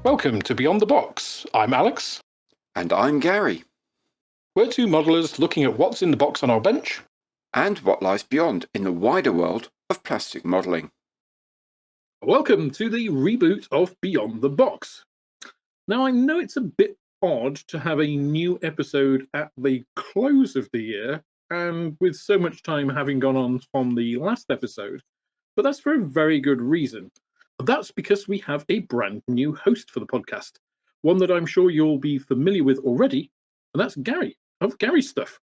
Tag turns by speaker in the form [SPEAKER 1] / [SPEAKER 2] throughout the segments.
[SPEAKER 1] Welcome to Beyond the Box. I'm Alex.
[SPEAKER 2] And I'm Gary.
[SPEAKER 1] We're two modelers looking at what's in the box on our bench
[SPEAKER 2] and what lies beyond in the wider world of plastic modelling.
[SPEAKER 1] Welcome to the reboot of Beyond the Box. Now, I know it's a bit odd to have a new episode at the close of the year, and with so much time having gone on from the last episode, but that's for a very good reason. That's because we have a brand new host for the podcast, one that I'm sure you'll be familiar with already, and that's Gary of Gary Stuff.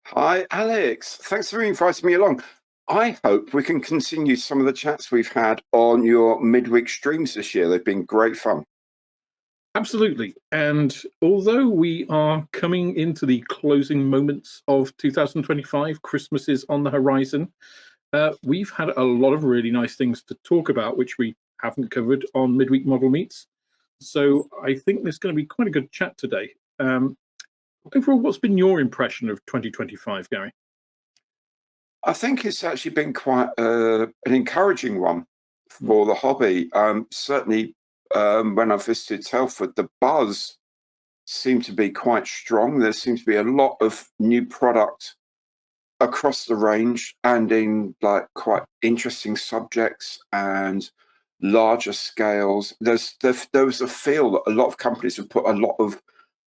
[SPEAKER 2] Hi, Alex. Thanks for inviting me along. I hope we can continue some of the chats we've had on your midweek streams this year. They've been great fun.
[SPEAKER 1] Absolutely. And although we are coming into the closing moments of 2025, Christmas is on the horizon, we've had a lot of really nice things to talk about, which we haven't covered on Midweek Model Meets. So I think there's going to be quite a good chat today. Overall, what's been your impression of 2025, Gary?
[SPEAKER 2] I think it's actually been quite an encouraging one for the hobby. Certainly, when I visited Telford, the buzz seemed to be quite strong. There seems to be a lot of new product across the range and in like quite interesting subjects and larger scales. There was a feel that a lot of companies have put a lot of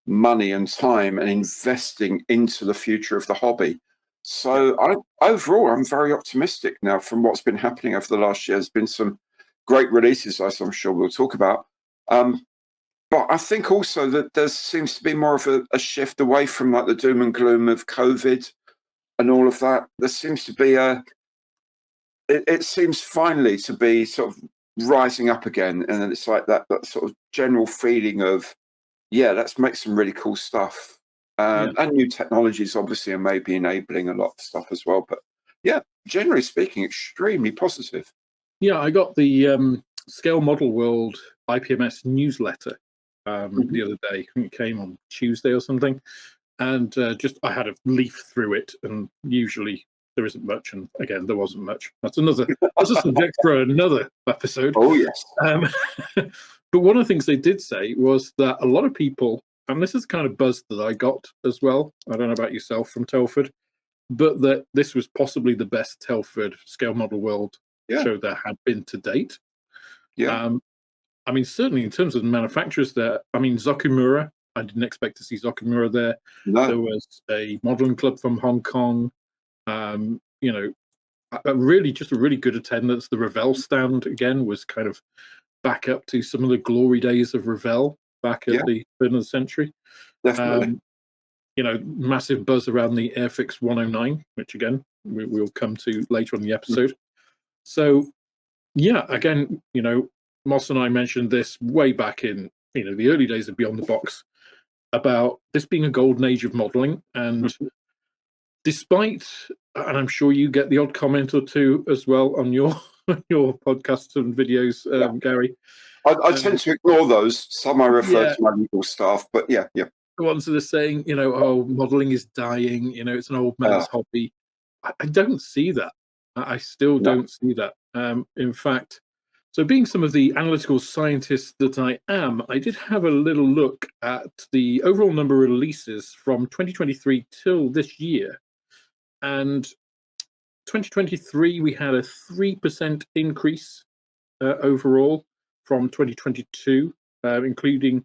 [SPEAKER 2] money and time and investing into the future of the hobby. So overall, I'm very optimistic now from what's been happening over the last year. There's been some great releases, as I'm sure we'll talk about. But I think also that there seems to be more of a shift away from like the doom and gloom of COVID and all of that. There seems to be it seems finally to be sort of rising up again. And then it's like that sort of general feeling of, yeah, let's make some really cool stuff. And new technologies obviously are maybe enabling a lot of stuff as well. But yeah, generally speaking, extremely positive.
[SPEAKER 1] Yeah, I got the Scale Model World IPMS newsletter the other day. I think it came on Tuesday or something. And I had a leaf through it, and usually there isn't much. And again, there wasn't much. That's a subject for another episode.
[SPEAKER 2] Oh, yes.
[SPEAKER 1] But one of the things they did say was that a lot of people, and this is the kind of buzz that I got as well, I don't know about yourself from Telford, but that this was possibly the best Telford Scale Model World show there had been to date.
[SPEAKER 2] Yeah.
[SPEAKER 1] I mean, certainly in terms of the manufacturers there, I mean, Zokumura, I didn't expect to see Zokumura there.
[SPEAKER 2] No.
[SPEAKER 1] There was a modeling club from Hong Kong. Really just a really good attendance. The Ravel stand, again, was kind of back up to some of the glory days of Ravel back at the turn of the century.
[SPEAKER 2] Definitely.
[SPEAKER 1] Massive buzz around the Airfix 109, which, again, we'll come to later on in the episode. So, yeah, again, Moss and I mentioned this way back in the early days of Beyond the Box about this being a golden age of modeling. And despite, and I'm sure you get the odd comment or two as well on your podcasts and videos, Gary.
[SPEAKER 2] I tend to ignore those. Some I refer to my legal staff, but yeah.
[SPEAKER 1] The ones that are saying, oh, modeling is dying, it's an old man's hobby. I don't see that. I still don't see that. In fact, so being some of the analytical scientists that I am, I did have a little look at the overall number of releases from 2023 till this year. And 2023, we had a 3% increase overall from 2022, including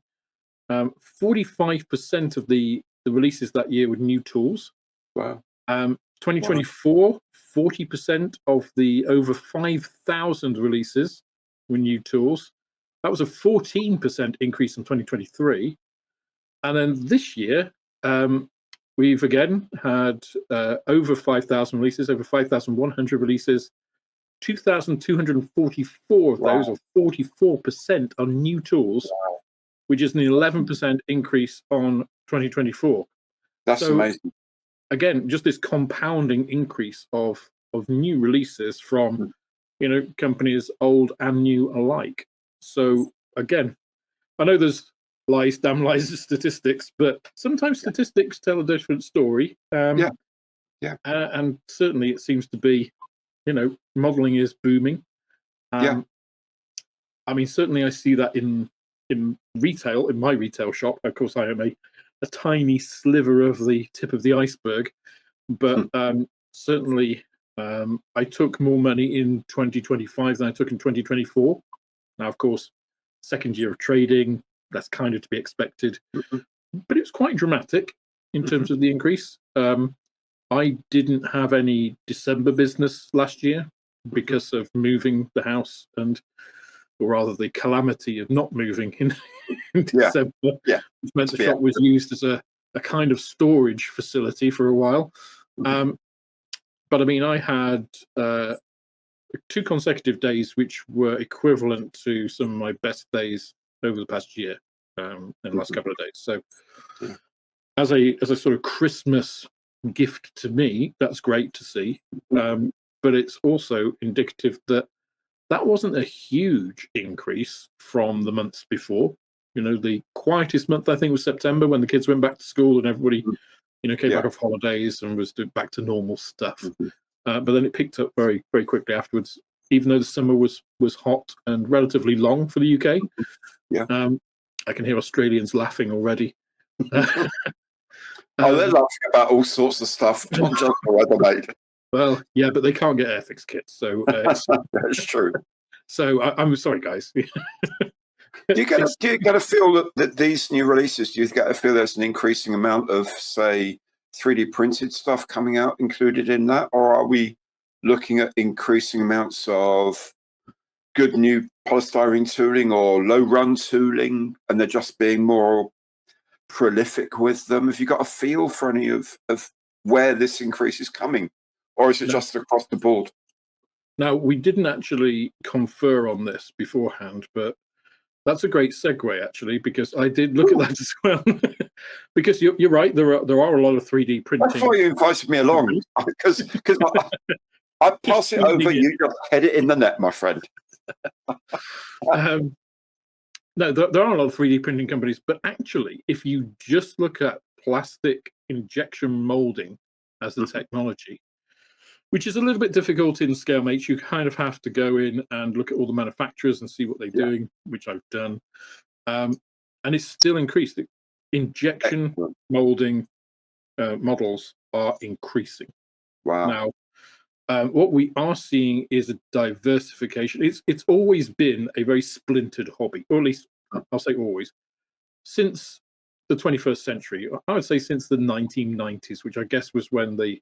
[SPEAKER 1] 45% of the releases that year were new tools.
[SPEAKER 2] Wow.
[SPEAKER 1] 2024, 40% of the over 5,000 releases were new tools. That was a 14% increase in 2023. And then this year, we've again had over 5,000 releases, over 5,100 releases. 2,244 of those, or 44%, are new tools, which is an 11% increase on 2024.
[SPEAKER 2] That's amazing.
[SPEAKER 1] Again, just this compounding increase of new releases from companies old and new alike. So again, I know there's damn lies of statistics, but sometimes statistics tell a different story. And certainly it seems to be, modeling is booming. I mean, certainly I see that in in retail, in my retail shop, of course, I am a tiny sliver of the tip of the iceberg, but certainly I took more money in 2025 than I took in 2024. Now, of course, second year of trading, that's kind of to be expected, but it's quite dramatic in terms of the increase. I didn't have any December business last year because of moving the house, or rather the calamity of not moving in December, which meant the shop was used as a kind of storage facility for a while. But I mean, I had 2 consecutive days which were equivalent to some of my best days over the past year, in the last couple of days. So as a sort of Christmas gift to me, that's great to see. But it's also indicative that wasn't a huge increase from the months before. You know, the quietest month I think was September, when the kids went back to school and everybody, came back off holidays and was back to normal stuff. But then it picked up very, very quickly afterwards, even though the summer was hot and relatively long for the UK. I can hear Australians laughing already.
[SPEAKER 2] They're laughing about all sorts of stuff, not just the weather, mate.
[SPEAKER 1] Well, yeah, but they can't get Airfix kits, so
[SPEAKER 2] that's true.
[SPEAKER 1] So I'm sorry, guys.
[SPEAKER 2] Do you get a feel that these new releases? Do you get a feel there's an increasing amount of, say, 3D printed stuff coming out included in that, or are we looking at increasing amounts of good new polystyrene tooling or low run tooling, and they're just being more prolific with them? Have you got a feel for any of where this increase is coming, or is it just across the board?
[SPEAKER 1] Now, we didn't actually confer on this beforehand, but that's a great segue, actually, because I did look at that as well. Because you're right, there are a lot of 3D printing.
[SPEAKER 2] That's why you invited me along, because I pass it over, you just head it in the net, my friend.
[SPEAKER 1] No, there are a lot of 3D printing companies, but actually, if you just look at plastic injection molding as a technology, which is a little bit difficult in ScaleMates, you kind of have to go in and look at all the manufacturers and see what they're doing, which I've done. And it's still increased. Injection molding models are increasing.
[SPEAKER 2] Wow.
[SPEAKER 1] Now, what we are seeing is a diversification. It's always been a very splintered hobby, or at least I'll say always. Since the 21st century, I would say since the 1990s, which I guess was when the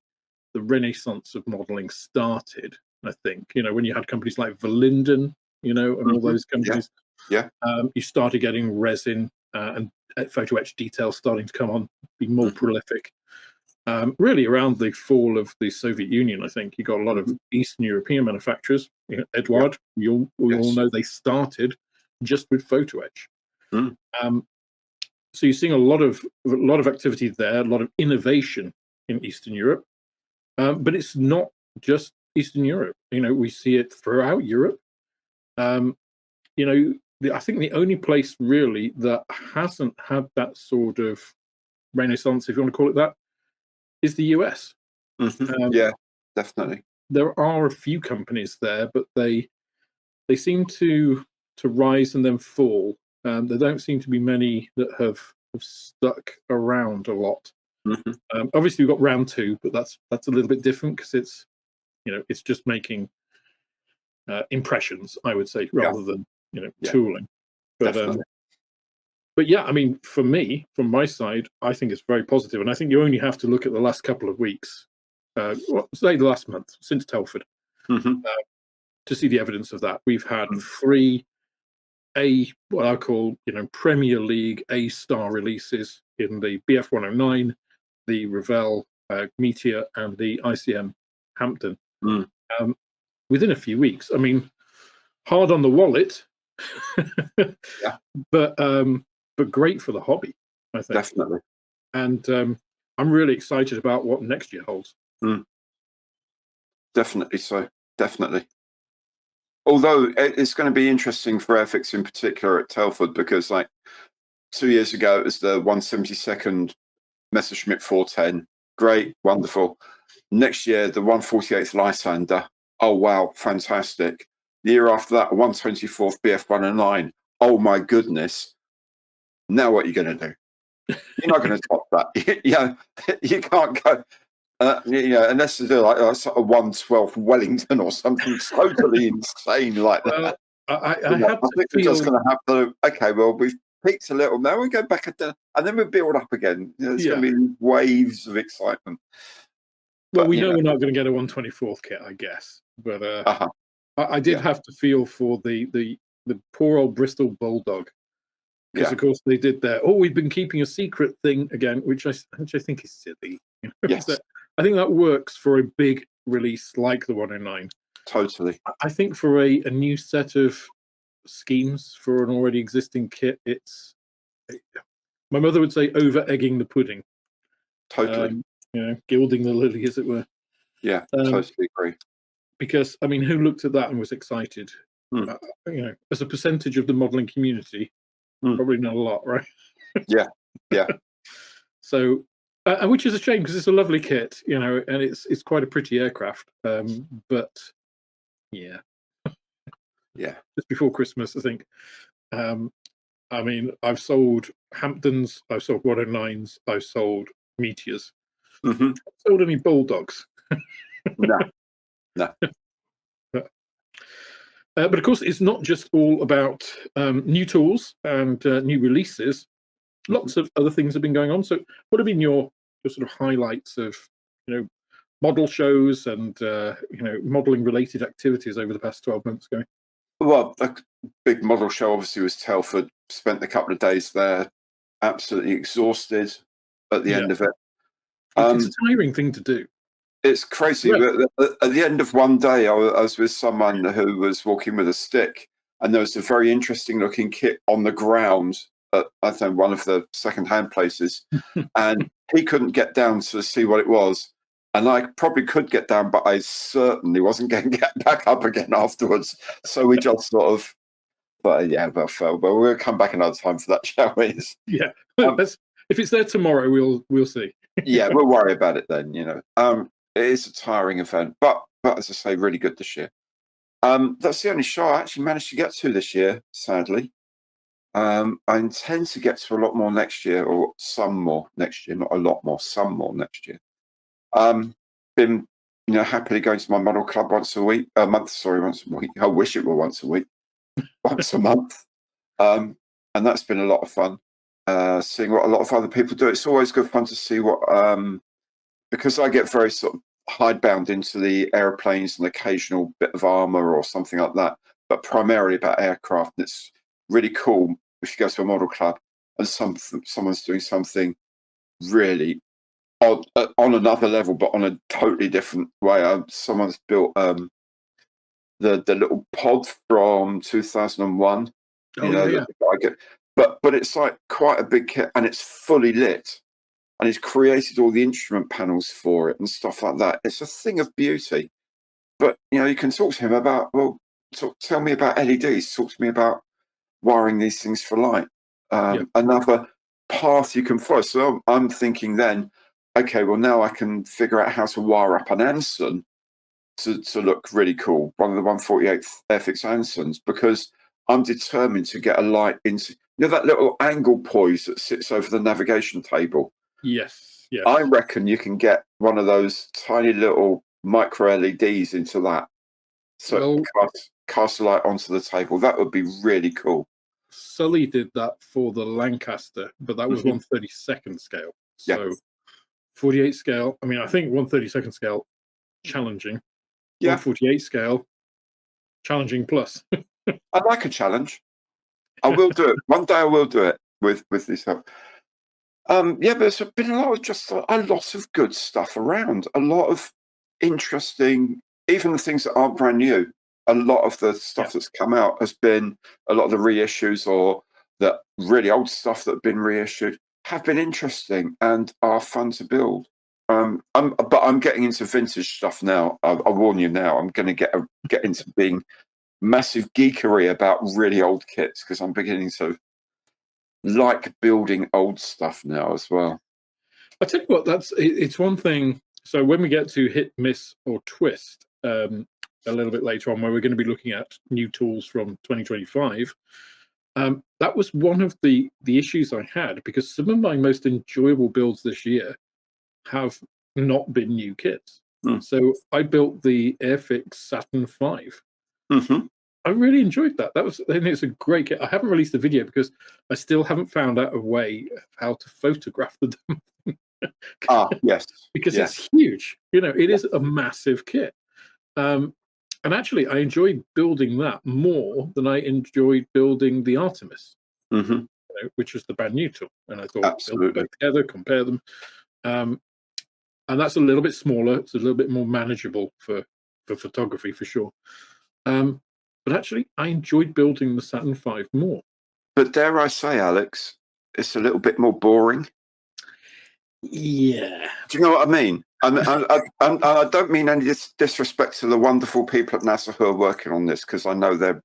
[SPEAKER 1] renaissance of modeling started. I think, when you had companies like Verlinden, and all those companies, you started getting resin and photo etch details starting to come on, be more prolific. Really around the fall of the Soviet Union, I think you got a lot of Eastern European manufacturers. Edouard, we all know they started just with photo etch. So you're seeing a lot of activity there, a lot of innovation in Eastern Europe. But it's not just Eastern Europe. We see it throughout Europe. I think the only place really that hasn't had that sort of renaissance, if you want to call it that, is the US.
[SPEAKER 2] Yeah, definitely.
[SPEAKER 1] There are a few companies there, but they seem to rise and then fall. There don't seem to be many that have stuck around a lot. Obviously, we've got round 2, but that's a little bit different because it's just making impressions, I would say, rather than tooling. But yeah, I mean, for me, from my side, I think it's very positive, and I think you only have to look at the last couple of weeks, say the last month since Telford, to see the evidence of that. We've had 3 what I call Premier League A-star releases in the BF109, the Ravel Meteor, and the ICM Hampton within a few weeks. I mean, hard on the wallet, but great for the hobby, I think.
[SPEAKER 2] Definitely.
[SPEAKER 1] And I'm really excited about what next year holds.
[SPEAKER 2] Definitely so. Definitely. Although it's going to be interesting for Airfix in particular at Telford, because like 2 years ago, it was the 172nd Messerschmitt 410. Great, wonderful. Next year, the 148th Lysander. Oh, wow, fantastic. The year after that, 124th BF109. Oh, my goodness. Now what are you going to do? You're not going to top that. You can't go. Unless you do like a sort of 1/12 Wellington or something totally insane like that.
[SPEAKER 1] I
[SPEAKER 2] I
[SPEAKER 1] had to
[SPEAKER 2] think we're just going to have to. Okay, well, we've peaked a little. Now we go back and then we build up again. There's going to be waves of excitement.
[SPEAKER 1] Well, we know we're not going to get a 1/24th kit, I guess. But I did have to feel for the poor old Bristol Bulldog, because of course they did that. Oh, we've been keeping a secret thing again, which I think is silly.
[SPEAKER 2] Yes.
[SPEAKER 1] I think that works for a big release like the 109.
[SPEAKER 2] Totally.
[SPEAKER 1] I think for a new set of schemes for an already existing kit, it's, my mother would say, over egging the pudding.
[SPEAKER 2] Totally.
[SPEAKER 1] Gilding the lily, as it were.
[SPEAKER 2] Yeah, totally agree.
[SPEAKER 1] Because I mean, who looked at that and was excited? As a percentage of the modelling community, probably not a lot, right?
[SPEAKER 2] Yeah.
[SPEAKER 1] So, which is a shame, because it's a lovely kit, and it's quite a pretty aircraft. But yeah, just before Christmas, I think. I mean, I've sold Hamptons, I've sold 109s, I've sold Meteors.
[SPEAKER 2] I've
[SPEAKER 1] sold any Bulldogs?
[SPEAKER 2] No.
[SPEAKER 1] But of course, it's not just all about new tools and new releases. Lots of other things have been going on. So, what have been your sort of highlights of model shows and modelling related activities over the past 12 months going?
[SPEAKER 2] Well, a big model show obviously was Telford. Spent a couple of days there, absolutely exhausted at the end of it.
[SPEAKER 1] It's a tiring thing to do.
[SPEAKER 2] It's crazy. But at the end of one day, I was with someone who was walking with a stick, and there was a very interesting looking kit on the ground at, I think, one of the second-hand places, and he couldn't get down to see what it was. And I probably could get down, but I certainly wasn't going to get back up again afterwards. So we just sort of, but we'll come back another time for that, shall we?
[SPEAKER 1] Yeah, if it's there tomorrow, we'll see.
[SPEAKER 2] Yeah, we'll worry about it then. It is a tiring event, but as I say, really good this year. That's the only show I actually managed to get to this year, sadly. I intend to get to a lot more next year, or some more next year, not a lot more, some more next year. Been happily going to my model club once a week, once a week. I wish it were once a week, once a month. And that's been a lot of fun. Seeing what a lot of other people do. It's always good fun to see what, because I get very sort of hidebound into the airplanes and occasional bit of armor or something like that, but primarily about aircraft. And it's really cool if you go to a model club and someone's doing something really on another level, but on a totally different way. Someone's built the little pod from 2001. But it's like quite a big kit, and it's fully lit, and he's created all the instrument panels for it and stuff like that. It's a thing of beauty. But you can talk to him about, tell me about LEDs, talk to me about wiring these things for light. Another path you can follow. So I'm thinking then, okay, well now I can figure out how to wire up an Anson to look really cool, one of the 148th Airfix Ansons, because I'm determined to get a light into that little angle poise that sits over the navigation table.
[SPEAKER 1] Yes.
[SPEAKER 2] I reckon you can get one of those tiny little micro LEDs into that, so cast a light onto the table. That would be really cool.
[SPEAKER 1] Sully did that for the Lancaster, but that was 1/32nd scale. So 48 scale. I mean, I think 1/32nd scale, challenging. 1/48 scale, challenging plus.
[SPEAKER 2] I like a challenge. I will do it one day. I will do it with this help. But there's been a lot of good stuff around. A lot of interesting, even the things that aren't brand new. A lot of the stuff that's come out has been a lot of the reissues, or the really old stuff that have been reissued, have been interesting and are fun to build. But I'm getting into vintage stuff now. I warn you now. I'm going to get into being massive geekery about really old kits, because I'm beginning to like building old stuff now as well.
[SPEAKER 1] I tell you what, it's one thing. So when we get to hit, miss, or twist a little bit later on, where we're going to be looking at new tools from 2025, That was one of the issues I had, because some of my most enjoyable builds this year have not been new kits. So I built the Airfix Saturn V. I really enjoyed that. And it's a great kit. I haven't released a video because I still haven't found out a way of how to photograph the
[SPEAKER 2] Yes.
[SPEAKER 1] because it's huge. It is a massive kit. And actually, I enjoyed building that more than I enjoyed building the Artemis, which was the brand new tool. And I thought, build them both together, compare them. And that's a little bit smaller. It's a little bit more manageable for photography, for sure. But actually, I enjoyed building the Saturn V more.
[SPEAKER 2] But dare I say, Alex, it's a little bit more boring.
[SPEAKER 1] Yeah.
[SPEAKER 2] Do you know what I mean? And I don't mean any disrespect to the wonderful people at NASA who are working on this, because I know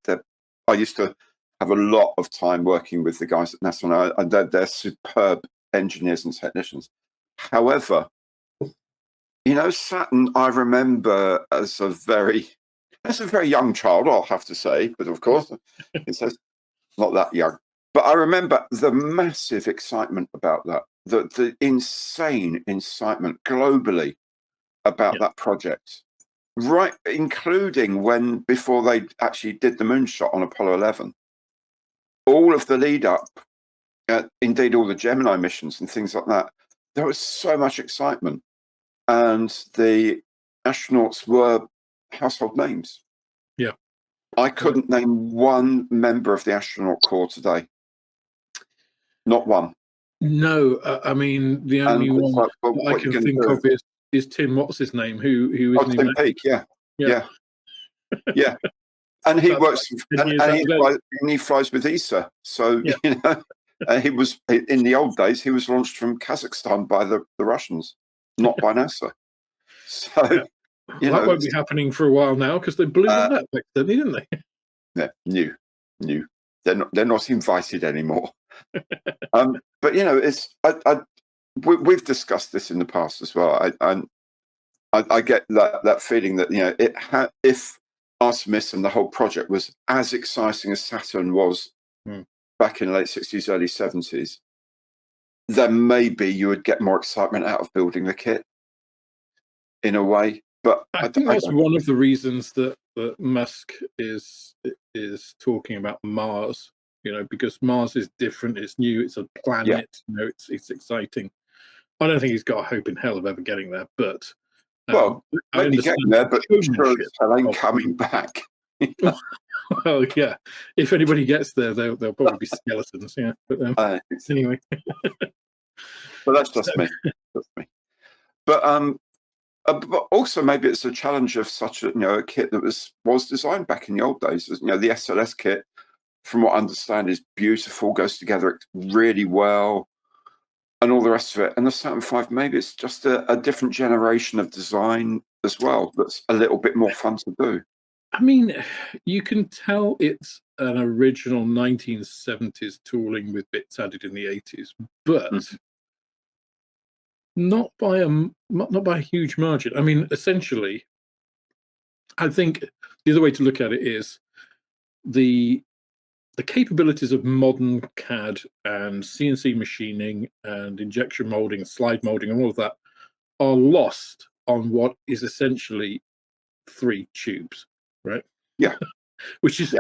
[SPEAKER 2] I used to have a lot of time working with the guys at NASA, and they're superb engineers and technicians. However, Saturn, I remember as a very young child, I'll have to say, but of course, it's not that young. But I remember the massive excitement about that, the insane excitement globally about that project, right, including before they actually did the moonshot on Apollo 11, all of the lead up, indeed all the Gemini missions and things like that. There was so much excitement, and the astronauts were household names.
[SPEAKER 1] Yeah.
[SPEAKER 2] I couldn't name one member of the astronaut corps today. Not one.
[SPEAKER 1] No, I mean, the only one
[SPEAKER 2] like, well,
[SPEAKER 1] that I can think of is Tim. What's his name? Who is
[SPEAKER 2] Tim Peake? Yeah. And he works, and he flies with ESA. So he was, in the old days, he was launched from Kazakhstan by the Russians, not by NASA. So
[SPEAKER 1] that won't be happening for a while now, because they blew them up back then, didn't they?
[SPEAKER 2] Yeah, new. They're not invited anymore. But it's we've discussed this in the past as well. I get that feeling that if Artemis and the whole project was as exciting as Saturn was back in the late 60s, early 70s, then maybe you would get more excitement out of building the kit in a way. But
[SPEAKER 1] I think that's one of the reasons that Musk is talking about Mars, because Mars is different, it's new, it's a planet, it's exciting. I don't think he's got a hope in hell of ever getting there, but
[SPEAKER 2] maybe getting there, but sure as hell ain't coming back.
[SPEAKER 1] Well, yeah. If anybody gets there, they'll probably be skeletons. Yeah, but anyway.
[SPEAKER 2] But that's just me. But also maybe it's a challenge of such a kit that was designed back in the old days. The SLS kit, from what I understand, is beautiful, goes together really well, and all the rest of it. And the Saturn V, maybe it's just a different generation of design as well that's a little bit more fun to do.
[SPEAKER 1] I mean, you can tell it's an original 1970s tooling with bits added in the 80s, but not by a huge margin. I mean, essentially, I think the other way to look at it is the capabilities of modern CAD and CNC machining and injection molding, slide molding, and all of that are lost on what is essentially 3 tubes, right?
[SPEAKER 2] Yeah.
[SPEAKER 1] Which is,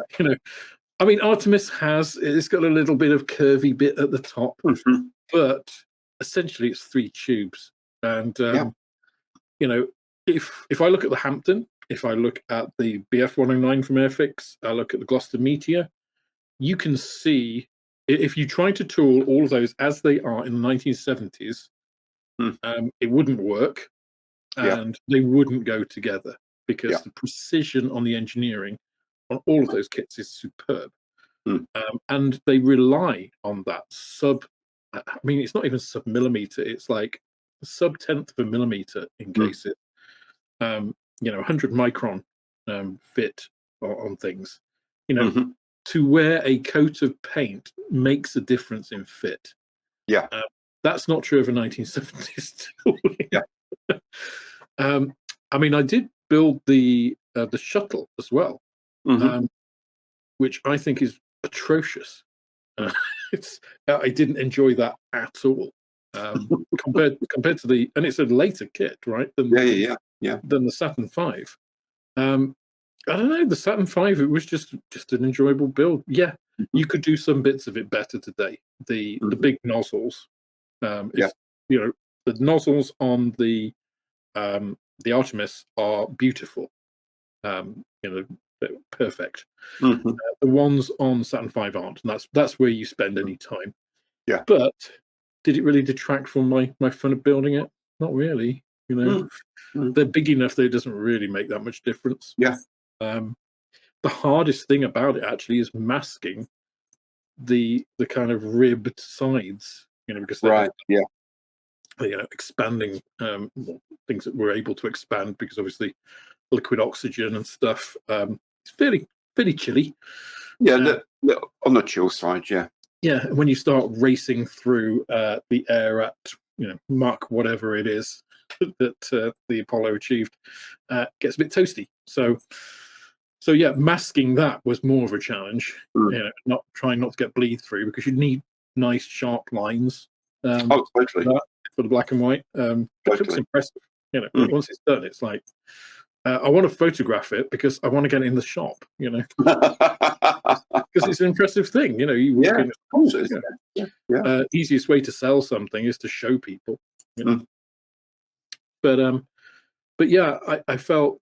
[SPEAKER 1] I mean, Artemis it's got a little bit of curvy bit at the top, but essentially it's 3 tubes. And, if I look at the Hampton, if I look at the BF-109 from Airfix, I look at the Gloucester Meteor, you can see, if you try to tool all of those as they are in the 1970s, it wouldn't work, and they wouldn't go together, because the precision on the engineering on all of those kits is superb. And they rely on that I mean, it's not even sub-millimeter, it's like a sub-tenth of a millimeter in case it, 100 micron fit on things. To wear a coat of paint makes a difference in fit. That's not true of a 1970s tooling. I mean, I did build the shuttle as well, which I think is atrocious. It's I didn't enjoy that at all. Compared to the, and it's a later kit, right?
[SPEAKER 2] Yeah.
[SPEAKER 1] Than the Saturn V. I don't know, the Saturn V, it was just an enjoyable build. Yeah, you could do some bits of it better today. The big nozzles, if you know, the nozzles on the Artemis are beautiful. They're perfect. The ones on Saturn V aren't, and that's where you spend any time.
[SPEAKER 2] Yeah.
[SPEAKER 1] But did it really detract from my fun of building it? Not really. They're big enough that it doesn't really make that much difference.
[SPEAKER 2] Yeah.
[SPEAKER 1] The hardest thing about it actually is masking the kind of ribbed sides, because they're expanding things that we're able to expand, because obviously liquid oxygen and stuff. It's fairly chilly.
[SPEAKER 2] Yeah, on the chill side, yeah.
[SPEAKER 1] Yeah, when you start racing through the air at Mach whatever it is that the Apollo achieved, gets a bit toasty. So yeah, masking that was more of a challenge. Not trying not to get bleed through, because you need nice sharp lines.
[SPEAKER 2] Totally.
[SPEAKER 1] For the black and white. It looks impressive. Once it's done, it's like I want to photograph it because I want to get it in the shop. Because it's an impressive thing. You walk in. Easiest way to sell something is to show people. But yeah, I felt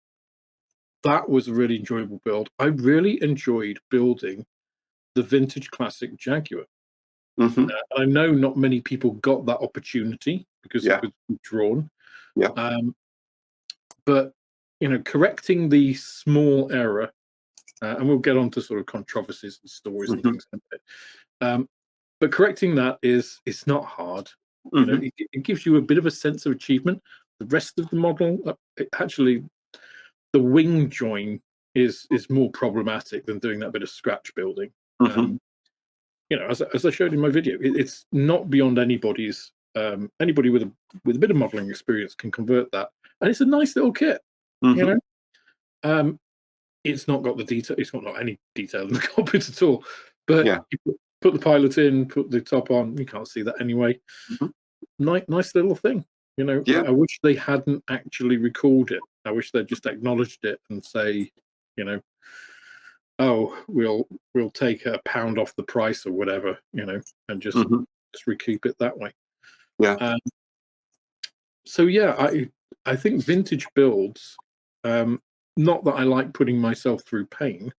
[SPEAKER 1] that was a really enjoyable build. I really enjoyed building the vintage classic Jaguar. I know not many people got that opportunity because it was withdrawn. But correcting the small error, and we'll get on to sort of controversies and stories and things in a bit. But correcting that it's not hard. It gives you a bit of a sense of achievement. The rest of the model, actually, the wing join is more problematic than doing that bit of scratch building. As I showed in my video, it's not beyond anybody's. Anybody with a bit of modeling experience can convert that, and it's a nice little kit. It's not got the detail. It's got any detail in the cockpit at all. But you put the pilot in, put the top on. You can't see that anyway. Nice little thing. I wish they hadn't actually recalled it. I wish they'd just acknowledged it and say, oh, we'll take £1 off the price or whatever, and just recoup it that way. So yeah, I think vintage builds. Not that I like putting myself through pain,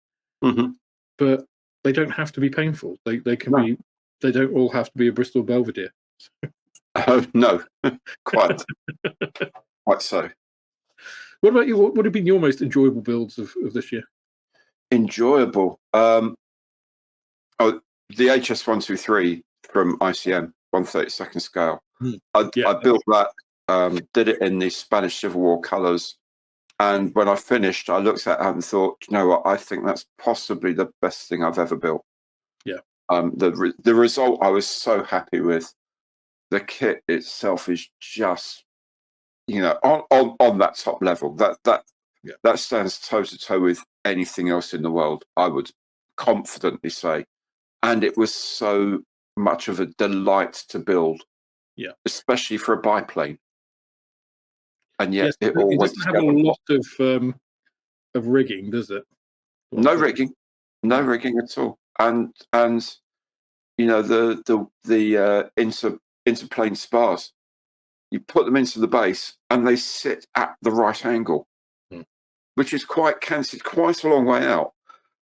[SPEAKER 1] but they don't have to be painful. They can be. They don't all have to be a Bristol Belvedere.
[SPEAKER 2] Oh no, quite so.
[SPEAKER 1] What about you? What would have been your most enjoyable builds of this year?
[SPEAKER 2] Enjoyable. The HS123 from ICM, 1/32 scale. I built that. Did it in the Spanish Civil War colours. And when I finished, I looked at it and thought, you know what? I think that's possibly the best thing I've ever built.
[SPEAKER 1] Yeah.
[SPEAKER 2] The result I was so happy with. The kit itself is just, on that top level. That stands toe to toe with anything else in the world, I would confidently say. And it was so much of a delight to build. Yeah. Especially for a biplane. And yet it all went
[SPEAKER 1] doesn't have a lot of rigging, does it?
[SPEAKER 2] No rigging at all. And the interplane spars, you put them into the base and they sit at the right angle, which is quite a long way out.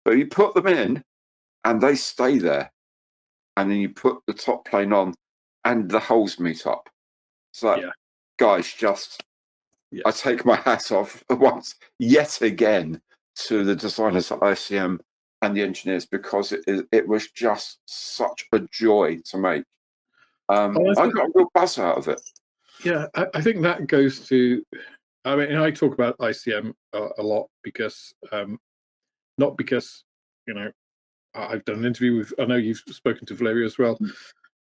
[SPEAKER 2] But you put them in and they stay there, and then you put the top plane on and the holes meet up. So guys, I take my hat off yet again to the designers at ICM and the engineers, because it was just such a joy to make. I got a real buzz out of it.
[SPEAKER 1] Yeah, I think that goes to. I mean, I talk about ICM a lot because, not because I've done an interview with. I know you've spoken to Valeria as well.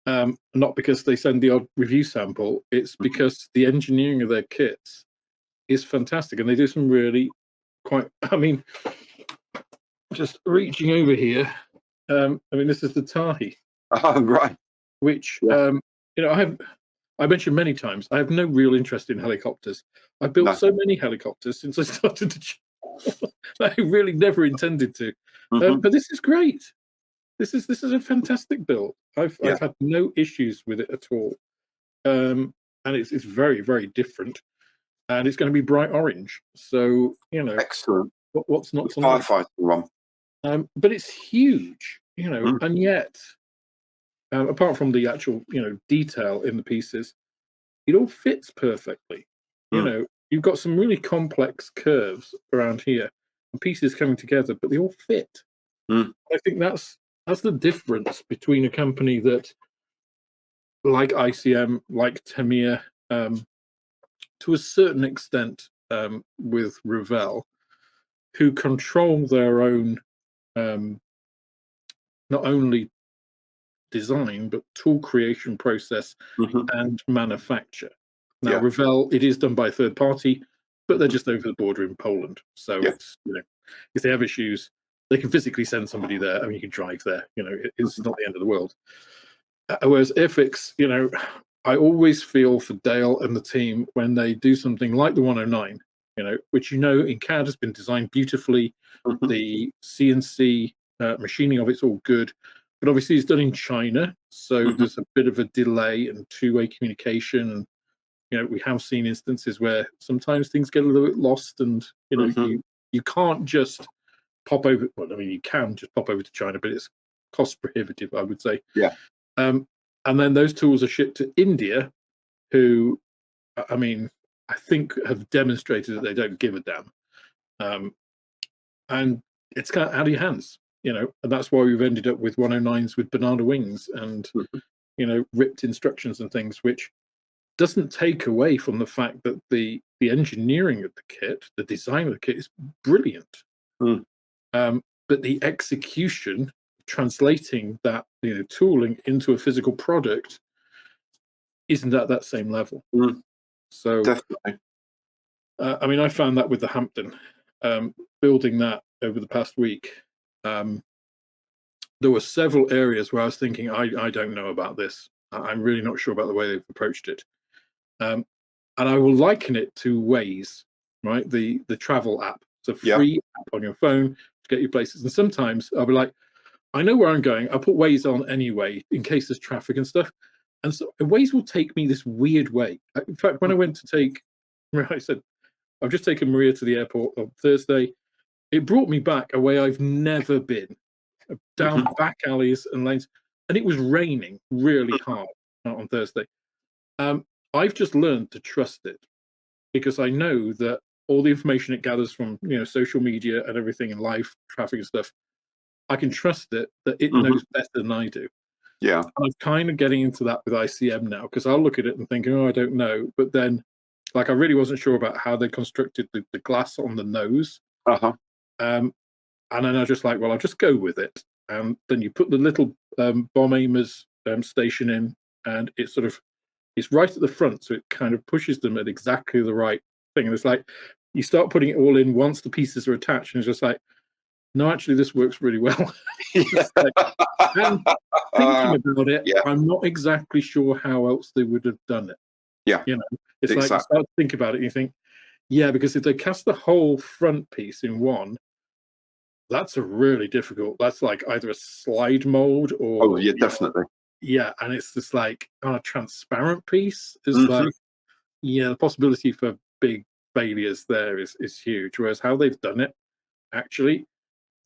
[SPEAKER 1] Not because they send the odd review sample. It's because the engineering of their kits is fantastic, and they do some really quite. I mean, just reaching over here. I mean, this is the Tahi.
[SPEAKER 2] Oh, right.
[SPEAKER 1] which
[SPEAKER 2] Yeah.
[SPEAKER 1] I mentioned many times, I have no real interest in helicopters. I've built
[SPEAKER 2] No.
[SPEAKER 1] so many helicopters since I started to I really never intended to.
[SPEAKER 2] Hmm.
[SPEAKER 1] But this is great. This is a fantastic build.
[SPEAKER 2] Yeah.
[SPEAKER 1] I've had no issues with it at all. And it's very, very different. And it's going to be bright orange. So,
[SPEAKER 2] Excellent.
[SPEAKER 1] what's not
[SPEAKER 2] The
[SPEAKER 1] to like?
[SPEAKER 2] firefighting one.
[SPEAKER 1] But it's huge,
[SPEAKER 2] Mm,
[SPEAKER 1] and yet, apart from the actual, detail in the pieces, it all fits perfectly.
[SPEAKER 2] mm,
[SPEAKER 1] You've got some really complex curves around here and pieces coming together, but they all fit.
[SPEAKER 2] mm,
[SPEAKER 1] I think that's the difference between a company that, like ICM, like Tamiya, to a certain extent, with Ravel, who control their own, um, not only design but tool creation process
[SPEAKER 2] mhm.
[SPEAKER 1] and manufacture. Now,
[SPEAKER 2] Yeah.
[SPEAKER 1] Ravel, it is done by a third party, but they're
[SPEAKER 2] Mhm.
[SPEAKER 1] just over the border in Poland. So
[SPEAKER 2] Yeah.
[SPEAKER 1] it's, if they have issues, they can physically send somebody there. I mean, you can drive there, it's
[SPEAKER 2] Mhm.
[SPEAKER 1] not the end of the world. Whereas Airfix, I always feel for Dale and the team when they do something like the 109, which in CAD has been designed beautifully.
[SPEAKER 2] Mhm.
[SPEAKER 1] The CNC machining of it's all good, but obviously it's done in China, so
[SPEAKER 2] Mhm.
[SPEAKER 1] there's a bit of a delay and two-way communication. And we have seen instances where sometimes things get a little bit lost, and
[SPEAKER 2] Mhm.
[SPEAKER 1] you can't just pop over. Well, I mean, you can just pop over to China, but it's cost prohibitive, I would say.
[SPEAKER 2] Yeah.
[SPEAKER 1] Um, and then those tools are shipped to India, who, I mean, I think have demonstrated that they don't give a damn. Um, and it's kind of out of your hands, and that's why we've ended up with 109s with banana wings and,
[SPEAKER 2] Mhm.
[SPEAKER 1] ripped instructions and things, which doesn't take away from the fact that the engineering of the kit, the design of the kit is brilliant.
[SPEAKER 2] Mm,
[SPEAKER 1] But the execution, translating that tooling into a physical product, isn't at that same level.
[SPEAKER 2] mm.
[SPEAKER 1] So,
[SPEAKER 2] Definitely.
[SPEAKER 1] I mean, I found that with the Hampton, building that over the past week. Um, there were several areas where I was thinking, I don't know about this. I'm really not sure about the way they've approached it. Um, and I will liken it to Waze, right? The travel app. It's a
[SPEAKER 2] Yeah.
[SPEAKER 1] free app on your phone to get you places. And sometimes I'll be like, I know where I'm going. I'll put Waze on anyway in case there's traffic and stuff. And so Waze will take me this weird way. In fact, when I went to take, I said, I've just taken Maria to the airport on Thursday. It brought me back a way I've never been, down
[SPEAKER 2] Mhm.
[SPEAKER 1] back alleys and lanes. And it was raining really hard on Thursday. Um, I've just learned to trust it because I know that all the information it gathers from social media and everything and live traffic and stuff, I can trust it that it
[SPEAKER 2] Mhm.
[SPEAKER 1] knows better than I do.
[SPEAKER 2] Yeah.
[SPEAKER 1] And I'm kind of getting into that with ICM now because I'll look at it and think, oh, I don't know. But then, like, I really wasn't sure about how they constructed the glass on the nose.
[SPEAKER 2] Uh-huh.
[SPEAKER 1] Um, and then I was just like, well, I'll just go with it. And then you put the little bomb aimers station in, and it's right at the front, so it kind of pushes them at exactly the right thing. And it's like you start putting it all in once the pieces are attached, and it's just like, no, actually, this works really well.
[SPEAKER 2] Yeah.
[SPEAKER 1] It's like, and thinking about it,
[SPEAKER 2] Yeah.
[SPEAKER 1] I'm not exactly sure how else they would have done it.
[SPEAKER 2] Yeah.
[SPEAKER 1] It's like you
[SPEAKER 2] Exactly.
[SPEAKER 1] start to think about it, and you think, yeah, because if they cast the whole front piece in one, that's a really difficult. That's like either a slide mold
[SPEAKER 2] Oh,
[SPEAKER 1] or
[SPEAKER 2] yeah, definitely.
[SPEAKER 1] yeah, and it's just like on a transparent piece is
[SPEAKER 2] Mhm.
[SPEAKER 1] like, yeah, the possibility for big failures there is huge. Whereas how they've done it, actually,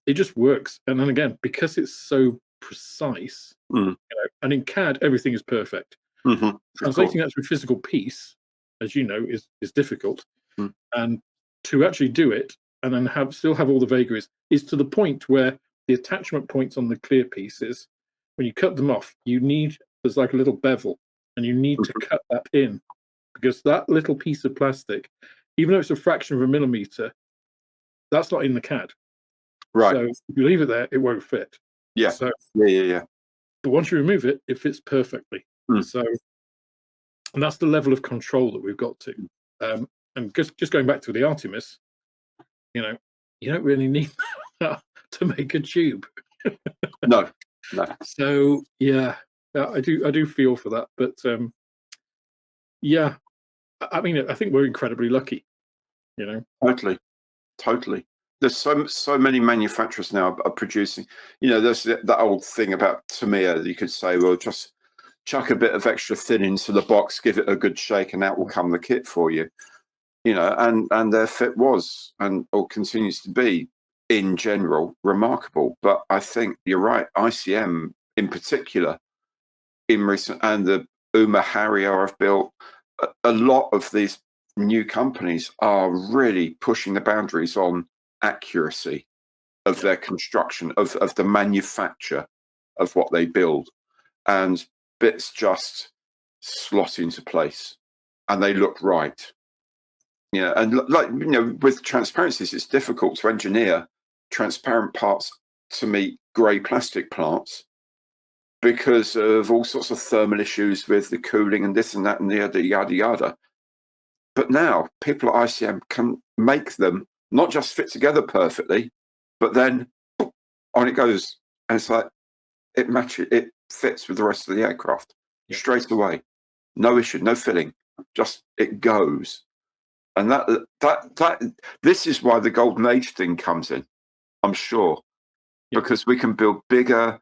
[SPEAKER 1] it just works. And then again, because it's so precise,
[SPEAKER 2] Mm.
[SPEAKER 1] and in CAD everything is perfect.
[SPEAKER 2] Mhm. Of course.
[SPEAKER 1] Translating that to a physical piece, as you know, is difficult.
[SPEAKER 2] Mm.
[SPEAKER 1] And to actually do it and then still have all the vagaries is to the point where the attachment points on the clear pieces, when you cut them off, there's like a little bevel, and you need to
[SPEAKER 2] Mhm.
[SPEAKER 1] cut that in because that little piece of plastic, even though it's a fraction of a millimeter, that's not in the CAD.
[SPEAKER 2] Right.
[SPEAKER 1] So if you leave it there, it won't fit.
[SPEAKER 2] Yeah.
[SPEAKER 1] So,
[SPEAKER 2] Yeah, yeah, yeah.
[SPEAKER 1] but once you remove it, it fits perfectly.
[SPEAKER 2] Mm.
[SPEAKER 1] So, and that's the level of control that we've got to. And just going back to the Artemis, you know, you don't really need that to make a tube.
[SPEAKER 2] No. No.
[SPEAKER 1] So yeah, I do feel for that, but yeah, I mean, I think we're incredibly lucky, you know.
[SPEAKER 2] Totally. There's so many manufacturers now are producing. You know, there's that old thing about Tamiya. You could say, well, just chuck a bit of extra thin into the box, give it a good shake, and out will come the kit for you. You know, and their fit was and or continues to be, in general, remarkable. But I think you're right. ICM in particular, in recent, and the Uma Harrier I've built, a lot of these new companies are really pushing the boundaries on accuracy of their construction, of the manufacture of what they build, and bits just slot into place and they look right. Yeah, and like, you know, with transparencies, it's difficult to engineer transparent parts to meet grey plastic plants because of all sorts of thermal issues with the cooling and this and that and the other, yada yada. But now people at ICM can make them not just fit together perfectly, but then on it goes, and it's like it fits with the rest of the aircraft straight away. No issue, no filling, just it goes. And that this is why the golden age thing comes in, I'm sure, because we can build bigger,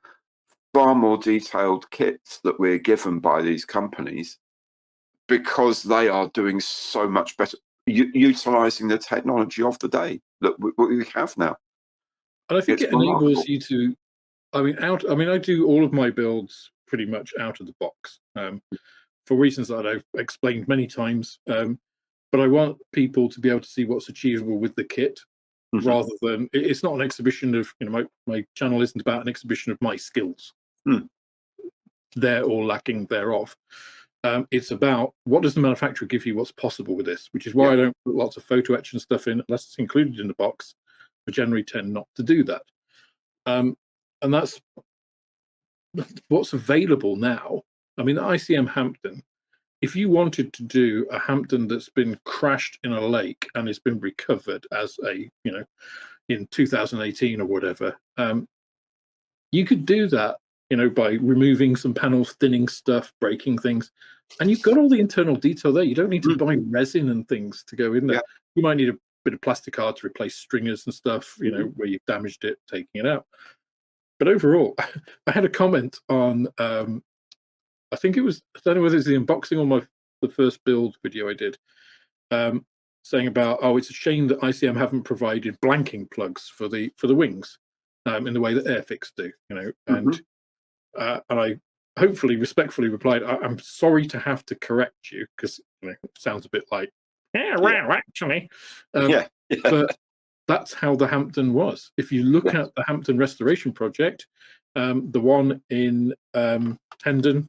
[SPEAKER 2] far more detailed kits that we're given by these companies because they are doing so much better, utilizing the technology of the day that we have now.
[SPEAKER 1] And I think
[SPEAKER 2] It's
[SPEAKER 1] it
[SPEAKER 2] remarkable.
[SPEAKER 1] enables you to, I mean, I do all of my builds pretty much out of the box, for reasons that I've explained many times. But I want people to be able to see what's achievable with the kit, rather than it's not an exhibition of, you know, my channel isn't about an exhibition of my skills, there or lacking thereof. It's about what does the manufacturer give you, what's possible with this, which is why I don't put lots of photo etch and stuff in unless it's included in the box. I generally tend not to do that. And that's what's available now. I mean, the ICM Hampton, if you wanted to do a Hampton that's been crashed in a lake and has been recovered as a, you know, in 2018 or whatever, you could do that, you know, by removing some panels, thinning stuff, breaking things, and you've got all the internal detail there. You don't need to buy resin and things to go in there. You might need a bit of plastic art to replace stringers and stuff, you know, where you've damaged it, taking it out. But overall, I had a comment on, I think it was, I don't know whether it's the unboxing or the first build video I did, saying about, oh, it's a shame that ICM haven't provided blanking plugs for the wings, in the way that Airfix do, you know. And I hopefully respectfully replied, I'm sorry to have to correct you, because, you know, it sounds a bit like, well, actually, but that's how the Hampton was. If you look at the Hampton restoration project, the one in Hendon,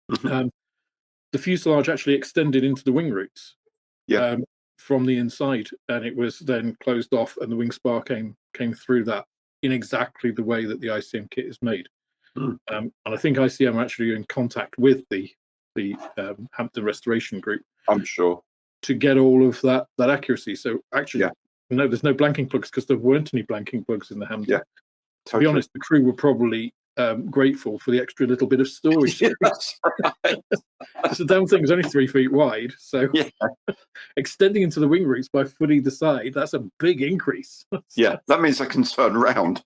[SPEAKER 1] the fuselage actually extended into the wing roots from the inside, and it was then closed off, and the wing spar came through that in exactly the way that the ICM kit is made. And I think ICM are actually in contact with the Hampton Restoration Group,
[SPEAKER 2] I'm sure,
[SPEAKER 1] to get all of that accuracy. So actually, no, there's no blanking plugs because there weren't any blanking plugs in the Hampton. To be honest, the crew were probably grateful for the extra little bit of storage space.
[SPEAKER 2] That's right.
[SPEAKER 1] The damn thing is only 3 feet wide, so extending into the wing roots by foot either side, that's a big increase.
[SPEAKER 2] That means I can turn around.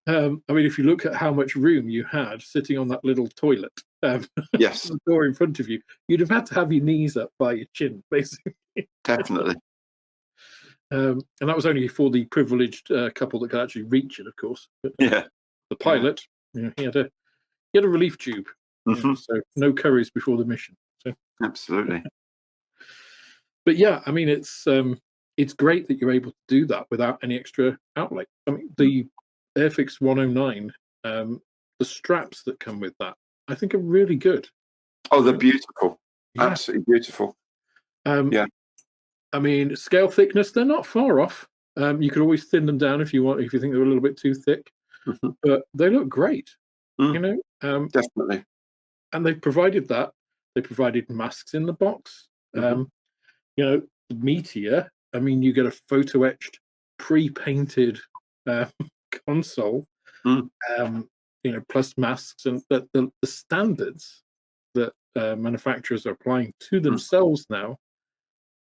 [SPEAKER 1] I mean, if you look at how much room you had sitting on that little toilet, the door in front of you, you'd have had to have your knees up by your chin, basically.
[SPEAKER 2] Definitely.
[SPEAKER 1] And that was only for the privileged couple that could actually reach it, of course. But, the pilot, you know, he had a relief tube, so no curries before the mission. So
[SPEAKER 2] absolutely.
[SPEAKER 1] But yeah, I mean, it's great that you're able to do that without any extra outlay. I mean, the Airfix 109, the straps that come with that, I think are really good.
[SPEAKER 2] Oh, they're beautiful. Absolutely beautiful.
[SPEAKER 1] I mean, scale thickness, they're not far off. You could always thin them down if you want, if you think they're a little bit too thick. But they look great, you know.
[SPEAKER 2] Definitely.
[SPEAKER 1] And they provided that. They provided masks in the box. You know, Meteor, I mean, you get a photo etched, pre-painted console
[SPEAKER 2] Mm.
[SPEAKER 1] Plus masks, and the standards that manufacturers are applying to themselves now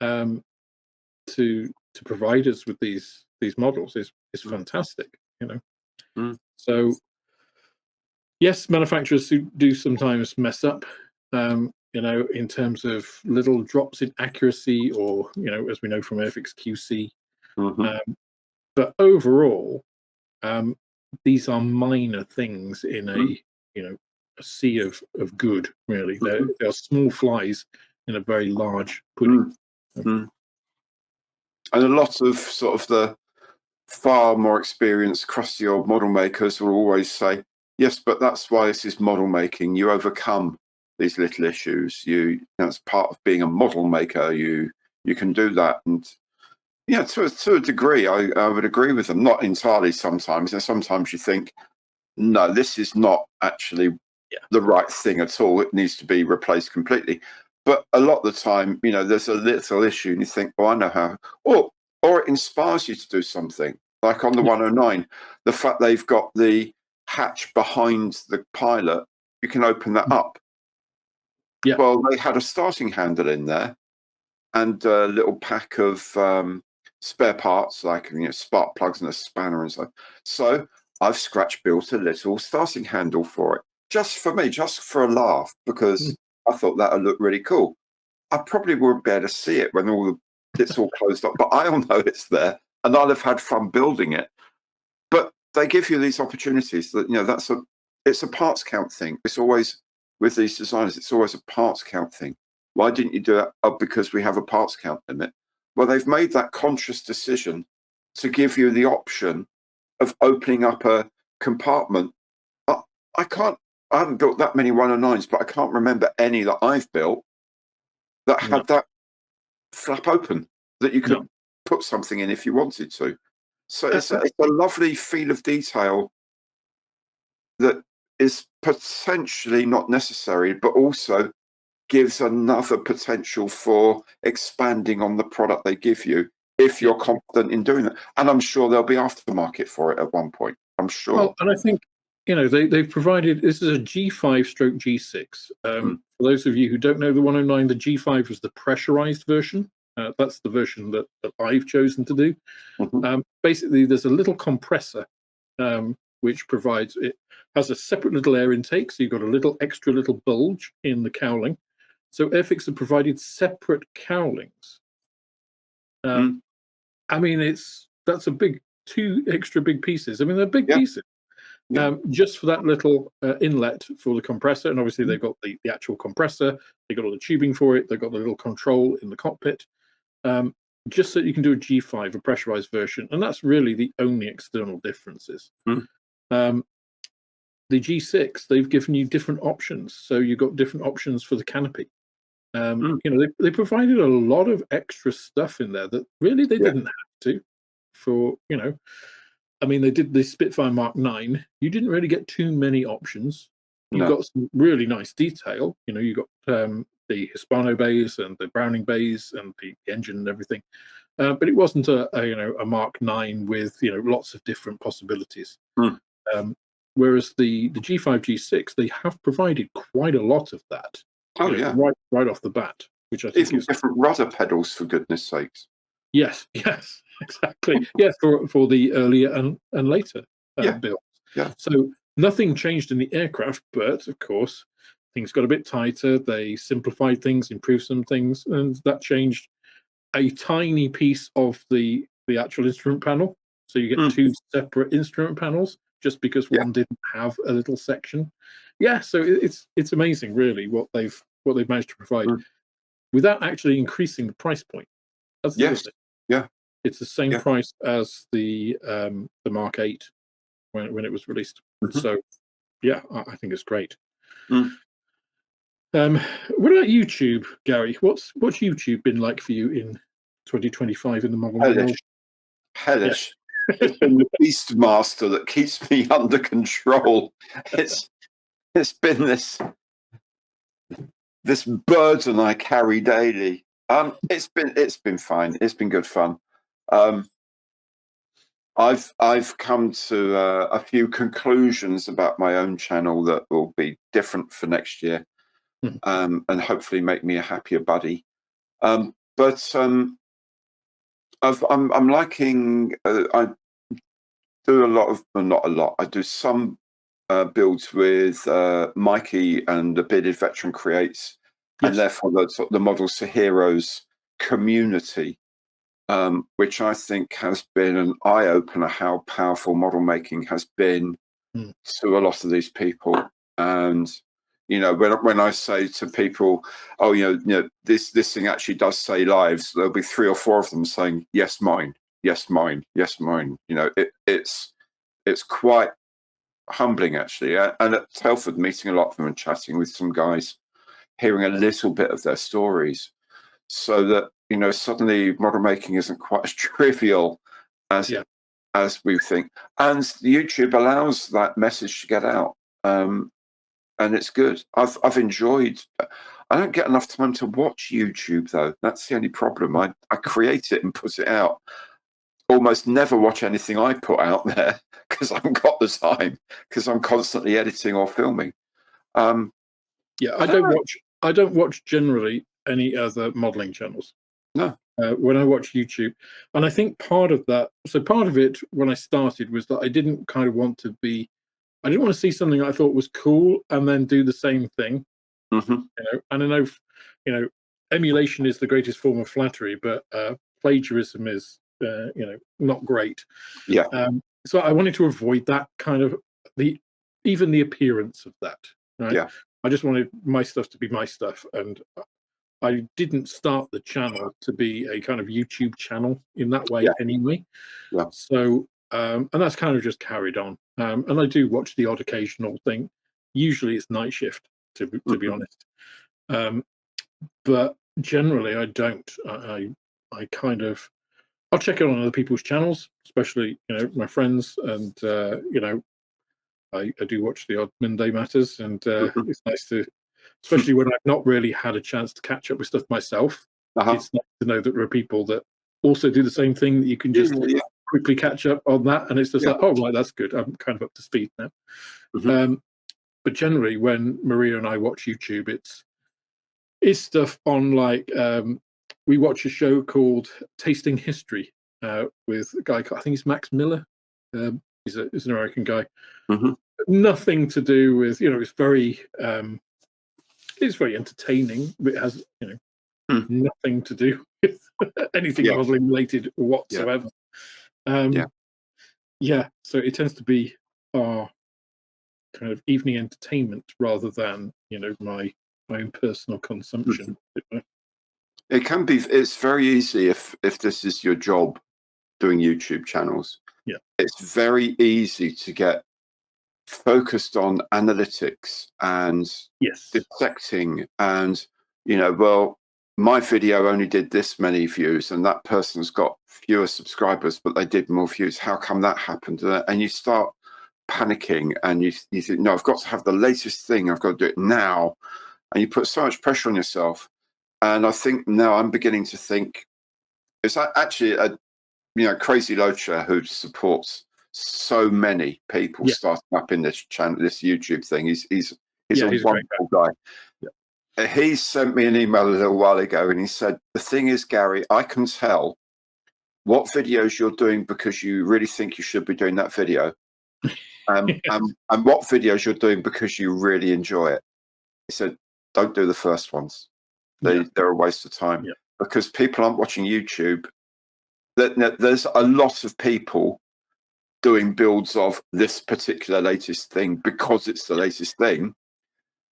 [SPEAKER 1] to provide us with these models is fantastic. So yes, manufacturers do sometimes mess up, in terms of little drops in accuracy, or as we know from Airfix QC. But overall, these are minor things in a sea of good. Really, they're small flies in a very large pudding.
[SPEAKER 2] And a lot of sort of the far more experienced, crusty old model makers will always say, yes, but that's why this is model making. You overcome these little issues. That's part of being a model maker. You can do that. And yeah, to a degree, I would agree with them. Not entirely sometimes. And sometimes you think, no, this is not actually the right thing at all. It needs to be replaced completely. But a lot of the time, there's a little issue and you think, oh, I know how. Or it inspires you to do something. Like on the 109, the fact they've got the hatch behind the pilot, you can open that up.
[SPEAKER 1] Yeah.
[SPEAKER 2] Well, they had a starting handle in there and a little pack of spare parts, like spark plugs and a spanner and so. So I've scratch built a little starting handle for it, just for me, just for a laugh, because I thought that would look really cool. I probably won't be able to see it when it's all closed up, but I'll know it's there, and I'll have had fun building it. But they give you these opportunities that it's a parts count thing. It's always with these designers, it's always a parts count thing. Why didn't you do it? Oh, because we have a parts count limit. Well, they've made that conscious decision to give you the option of opening up a compartment. I haven't built that many 109s, but I can't remember any that I've built that had that flap open, that you could put something in if you wanted to. So it's a lovely feel of detail that is potentially not necessary, but also gives another potential for expanding on the product they give you if you're confident in doing that. And I'm sure there'll be aftermarket for it at one point. I'm sure.
[SPEAKER 1] Well, and I think they've provided, this is a G5 stroke G6. For those of you who don't know the 109, the G5 was the pressurized version. That's the version that I've chosen to do. Basically, there's a little compressor which has a separate little air intake, so you've got a little extra little bulge in the cowling. So Airfix have provided separate cowlings. I mean, that's two extra big pieces. I mean, they're big pieces. Just for that little inlet for the compressor, and obviously they've got the actual compressor, they've got all the tubing for it, they've got the little control in the cockpit, just so you can do a G5, a pressurized version, and that's really the only external differences. The G6, they've given you different options, so you've got different options for the canopy. They provided a lot of extra stuff in there that really they didn't have to. I mean, they did the Spitfire Mark 9. You didn't really get too many options. You got some really nice detail. You got the Hispano bays and the Browning bays and the engine and everything. But it wasn't a Mark 9 with lots of different possibilities. Whereas the G5, G6, they have provided quite a lot of that. Right off the bat, which I think
[SPEAKER 2] even different rudder pedals, for goodness sakes.
[SPEAKER 1] Yes, exactly. For the earlier and later builds. So nothing changed in the aircraft, but of course things got a bit tighter. They simplified things, improved some things, and that changed a tiny piece of the actual instrument panel. So you get two separate instrument panels just because one didn't have a little section. So it's amazing, really, what they've managed to provide without actually increasing the price point. That's the other thing. It's the same price as the Mark 8 when it was released. So I think it's great. What about YouTube, Gary? What's YouTube been like for you in 2025 in the modeling world?
[SPEAKER 2] Hellish. It's been the Beastmaster that keeps me under control. It's been this burden I carry daily. It's been fine. It's been good fun. I've come to a few conclusions about my own channel that will be different for next year, and hopefully make me a happier buddy. But I'm liking. I do a lot of, well, not a lot. I do some builds with Mikey and the Bearded Veteran Creates, and therefore the Models to Heroes community, which I think has been an eye opener how powerful model making has been to a lot of these people. And when I say to people, oh, this thing actually does save lives, there'll be 3 or 4 of them saying, yes, mine, yes, mine, yes, mine. It's quite humbling, actually. And at Telford, meeting a lot of them and chatting with some guys, hearing a little bit of their stories, so that suddenly model making isn't quite as trivial as we think, and YouTube allows that message to get out, and it's good. I've enjoyed. I don't get enough time to watch YouTube, though. That's the only problem. I create it and put it out. Almost never watch anything I put out there because I haven't got the time, because I'm constantly editing or filming.
[SPEAKER 1] I don't watch generally any other modeling channels.
[SPEAKER 2] No.
[SPEAKER 1] When I watch YouTube, and I think part of it when I started was that I didn't want to see something I thought was cool and then do the same thing. And I know, emulation is the greatest form of flattery, but plagiarism is, not great.
[SPEAKER 2] Yeah.
[SPEAKER 1] So I wanted to avoid that even the appearance of that. Right.
[SPEAKER 2] Yeah.
[SPEAKER 1] I just wanted my stuff to be my stuff, and I didn't start the channel to be a kind of YouTube channel in that way anyway.
[SPEAKER 2] Yeah.
[SPEAKER 1] So, and that's kind of just carried on. And I do watch the odd occasional thing. Usually it's night shift, to be honest. But generally I don't. I kind of, I'll check it on other people's channels, especially, my friends, and, I do watch the odd Monday Matters, and it's nice to, especially when I've not really had a chance to catch up with stuff myself. It's nice to know that there are people that also do the same thing, that you can just quickly catch up on that, and it's just like, oh, right, that's good. I'm kind of up to speed now. But generally, when Maria and I watch YouTube, it's stuff on, like, we watch a show called Tasting History with a guy, I think he's Max Miller. He's an American guy. Nothing to do with, it's very entertaining, but it has, nothing to do with anything modeling related whatsoever. So it tends to be our kind of evening entertainment rather than, my own personal consumption.
[SPEAKER 2] It can be. It's very easy if this is your job, doing YouTube channels. It's very easy to get focused on analytics and dissecting, and well, my video only did this many views and that person's got fewer subscribers but they did more views. How come that happened? And you start panicking, and you think, no, I've got to have the latest thing, I've got to do it now, and you put so much pressure on yourself. And I think now I'm beginning to think it's actually a Crazy Loacher, who supports so many people starting up in this channel, this YouTube thing. He's a wonderful guy. He sent me an email a little while ago, and he said, the thing is, Gary, I can tell what videos you're doing because you really think you should be doing that video, and what videos you're doing because you really enjoy it. He said, don't do the first ones. They're a waste of time, because people aren't watching YouTube. There's a lot of people doing builds of this particular latest thing because it's the latest thing.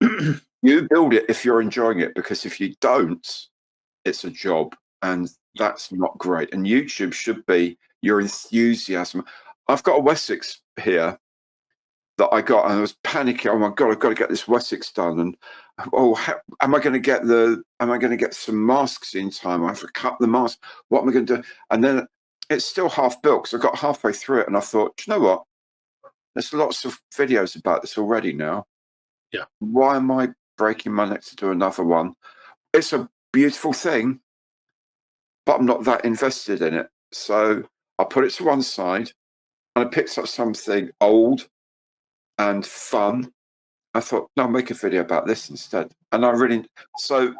[SPEAKER 2] You build it if you're enjoying it, because if you don't, it's a job, and that's not great. And YouTube should be your enthusiasm. I've got a Wessex here that I got, and I was panicking. Oh my God, I've got to get this Wessex done. And am I going to get some masks in time? I have to cut the mask. What am I going to do? And then it's still half built, because I got halfway through it and I thought, you know what? There's lots of videos about this already now. Why am I breaking my neck to do another one? It's a beautiful thing, but I'm not that invested in it. So I'll put it to one side. and I picked up something old and fun. I thought, no, I'll make a video about this instead. And so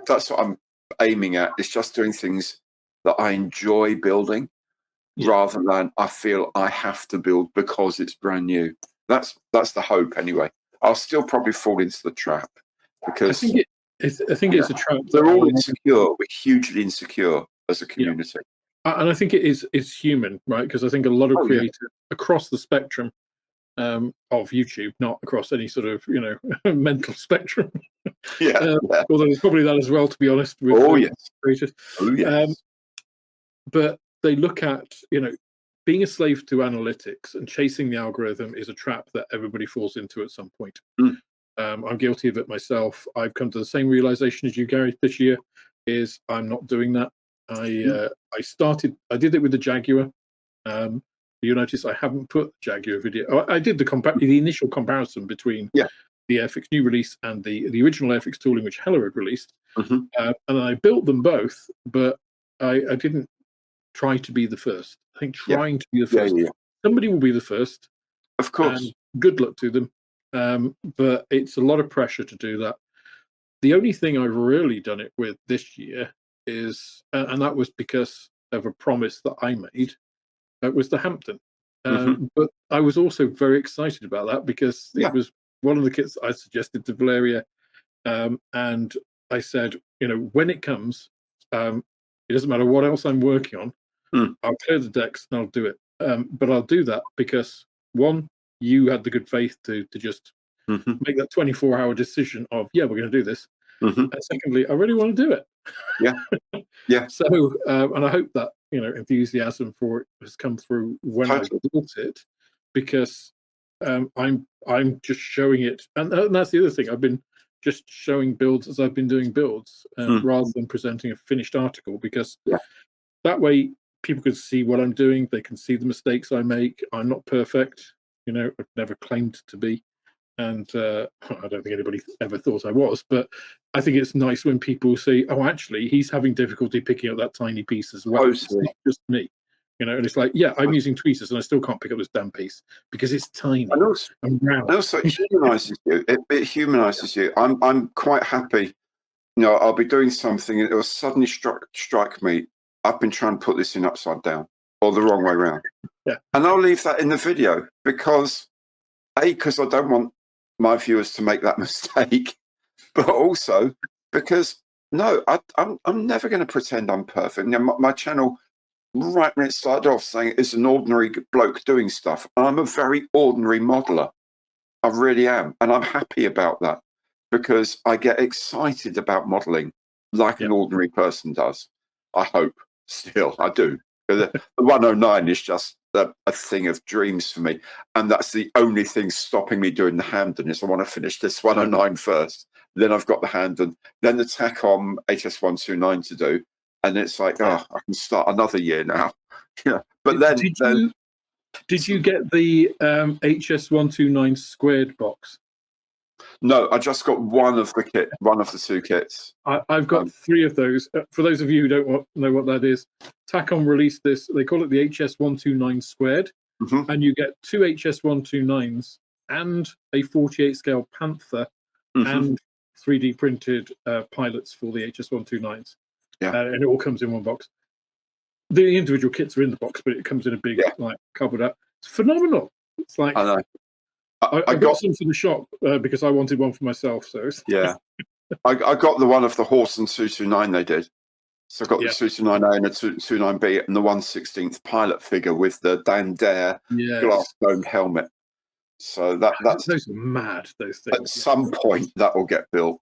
[SPEAKER 2] that's what I'm aiming at. It's just doing things that I enjoy building rather than I feel I have to build because it's brand new. That's the hope anyway. I'll still probably fall into the trap because
[SPEAKER 1] I think it's a trap.
[SPEAKER 2] They're all insecure. We're hugely insecure as a community.
[SPEAKER 1] And I think it's human, right? Because I think a lot of creators across the spectrum of YouTube, not across any sort of mental spectrum. Although there's probably that as well, to be honest. With creators. But they look at being a slave to analytics and chasing the algorithm is a trap that everybody falls into at some point. I'm guilty of it myself. I've come to the same realization as you, Gary, this year. Is I'm not doing that. I did it with the Jaguar. You notice I haven't put Jaguar video. I did the initial comparison between the Airfix new release and the original Airfix tooling which Heller had released, and I built them both, but I didn't try to be the first. I think trying to be the first, somebody will be the first,
[SPEAKER 2] of course.
[SPEAKER 1] And good luck to them, but it's a lot of pressure to do that. The only thing I've really done it with this year is, and that was because of a promise that I made, was the Hampton. But I was also very excited about that because it was one of the kits I suggested to Valeria, and I said, when it comes, it doesn't matter what else I'm working on, I'll clear the decks and I'll do it. But I'll do that because, one, you had the good faith to just make that 24-hour decision of, we're going to do this. And secondly, I really want to do it. So, and I hope that enthusiasm for it has come through when I built it, because I'm just showing it, and that's the other thing. I've been just showing builds as I've been doing builds, rather than presenting a finished article, because that way people can see what I'm doing. They can see the mistakes I make. I'm not perfect. I've never claimed to be. And I don't think anybody ever thought I was, but I think it's nice when people say, "Oh, actually, he's having difficulty picking up that tiny piece as well. It's not just me," and it's like, I'm using tweezers and I still can't pick up this damn piece because it's tiny and round.
[SPEAKER 2] And also, it humanizes you. It humanizes you. I'm quite happy. I'll be doing something and it will suddenly strike me. I've been trying to put this in upside down or the wrong way around. And I'll leave that in the video because I don't want my viewers to make that mistake, but also because I'm never going to pretend I'm perfect. My channel, right when it started off, saying it's an ordinary bloke doing stuff. I'm a very ordinary modeler. I really am, and I'm happy about that because I get excited about modeling like an ordinary person does. I hope still I do. The 109 is just a thing of dreams for me, and that's the only thing stopping me doing the Hamden. Is I want to finish this 109 first, then I've got the Hamden, then the TACOM HS129 to do, and it's like, I can start another year now. But
[SPEAKER 1] did you get the HS129 squared box?
[SPEAKER 2] No, I just got one of the two kits.
[SPEAKER 1] I've got 3 of those. For those of you who don't know what that is, TACOM released this. They call it the HS129 squared, and you get 2 HS129s and a 48 scale Panther and 3D printed pilots for the HS129s. And it all comes in one box. The individual kits are in the box, but it comes in a big cardboard out. It's phenomenal. It's like,
[SPEAKER 2] I know.
[SPEAKER 1] I got some for the shop because I wanted one for myself. So
[SPEAKER 2] I got the one of the Horton 229 they did. So I got the 229A and the 229B and the 1/16th pilot figure with the Dan Dare glass domed helmet. So that's
[SPEAKER 1] those are mad. Those things.
[SPEAKER 2] At some point that will get built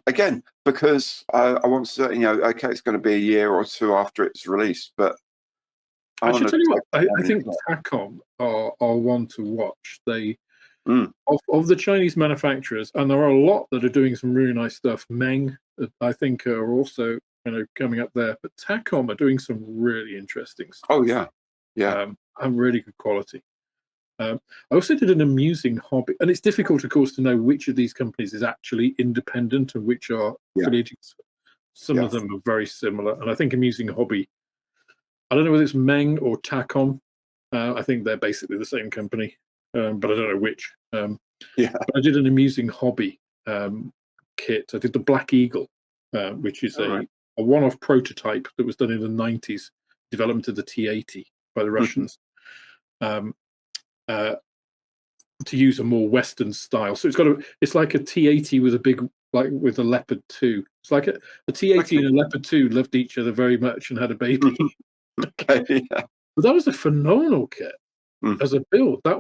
[SPEAKER 2] again because I want to. Okay, it's going to be a year or 2 after it's released, but
[SPEAKER 1] I should tell you what. I think TACOM are one to watch. They. Of the Chinese manufacturers, and there are a lot that are doing some really nice stuff. Meng, I think, are also coming up there, but TACOM are doing some really interesting stuff.
[SPEAKER 2] Oh yeah,
[SPEAKER 1] and really good quality. I also did an amusing hobby, and it's difficult, of course, to know which of these companies is actually independent and which are affiliated. Some of them are very similar, and I think amusing hobby. I don't know whether it's Meng or TACOM. I think they're basically the same company, but I don't know which.
[SPEAKER 2] Yeah.
[SPEAKER 1] But I did an amusing hobby kit. I did the Black Eagle, which is
[SPEAKER 2] All right.
[SPEAKER 1] a one-off prototype that was done in the 90s, development of the T-80 by the Russians, um, to use a more Western style. So it's like a T-80 with a big, like with a Leopard 2. It's like a T-80 and a Leopard 2 loved each other very much and had a baby.
[SPEAKER 2] Okay. Yeah.
[SPEAKER 1] But that was a phenomenal kit as a build. I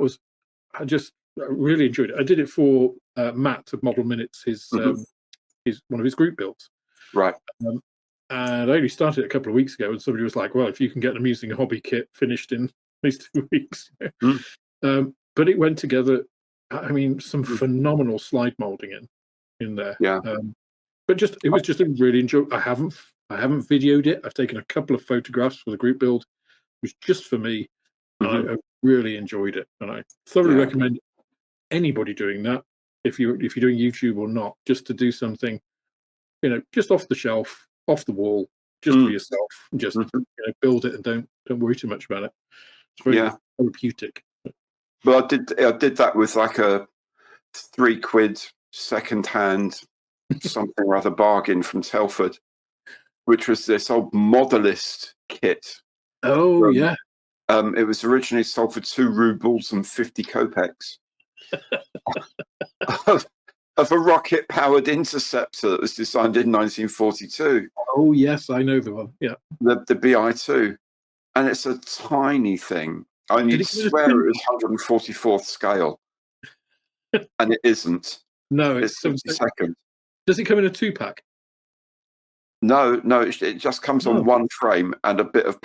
[SPEAKER 1] really enjoyed it. I did it for Matt of Model Minutes, his one of his group builds.
[SPEAKER 2] Right.
[SPEAKER 1] And I only started a couple of weeks ago, and somebody was like, "Well, if you can get an amusing hobby kit finished in at least 2 weeks," but it went together. I mean, some phenomenal slide molding in there.
[SPEAKER 2] Yeah.
[SPEAKER 1] But it was just a really enjoyable. I haven't videoed it. I've taken a couple of photographs for the group build, which just for me, and I really enjoyed it, and I thoroughly recommend anybody doing that, if you're doing YouTube or not, just to do something, just off the shelf, off the wall, just for yourself, just build it and don't worry too much about it. It's very therapeutic.
[SPEAKER 2] Well, I did that with like a £3 second-hand something or other bargain from Telford, which was this old Modelist kit.
[SPEAKER 1] Oh yeah.
[SPEAKER 2] It was originally sold for 2 rubles and 50 kopecks of a rocket-powered interceptor that was designed in 1942.
[SPEAKER 1] Oh yes, I know the one. Yeah,
[SPEAKER 2] the BI-2, and it's a tiny thing. I mean, you'd swear it was 144th scale, and it isn't.
[SPEAKER 1] No,
[SPEAKER 2] it's 52nd.
[SPEAKER 1] Does it come in a 2-pack?
[SPEAKER 2] No, it just comes on one frame and a bit of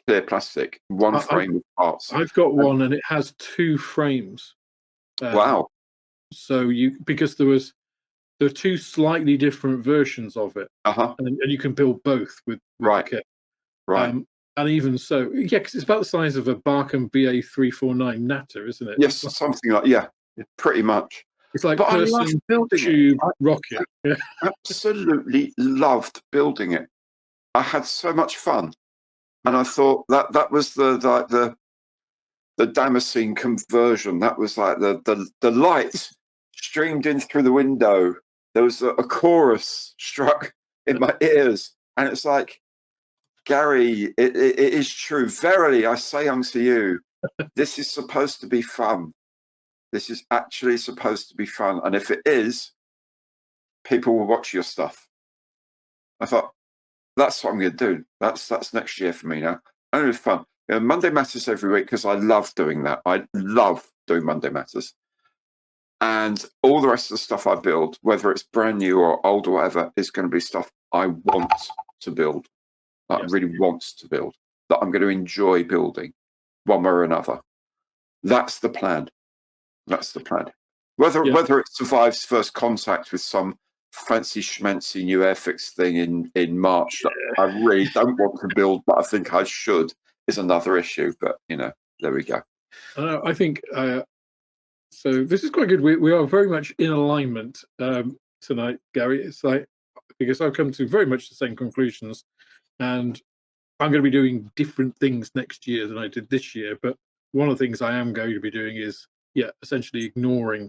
[SPEAKER 2] clear plastic. One frame of parts.
[SPEAKER 1] I've got one, and it has 2 frames.
[SPEAKER 2] Wow!
[SPEAKER 1] So because there are 2 slightly different versions of it, and you can build both with the kit.
[SPEAKER 2] Right.
[SPEAKER 1] And even so, because it's about the size of a Barkham BA349 Natter, isn't it?
[SPEAKER 2] Yes, something like pretty much.
[SPEAKER 1] It's like
[SPEAKER 2] person, building
[SPEAKER 1] tube, rocket.
[SPEAKER 2] I absolutely loved building it. I had so much fun, and I thought that was the Damascene conversion. That was like the light streamed in through the window. There was a chorus struck in my ears, and it's like, Gary, it is true. Verily, I say unto you, this is supposed to be fun. This is actually supposed to be fun. And if it is, people will watch your stuff. I thought, that's what I'm going to do. That's next year for me now. Only fun. Monday Matters every week, because I love doing that. I love doing Monday Matters. And all the rest of the stuff I build, whether it's brand new or old or whatever, is going to be stuff I want to build. That I really wants to build, that I'm going to enjoy building one way or another. That's the plan. That's the plan. Whether it survives first contact with some fancy schmancy new Airfix thing in March that I really don't want to build, but I think I should, is another issue. But there we go.
[SPEAKER 1] I think so. This is quite good. We are very much in alignment tonight, Gary. It's like, because I've come to very much the same conclusions. And I'm going to be doing different things next year than I did this year. But one of the things I am going to be doing is, essentially ignoring,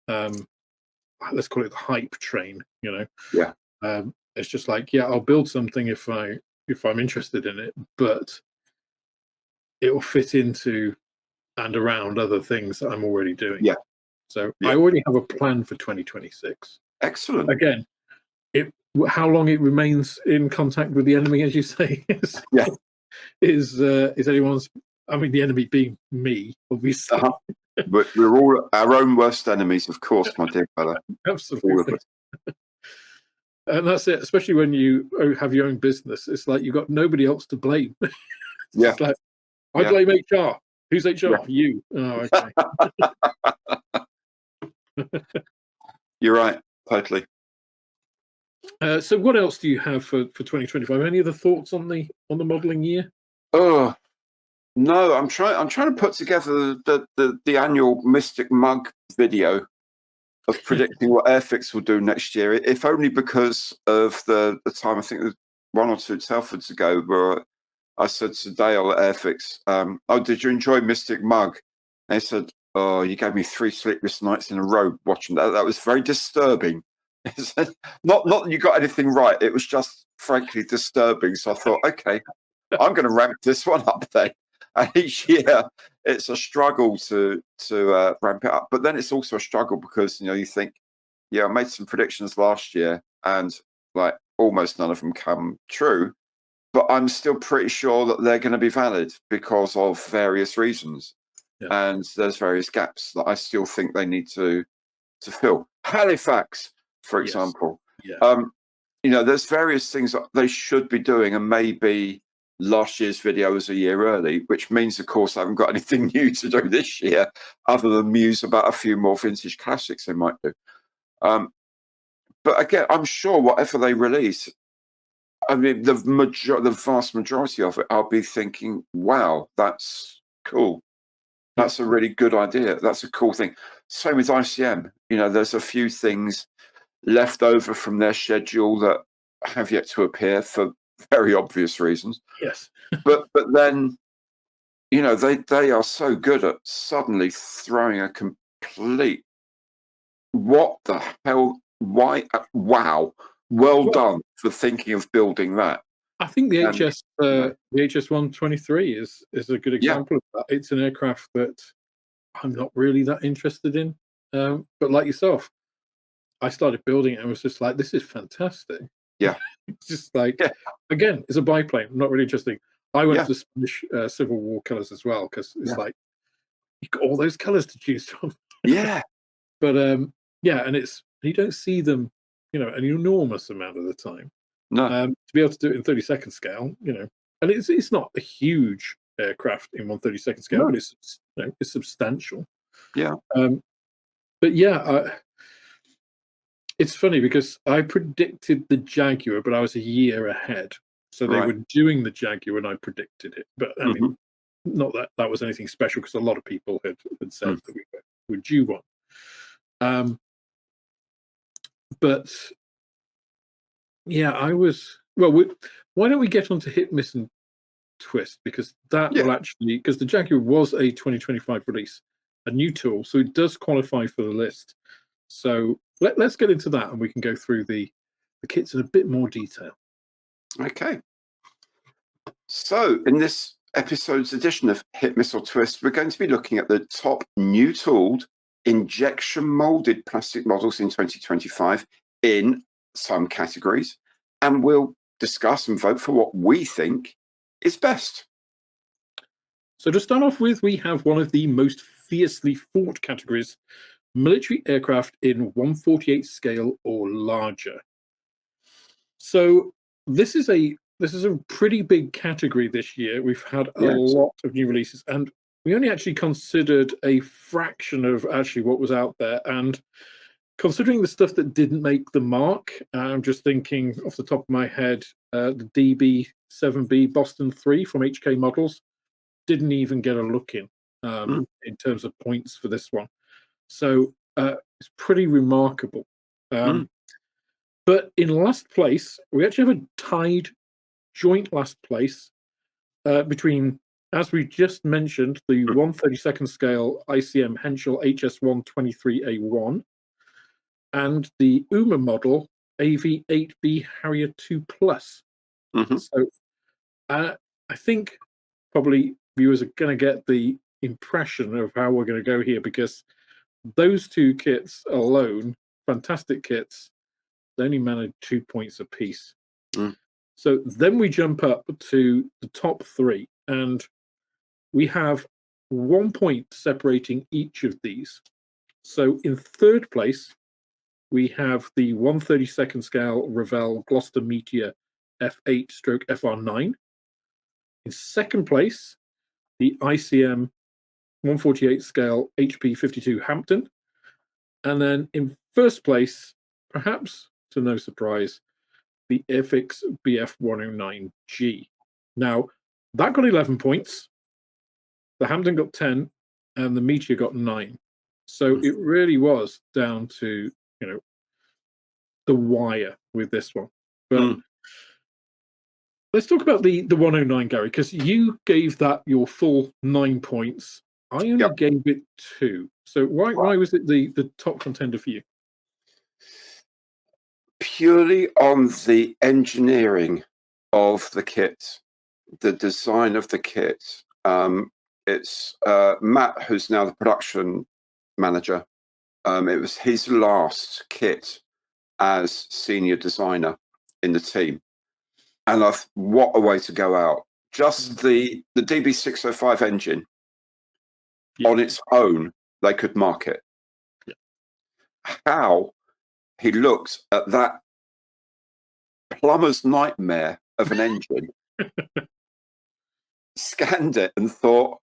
[SPEAKER 1] let's call it the hype train. It's just like, I'll build something if I'm interested in it, but it will fit into and around other things that I'm already doing. So I already have a plan for 2026.
[SPEAKER 2] Excellent.
[SPEAKER 1] Again, how long it remains in contact with the enemy, as you say, is anyone's. I mean, the enemy being me, obviously.
[SPEAKER 2] But we're all our own worst enemies, of course, my dear fellow.
[SPEAKER 1] Absolutely. And that's it. Especially when you have your own business, it's like you've got nobody else to blame. Like, I blame HR. Who's HR? You. Oh, okay.
[SPEAKER 2] You're right. Totally.
[SPEAKER 1] So what else do you have for 2025? Any other thoughts on the modelling year?
[SPEAKER 2] Oh no, I'm trying to put together the annual Mystic Mug video of predicting what Airfix will do next year, if only because of the time, I think it was 1 or 2 Telfords ago, where I said to Dale at Airfix, "Oh, did you enjoy Mystic Mug?" And he said, "Oh, you gave me 3 sleepless nights in a row watching that. That was very disturbing." He said, not that you got anything right. It was just frankly disturbing. So I thought, okay, I'm going to ramp this one up then. And each year it's a struggle to ramp it up. But then it's also a struggle because, you think, yeah, I made some predictions last year and like almost none of them come true. But I'm still pretty sure that they're going to be valid because of various reasons.
[SPEAKER 1] Yeah.
[SPEAKER 2] And there's various gaps that I still think they need to fill. Halifax, for example.
[SPEAKER 1] Yeah.
[SPEAKER 2] There's various things that they should be doing, and maybe last year's video was a year early, which means, of course, I haven't got anything new to do this year other than muse about a few more vintage classics they might do. But again, I'm sure whatever they release, I mean, the vast majority of it, I'll be thinking, wow, that's cool. That's a really good idea. That's a cool thing. Same with ICM. There's a few things left over from their schedule that have yet to appear for very obvious reasons.
[SPEAKER 1] Yes.
[SPEAKER 2] but then, they are so good at suddenly throwing a complete what the hell? Why? Wow. Well done for thinking of building that.
[SPEAKER 1] I think the
[SPEAKER 2] And,
[SPEAKER 1] the HS-123 is a good example of that. It's an aircraft that I'm not really that interested in. But like yourself, I started building it and was just like, this is fantastic.
[SPEAKER 2] Yeah.
[SPEAKER 1] It's just like, again, it's a biplane. I'm not really interested. I went for the Spanish Civil War colours as well, because it's like, you've got all those colours to choose from.
[SPEAKER 2] Yeah.
[SPEAKER 1] But and you don't see them, an enormous amount of the time.
[SPEAKER 2] No.
[SPEAKER 1] To be able to do it in 32nd scale, and it's not a huge aircraft in 1/32nd scale, but it's it's substantial.
[SPEAKER 2] Yeah.
[SPEAKER 1] But yeah, it's funny because I predicted the Jaguar, but I was a year ahead. So they were doing the Jaguar when I predicted it. But I mean, not that that was anything special because a lot of people had said that we were due one. But yeah, I was why don't we get on to Hit, Miss, and Twist, because that will actually, because the Jaguar was a 2025 release, a new tool, so it does qualify for the list. So let's get into that, and we can go through the kits in a bit more detail.
[SPEAKER 2] Okay. So in this episode's edition of Hit, Miss, or Twist, we're going to be looking at the top new tooled injection molded plastic models in 2025 in some categories, and we'll discuss and vote for what we think is best.
[SPEAKER 1] So to start off with, we have one of the most fiercely fought categories: military aircraft in 1/48 scale or larger. So this is a pretty big category this year. We've had a lot of new releases, and we only actually considered a fraction of actually what was out there. And considering the stuff that didn't make the mark, I'm just thinking off the top of my head, the DB7B Boston 3 from HK Models didn't even get a look in terms of points for this one. So it's pretty remarkable. But in last place, we actually have a tied joint last place between, as we just mentioned, the 1/32nd scale ICM Henschel HS-123A1 and the UMA model AV-8B Harrier 2 Plus. So I think probably viewers are going to get the impression of how we're going to go here, because those two kits alone, fantastic kits, they only managed 2 points apiece. So then we jump up to the top three, and we have 1 point separating each of these. So in third place, we have the 1/32nd scale Ravel Gloucester Meteor F8/FR9. In second place, the ICM 1/48 scale HP52 Hampton. And then in first place, perhaps to no surprise, the Airfix BF109G. Now, that got 11 points. The Hampton got 10, and the Meteor got 9. So it really was down to, the wire with this one. But Let's talk about the 109, Gary, because you gave that your full 9 points. I only
[SPEAKER 2] Yep.
[SPEAKER 1] gave it 2. So why was it the top contender for you?
[SPEAKER 2] Purely on the engineering of the kit, the design of the kit. It's Matt, who's now the production manager. It was his last kit as senior designer in the team, and what a way to go out! Just the DB605 engine on its own, they could market.
[SPEAKER 1] Yeah.
[SPEAKER 2] How he looked at that plumber's nightmare of an engine, scanned it, and thought,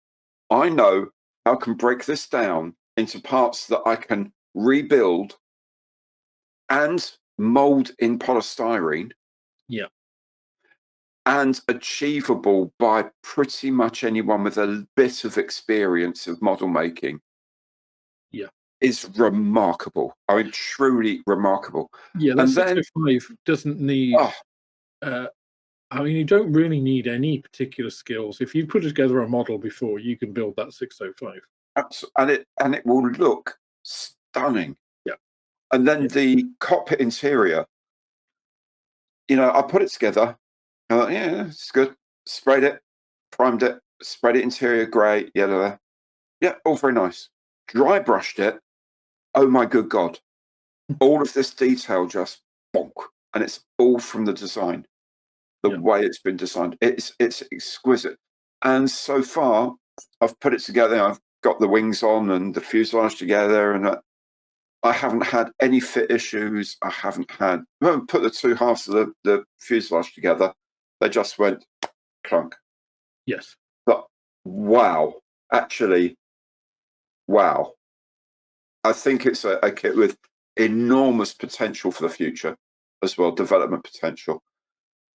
[SPEAKER 2] I know how I can break this down into parts that I can rebuild and mold in polystyrene.
[SPEAKER 1] Yeah.
[SPEAKER 2] And achievable by pretty much anyone with a bit of experience of model making.
[SPEAKER 1] Yeah.
[SPEAKER 2] Is remarkable. I mean, truly remarkable.
[SPEAKER 1] Yeah, that
[SPEAKER 2] And then
[SPEAKER 1] 605 doesn't need I mean, you don't really need any particular skills. If you put together a model before, you can build that 605.
[SPEAKER 2] and it will look stunning.
[SPEAKER 1] Yeah.
[SPEAKER 2] And then the cockpit interior, I put it together. I thought, yeah, it's good. Sprayed it, primed it, sprayed it interior grey, yellow. Yeah, all very nice. Dry brushed it. Oh my good God. All of this detail just bonk. And it's all from the design. The way it's been designed. It's exquisite. And so far, I've put it together. I've got the wings on and the fuselage together, and I haven't had any fit issues. I haven't put the two halves of the fuselage together. They just went clunk.
[SPEAKER 1] Yes.
[SPEAKER 2] But wow, actually, wow. I think it's a kit with enormous potential for the future as well, development potential.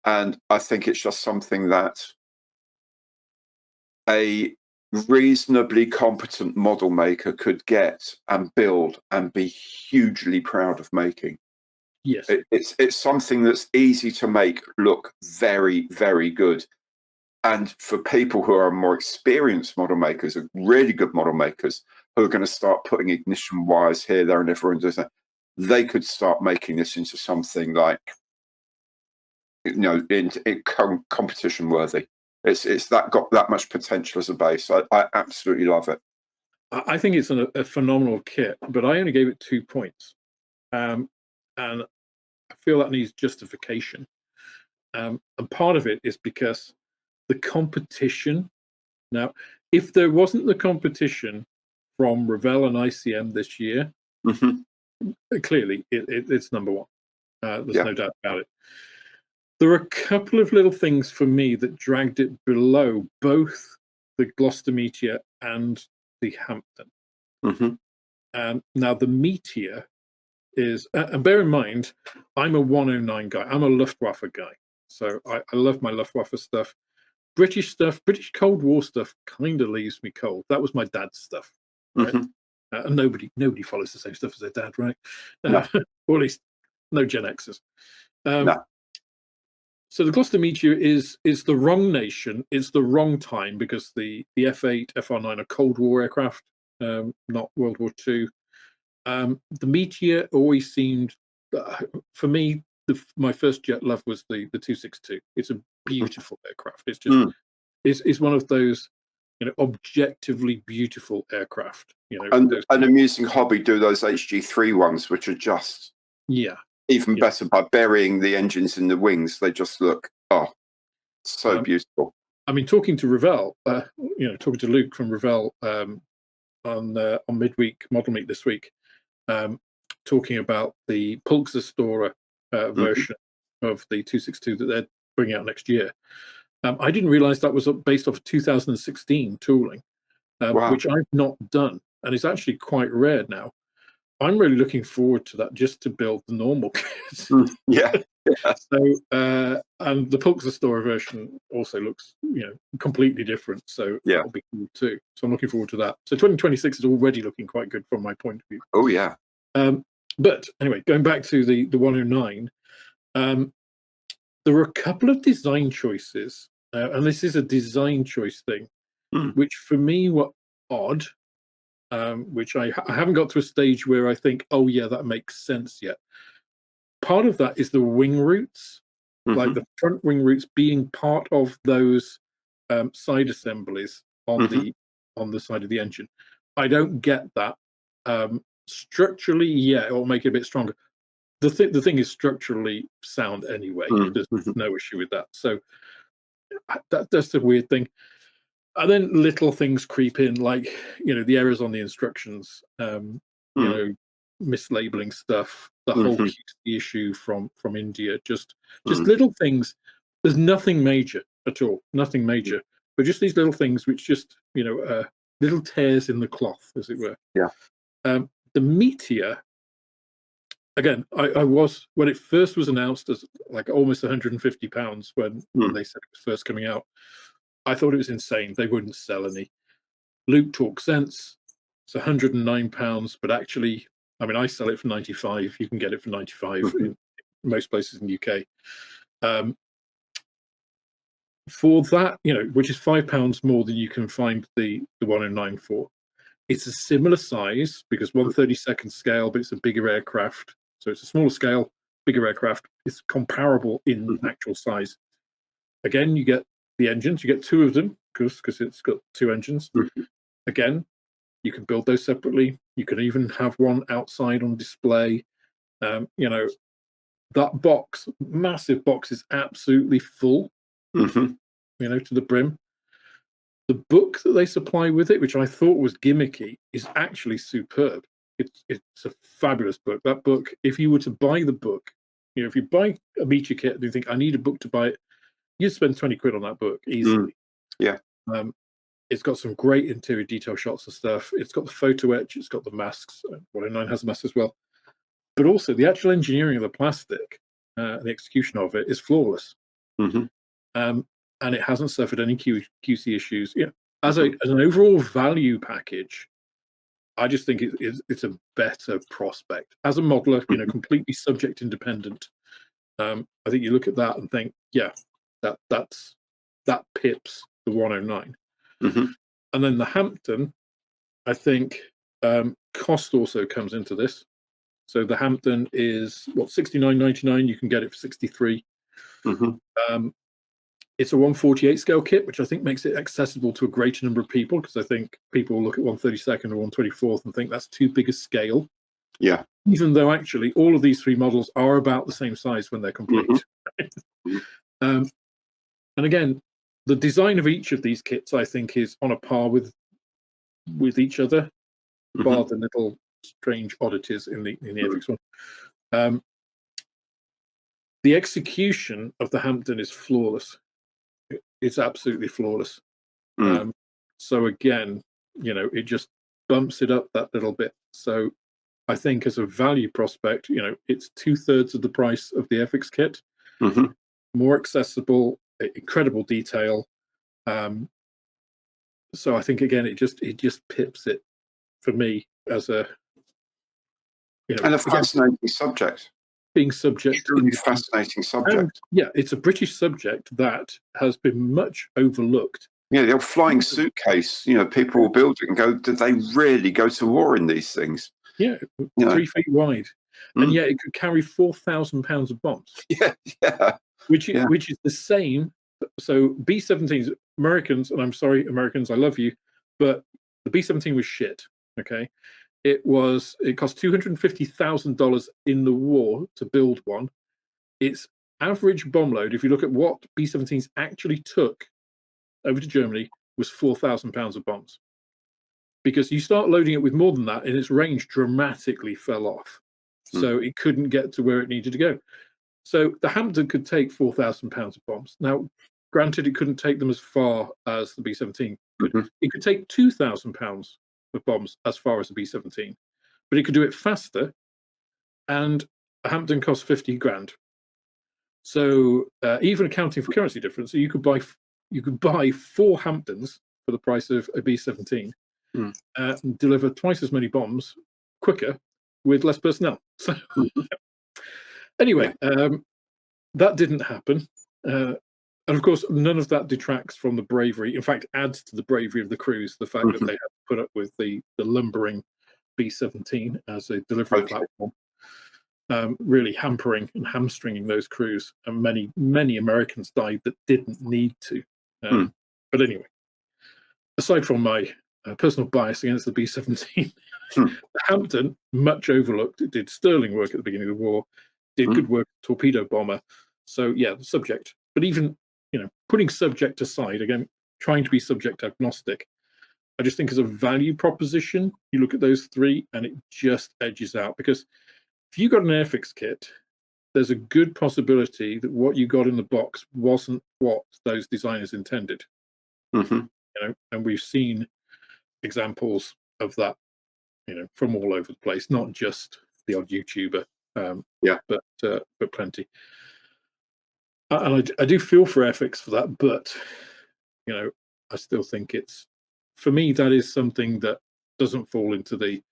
[SPEAKER 2] And I think it's just something that a reasonably competent model maker could get and build and be hugely proud of making.
[SPEAKER 1] Yes.
[SPEAKER 2] It's something that's easy to make look very, very good. And for people who are more experienced model makers, really good model makers, who are going to start putting ignition wires here, there, and everyone does that, they could start making this into something like, competition worthy. It's got that much potential as a base. I absolutely love it.
[SPEAKER 1] I think it's a phenomenal kit, but I only gave it 2 points. And I feel that needs justification. And part of it is because the competition. Now, if there wasn't the competition from Ravel and ICM this year, clearly it's number one. There's no doubt about it. There are a couple of little things for me that dragged it below both the Gloucester Meteor and the Hampton. Now, the Meteor is, and bear in mind, I'm a 109 guy. I'm a Luftwaffe guy. So I love my Luftwaffe stuff. British stuff, British Cold War stuff kind of leaves me cold. That was my dad's stuff. Right? And nobody follows the same stuff as their dad, right?
[SPEAKER 2] No.
[SPEAKER 1] Or at least no Gen Xers.
[SPEAKER 2] No.
[SPEAKER 1] So the Gloucester Meteor is the wrong nation. It's the wrong time because the F8, FR9 are Cold War aircraft, not World War II. The Meteor always seemed, for me, my first jet love was the 262. It's a beautiful aircraft. It's just it's one of those, objectively beautiful aircraft.
[SPEAKER 2] And an amusing hobby, do those HG3 ones, which are just even better by burying the engines in the wings. They just look so beautiful.
[SPEAKER 1] I mean, talking to Ravel, talking to Luke from Ravel on midweek model meet this week, talking about the Pulsar version of the 262 that they're bringing out next year. I didn't realize that was based off 2016 tooling, which I've not done, and it's actually quite rare now. I'm really looking forward to that, just to build the normal kit. So, and the Pulsar version also looks, completely different. So that'll be cool too. So I'm looking forward to that. So 2026 is already looking quite good from my point of view.
[SPEAKER 2] Oh yeah.
[SPEAKER 1] But anyway, going back to the 109, there were a couple of design choices, and this is a design choice thing, which for me were odd, which I haven't got to a stage where I think, oh yeah, that makes sense yet. Part of that is the wing roots, like the front wing roots being part of those side assemblies on the side of the engine. I don't get that. Structurally, yeah, it will make it a bit stronger. The thing is structurally sound anyway. There's no issue with that. So that's the weird thing. And then little things creep in, like the errors on the instructions, mislabeling stuff, the whole QC issue from India, just little things. There's nothing major at all, nothing major, but just these little things which just little tears in the cloth, as it were.
[SPEAKER 2] Yeah.
[SPEAKER 1] The Meteor, again, I was, when it first was announced as like almost £150 when they said it was first coming out, I thought it was insane. They wouldn't sell any. Luke talks sense. It's £109, but actually, I mean, I sell it for 95. You can get it for 95 in most places in the UK. For that, which is £5 more than you can find the 109 for. It's a similar size because 1/32nd scale, but it's a bigger aircraft. So it's a smaller scale, bigger aircraft. It's comparable in actual size. Again, you get the engines. You get two of them because it's got two engines. Again, you can build those separately. You can even have one outside on display. That box, massive box, is absolutely full. To the brim. The book that they supply with it, which I thought was gimmicky, is actually superb. It's a fabulous book. That book, if you were to buy the book, if you buy a Meteor kit and you think I need a book to buy it, you'd spend 20 quid on that book easily.
[SPEAKER 2] Yeah.
[SPEAKER 1] It's got some great interior detail shots and stuff. It's got the photo etch. It's got the masks. 109 has a mask as well. But also the actual engineering of the plastic, the execution of it is flawless. And it hasn't suffered any QC issues. As an overall value package, I just think it's a better prospect. As a modeler, completely subject independent, I think you look at that and think, yeah, that pips the 109. And then the Hampton, I think cost also comes into this. So the Hampton is what, $69.99. You can get it for 63. It's a 1/48 scale kit, which I think makes it accessible to a greater number of people, because I think people look at 1/32nd or 1/24 and think that's too big a scale.
[SPEAKER 2] Yeah.
[SPEAKER 1] Even though actually all of these three models are about the same size when they're complete. And again, the design of each of these kits, I think, is on a par with each other, bar the little strange oddities in the FX one. The execution of the Hampton is flawless. It's absolutely flawless. So again, it just bumps it up that little bit. So I think as a value prospect, it's 2/3 of the price of the FX kit, more accessible, incredible detail. So I think again, it just pips it for me as a
[SPEAKER 2] and a fascinating subject.
[SPEAKER 1] Being subject,
[SPEAKER 2] truly fascinating subject.
[SPEAKER 1] And, yeah, it's a British subject that has been much overlooked.
[SPEAKER 2] Yeah, the old flying suitcase. People will build it and go, did they really go to war in these things?
[SPEAKER 1] Yeah, 3 feet wide, and yet it could carry 4,000 pounds of bombs.
[SPEAKER 2] Yeah.
[SPEAKER 1] Which is the same. So B-17s, Americans, and I'm sorry, Americans, I love you, but the B-17 was shit. Okay, it cost $250,000 in the war to build one. Its average bomb load, if you look at what B-17s actually took over to Germany, was 4,000 pounds of bombs. Because you start loading it with more than that, and its range dramatically fell off. So it couldn't get to where it needed to go. So the Hampton could take 4,000 pounds of bombs. Now, granted, it couldn't take them as far as the B-17 could. It could take 2,000 pounds of bombs as far as the B-17, but it could do it faster. And a Hampton costs 50 grand. So even accounting for currency difference, so you could buy 4 Hamptons for the price of a B-17 and deliver twice as many bombs quicker with less personnel. So anyway, that didn't happen. And of course, none of that detracts from the bravery. In fact, adds to the bravery of the crews. The fact that they had to put up with the lumbering B-17 as a delivery platform, really hampering and hamstringing those crews, and many Americans died that didn't need to. But anyway, aside from my personal bias against the B-17, Hampton, much overlooked, it did sterling work at the beginning of the war, did good work torpedo bomber. So yeah, the subject. But even putting subject aside, again, trying to be subject agnostic, I just think as a value proposition, you look at those three and it just edges out, because if you got an Airfix kit, there's a good possibility that what you got in the box wasn't what those designers intended. And we've seen examples of that, from all over the place, not just the odd YouTuber, but plenty. And I do feel for Airfix for that, but I still think for me, that is something that doesn't fall into the,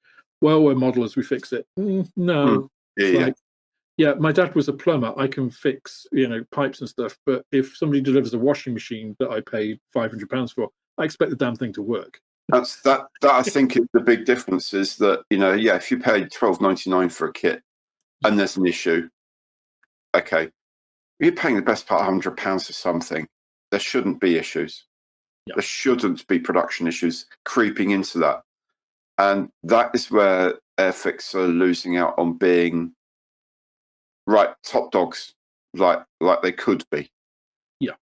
[SPEAKER 1] well, we're modelers, we fix it. No. My dad was a plumber. I can fix, pipes and stuff. But if somebody delivers a washing machine that I paid £500 for, I expect the damn thing to work.
[SPEAKER 2] That I think is the big difference, is that, if you paid £12.99 for a kit and there's an issue, okay, you're paying the best part of £100 for something. There shouldn't be issues. There shouldn't be production issues creeping into that. And that is where Airfix are losing out on being top dogs, like they could be.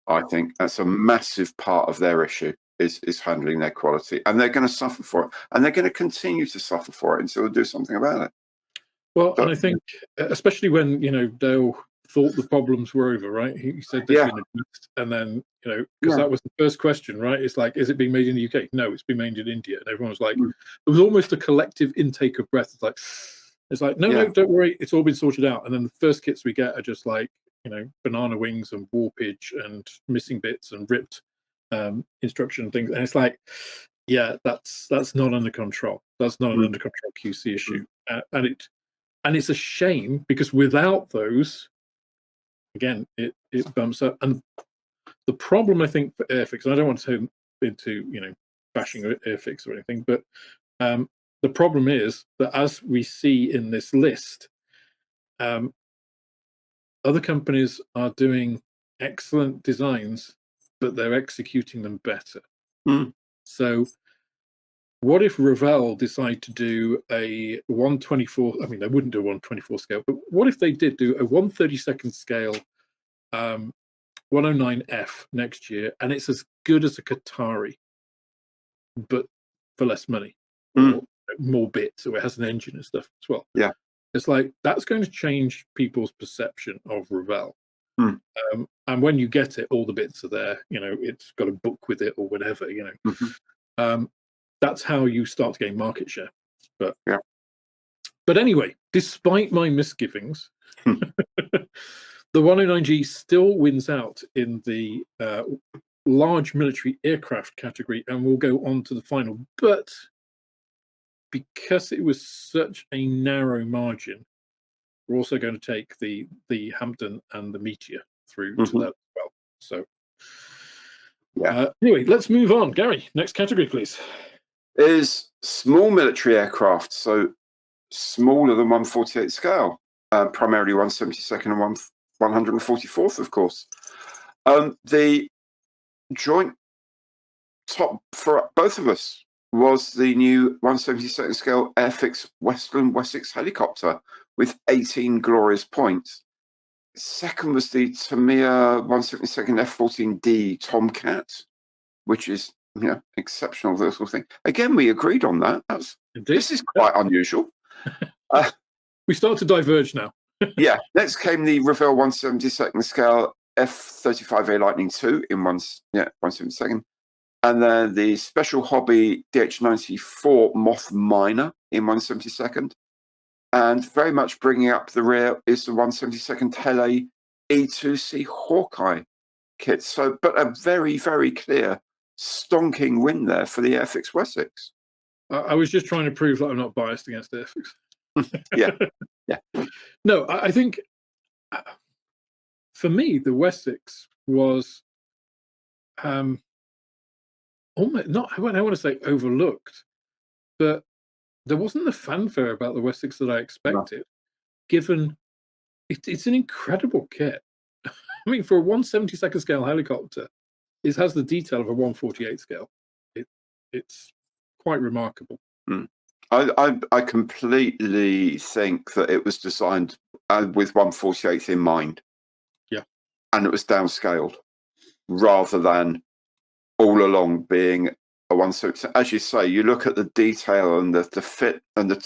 [SPEAKER 2] I think that's a massive part of their issue, is handling their quality, and they're going to suffer for it, and they're going to continue to suffer for it until they do something about it.
[SPEAKER 1] Well, and I think, especially when Dale thought the problems were over, right? He said they'd been addressed, and then because that was the first question, right? It's like, is it being made in the UK? No, it's being made in India, and everyone was like, there was almost a collective intake of breath. It's like, no, don't worry, it's all been sorted out. And then the first kits we get are just like banana wings and warpage and missing bits and ripped instruction things, and it's like, that's not under control. That's not an under control QC issue, and it's a shame, because without those, again, it bumps up. And the problem, I think, for Airfix, and I don't want to turn into bashing Airfix or anything, but the problem is that, as we see in this list, other companies are doing excellent designs, but they're executing them better. So what if Ravel decide to do a 1/24? I mean, they wouldn't do a 1/24 scale, but what if they did do a 1/32 scale 109F next year, and it's as good as a Qatari, but for less money, or more bits, so it has an engine and stuff as well. It's like, that's going to change people's perception of Ravel. And when you get it, all the bits are there. It's got a book with it or whatever. That's how you start to gain market share. But anyway, despite my misgivings, the 109G still wins out in the large military aircraft category, and will go on to the final. But because it was such a narrow margin, we're also going to take the Hampton and the Meteor through to that as well. So anyway, let's move on. Gary, next category, please.
[SPEAKER 2] Is small military aircraft, so smaller than 1/48 scale, primarily 1/72 and 1/144th, of course. The joint top for both of us was the new 1/72 scale Airfix Westland Wessex helicopter with 18 glorious points. Second was the Tamiya 1/72 F-14D Tomcat, which is exceptional, this sort of thing. Again, we agreed on that. This is quite unusual.
[SPEAKER 1] We start to diverge now.
[SPEAKER 2] Next came the Ravel 1/72 scale F-35A Lightning II in 1/72, and then the Special Hobby DH-94 Moth Miner in 1/72. And very much bringing up the rear is the 1/72 Tele E2C Hawkeye kit. So, but a very, very clear stonking win there for the Airfix Wessex.
[SPEAKER 1] I was just trying to prove that I'm not biased against Airfix.
[SPEAKER 2] Yeah.
[SPEAKER 1] No, I think for me, the Wessex was almost not. I don't want to say overlooked, but there wasn't the fanfare about the Wessex that I
[SPEAKER 2] No.
[SPEAKER 1] expected. Given it's an incredible kit. I mean, for a 1/72nd scale helicopter, it has the detail of a 1/48 scale. It's quite remarkable.
[SPEAKER 2] Mm. I completely think that it was designed with 1/48 in mind.
[SPEAKER 1] Yeah.
[SPEAKER 2] And it was downscaled rather than all along being a 1/6. As you say, you look at the detail and the fit and the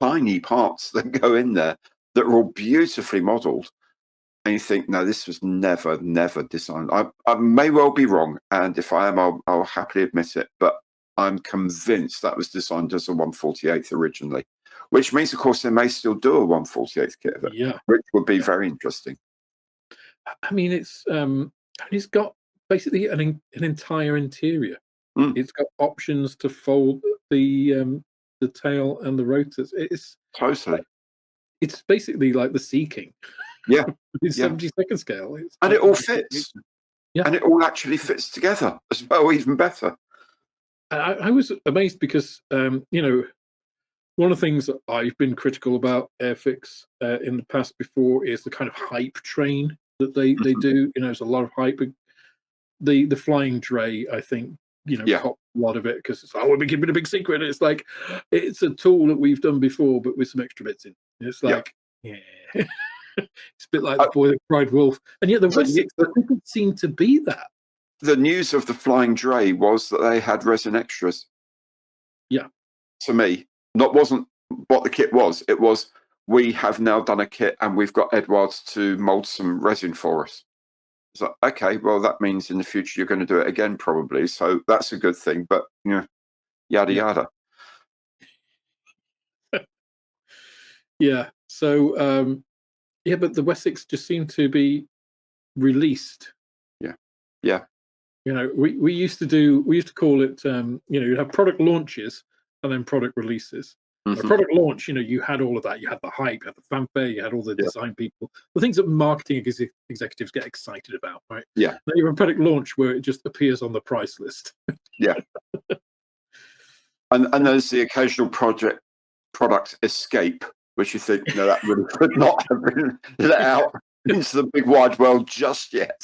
[SPEAKER 2] tiny parts that go in there that are all beautifully modelled. And you think, no, this was never designed. I may well be wrong, and if I am, I'll happily admit it. But I'm convinced that was designed as a 1/48 originally, which means, of course, they may still do a 1/48 kit of it,
[SPEAKER 1] Yeah.
[SPEAKER 2] which would be very interesting.
[SPEAKER 1] I mean, it's got basically an entire interior.
[SPEAKER 2] Mm,
[SPEAKER 1] It's got options to fold the tail and the rotors.
[SPEAKER 2] totally.
[SPEAKER 1] It's basically like the Sea King.
[SPEAKER 2] Yeah,
[SPEAKER 1] It's
[SPEAKER 2] yeah.
[SPEAKER 1] 72nd scale. It's
[SPEAKER 2] And it all fits.
[SPEAKER 1] Yeah.
[SPEAKER 2] And it all actually fits together as well, even better.
[SPEAKER 1] I was amazed because one of the things that I've been critical about Airfix in the past before is the kind of hype train that they
[SPEAKER 2] Mhm.
[SPEAKER 1] do. There's a lot of hype. The flying dray, I think,
[SPEAKER 2] Yeah,
[SPEAKER 1] cop a lot of it because it's we'll be keeping a big secret. It's like it's a tool that we've done before, but with some extra bits in. It's
[SPEAKER 2] yeah.
[SPEAKER 1] like, yeah, it's a bit like the
[SPEAKER 2] Uh,
[SPEAKER 1] boy that cried wolf, and yet the
[SPEAKER 2] the,
[SPEAKER 1] Wessex doesn't seem to be that.
[SPEAKER 2] the news of the Flying Dray was that they had resin extras.
[SPEAKER 1] Yeah,
[SPEAKER 2] To me, not wasn't what the kit was. It was, we have now done a kit and we've got Edwards to mold some resin for us. It's like, okay, well, that means in the future you're going to do it again, probably. So that's a good thing. But yada
[SPEAKER 1] yeah,
[SPEAKER 2] yada.
[SPEAKER 1] yeah. So yeah, but the Wessex just seem to be released.
[SPEAKER 2] Yeah, yeah.
[SPEAKER 1] We used to call it you'd have product launches and then product releases. A
[SPEAKER 2] Hmm.
[SPEAKER 1] product launch, you had all of that. You had the hype, you had the fanfare, you had all the
[SPEAKER 2] Yeah,
[SPEAKER 1] design people, the things that marketing executives get excited about, right?
[SPEAKER 2] yeah,
[SPEAKER 1] Then you have a product launch where it just appears on the price list.
[SPEAKER 2] yeah. And there's the occasional product escape, which you think, no, that really could not have been let out into the big wide world just yet.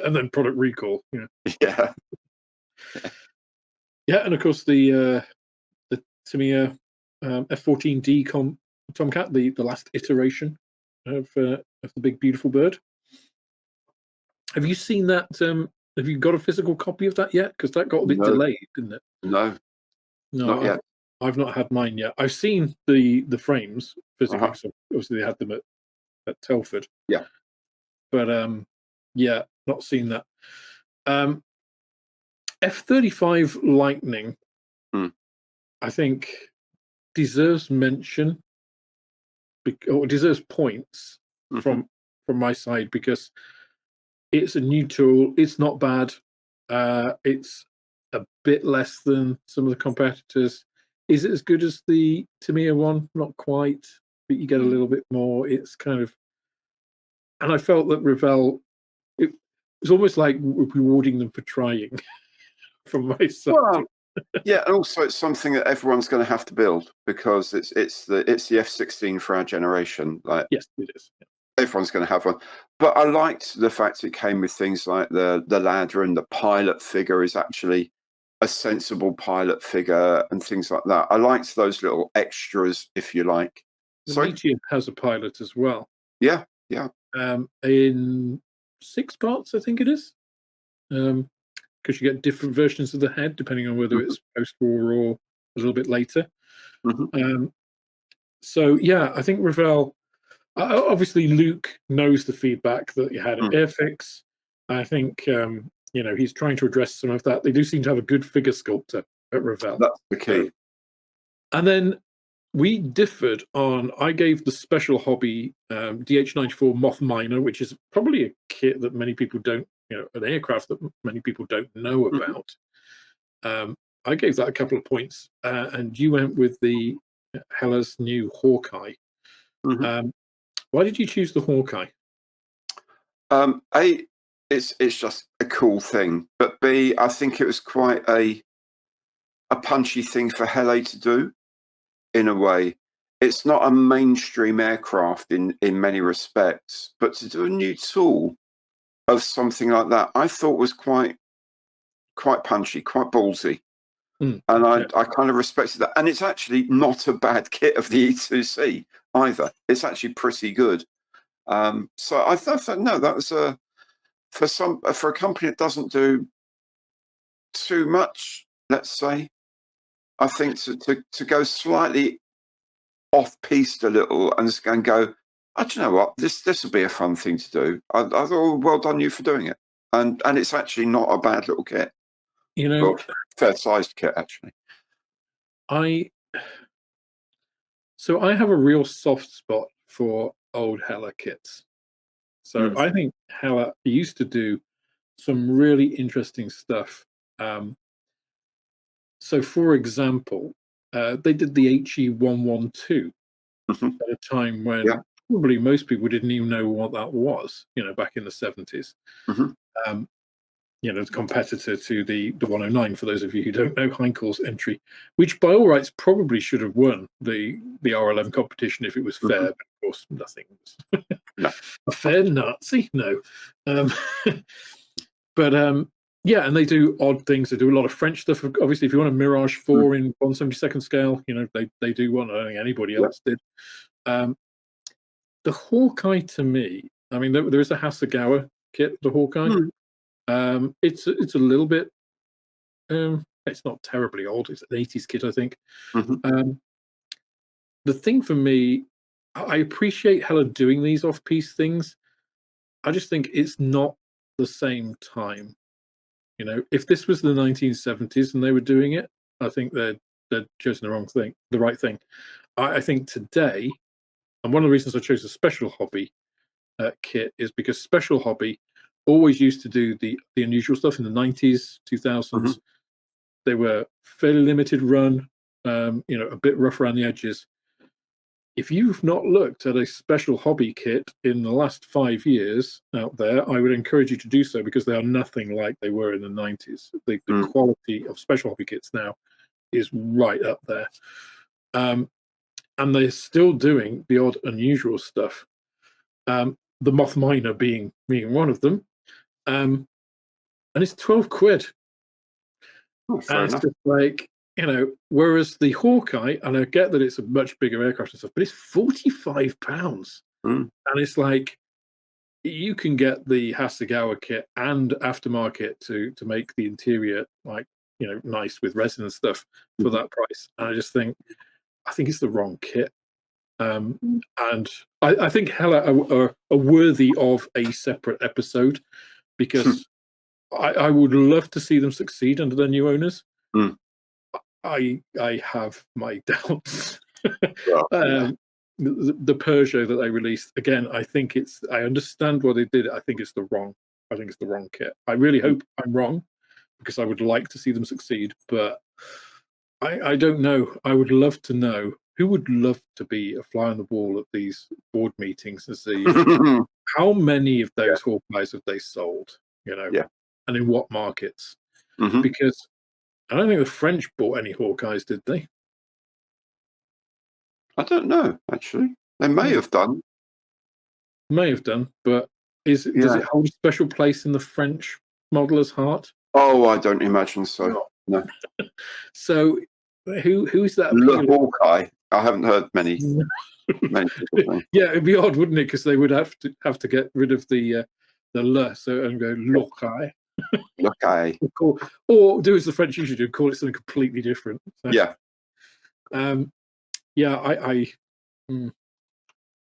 [SPEAKER 1] And then product recall.
[SPEAKER 2] Yeah.
[SPEAKER 1] Yeah, and of course the Tamiya F-14D Tomcat, the last iteration of the big beautiful bird. Have you seen that? Have you got a physical copy of that yet? Because that got a bit
[SPEAKER 2] No,
[SPEAKER 1] delayed, didn't it?
[SPEAKER 2] no,
[SPEAKER 1] No,
[SPEAKER 2] not yet.
[SPEAKER 1] I've not had mine yet. I've seen the frames physically,
[SPEAKER 2] Uh-huh.
[SPEAKER 1] so obviously they had them at Telford.
[SPEAKER 2] Yeah.
[SPEAKER 1] But yeah, not seen that. F-35 Lightning,
[SPEAKER 2] Mm.
[SPEAKER 1] I think, deserves mention or deserves points
[SPEAKER 2] Hmm.
[SPEAKER 1] from my side because it's a new tool. It's not bad. It's a bit less than some of the competitors. Is it as good as the Tamiya one? Not quite, but you get a
[SPEAKER 2] Mm.
[SPEAKER 1] little bit more. It's kind of, and I felt that Ravel, it was almost like rewarding them for trying from my side.
[SPEAKER 2] Well, yeah, and also it's something that everyone's going to have to build because it's the F-16 for our generation. Like,
[SPEAKER 1] Yes, it is.
[SPEAKER 2] everyone's going to have one. But I liked the fact it came with things like the ladder, and the pilot figure is actually a sensible pilot figure and things like that. I liked those little extras, if you like.
[SPEAKER 1] The
[SPEAKER 2] Sorry?
[SPEAKER 1] Meteor has a pilot as well,
[SPEAKER 2] Yeah, yeah.
[SPEAKER 1] in 6 parts, I think it is. Because you get different versions of the head depending on whether
[SPEAKER 2] Hmm.
[SPEAKER 1] it's post-war or a little bit later.
[SPEAKER 2] Hmm.
[SPEAKER 1] Um, so yeah, I think Ravel. Obviously, Luke knows the feedback that you had at
[SPEAKER 2] Mm.
[SPEAKER 1] Airfix. I think he's trying to address some of that. They do seem to have a good figure sculptor at Ravel.
[SPEAKER 2] That's the key.
[SPEAKER 1] And then we differed on. I gave the special hobby DH-94 Moth Miner, which is probably a kit that many people don't, an aircraft that many people don't know
[SPEAKER 2] Mhm.
[SPEAKER 1] about. I gave that a couple of points, and you went with the Hella's new Hawkeye.
[SPEAKER 2] Mhm.
[SPEAKER 1] Um, why did you choose the Hawkeye?
[SPEAKER 2] A, it's just a cool thing, but B, I think it was quite a punchy thing for Hele to do in a way. It's not a mainstream aircraft in many respects, but to do a new tool of something like that, I thought was quite punchy, quite ballsy. And I kind of respected that. And it's actually not a bad kit of the E2C either. It's actually pretty good. So I thought, no, that was for a company that doesn't do too much, let's say. I think to go slightly off piste a little and just go, oh, do you know what? This would be a fun thing to do. I thought, oh, well done you for doing it. And it's actually not a bad little kit.
[SPEAKER 1] You know,
[SPEAKER 2] well, fair sized kit actually.
[SPEAKER 1] So I have a real soft spot for old Hella kits. So I think Hella used to do some really interesting stuff. So, for example, they did the HE112 at a time when probably most people didn't even know what that was, back in the 70s. The competitor to the 109, for those of you who don't know, Heinkel's entry, which by all rights probably should have won the R11 competition if it was fair, but of course nothing was a fair Nazi, no. But yeah, and they do odd things. They do a lot of French stuff. Obviously, if you want a Mirage 4 in 1/72 scale, they do one. I don't think anybody else did. The Hawkeye, to me, I mean, there is a Hasegawa kit, the Hawkeye. It's a little bit. It's not terribly old. It's an 80s kit, I think. The thing for me, I appreciate Hella doing these off-piece things. I just think it's not the same time. If this was the 1970s and they were doing it, I think they're choosing the right thing. I think today, and one of the reasons I chose a Special Hobby kit is because Special Hobby always used to do the unusual stuff in the 90s, 2000s. They were fairly limited run, a bit rough around the edges. If you've not looked at a Special Hobby kit in the last 5 years out there, I would encourage you to do so, because they are nothing like they were in the 90s. The quality of Special Hobby kits now is right up there. And they're still doing the odd unusual stuff. The Moth Miner being one of them. And it's 12 quid. And it's just like, whereas the Hawkeye, and I get that it's a much bigger aircraft and stuff, but it's £45. And it's like, you can get the Hasegawa kit and aftermarket to make the interior nice with resin and stuff for that price. And I just think, it's the wrong kit. And I think Hella are worthy of a separate episode, because I would love to see them succeed under their new owners. I have my doubts. The Peugeot that they released, again, I understand what they did. I think it's the wrong kit. I really hope I'm wrong, because I would like to see them succeed, but I don't know. I would love to know who would love to be a fly on the wall at these board meetings and see how many of those Hawkeyes have they sold, and in what markets. Because I don't think the French bought any Hawkeyes, did they?
[SPEAKER 2] I don't know, actually. They may have done.
[SPEAKER 1] May have done, but does it hold a special place in the French modeller's heart?
[SPEAKER 2] Oh, I don't imagine so. No.
[SPEAKER 1] So who's that?
[SPEAKER 2] The Hawkeye. I haven't heard many people think.
[SPEAKER 1] Yeah, it'd be odd, wouldn't it? Because they would have to get rid of the le, so and go Hawkeye.
[SPEAKER 2] Hawkeye.
[SPEAKER 1] Or do as the French usually do, call it something completely different. So,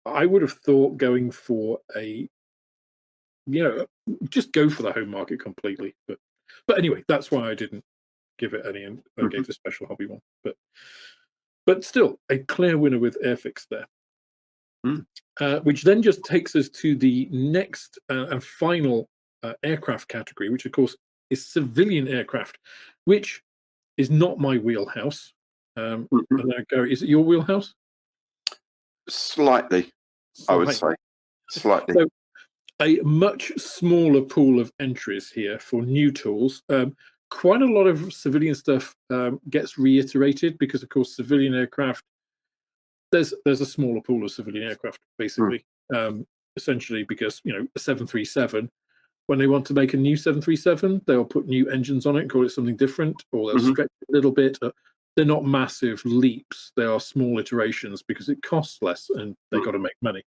[SPEAKER 1] I would have thought going for just go for the home market completely. But anyway, that's why I didn't give it any, and I gave the Special Hobby one. But still, a clear winner with Airfix there. Which then just takes us to the next and final aircraft category, which of course is civilian aircraft, which is not my wheelhouse. And Gary, is it your wheelhouse?
[SPEAKER 2] Slightly, I would say. Slightly.
[SPEAKER 1] So a much smaller pool of entries here for new tools. Quite a lot of civilian stuff gets reiterated because, of course, civilian aircraft, there's a smaller pool of civilian aircraft, basically, essentially because, a 737, when they want to make a new 737, they'll put new engines on it and call it something different, or they'll stretch it a little bit. They're not massive leaps. They are small iterations because it costs less and they've got to make money.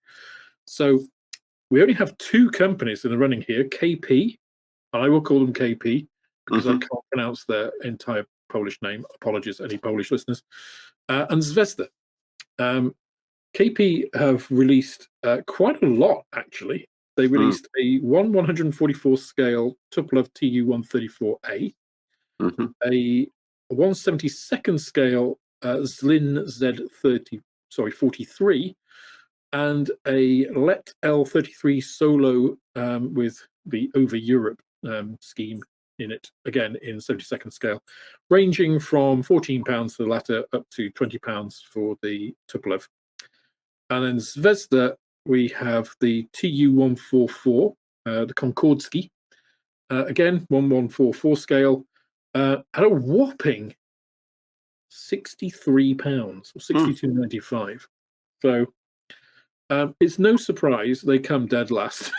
[SPEAKER 1] So we only have two companies in the running here, KP, and I will call them KP because I can't pronounce their entire Polish name. Apologies, any Polish listeners. And Zvezda. KP have released quite a lot, actually. They released a 1/144 scale Tupolev Tu-134A, a 1/72nd scale Zlin Z43, and a Let L33 Solo with the Over Europe scheme in it, again in 72nd scale, ranging from £14 for the latter up to £20 for the Tupolev. And then Zvezda, we have the Tu-144, the Konkordsky, again 1/144 scale, at a whopping £63 or 62.95. So it's no surprise they come dead last.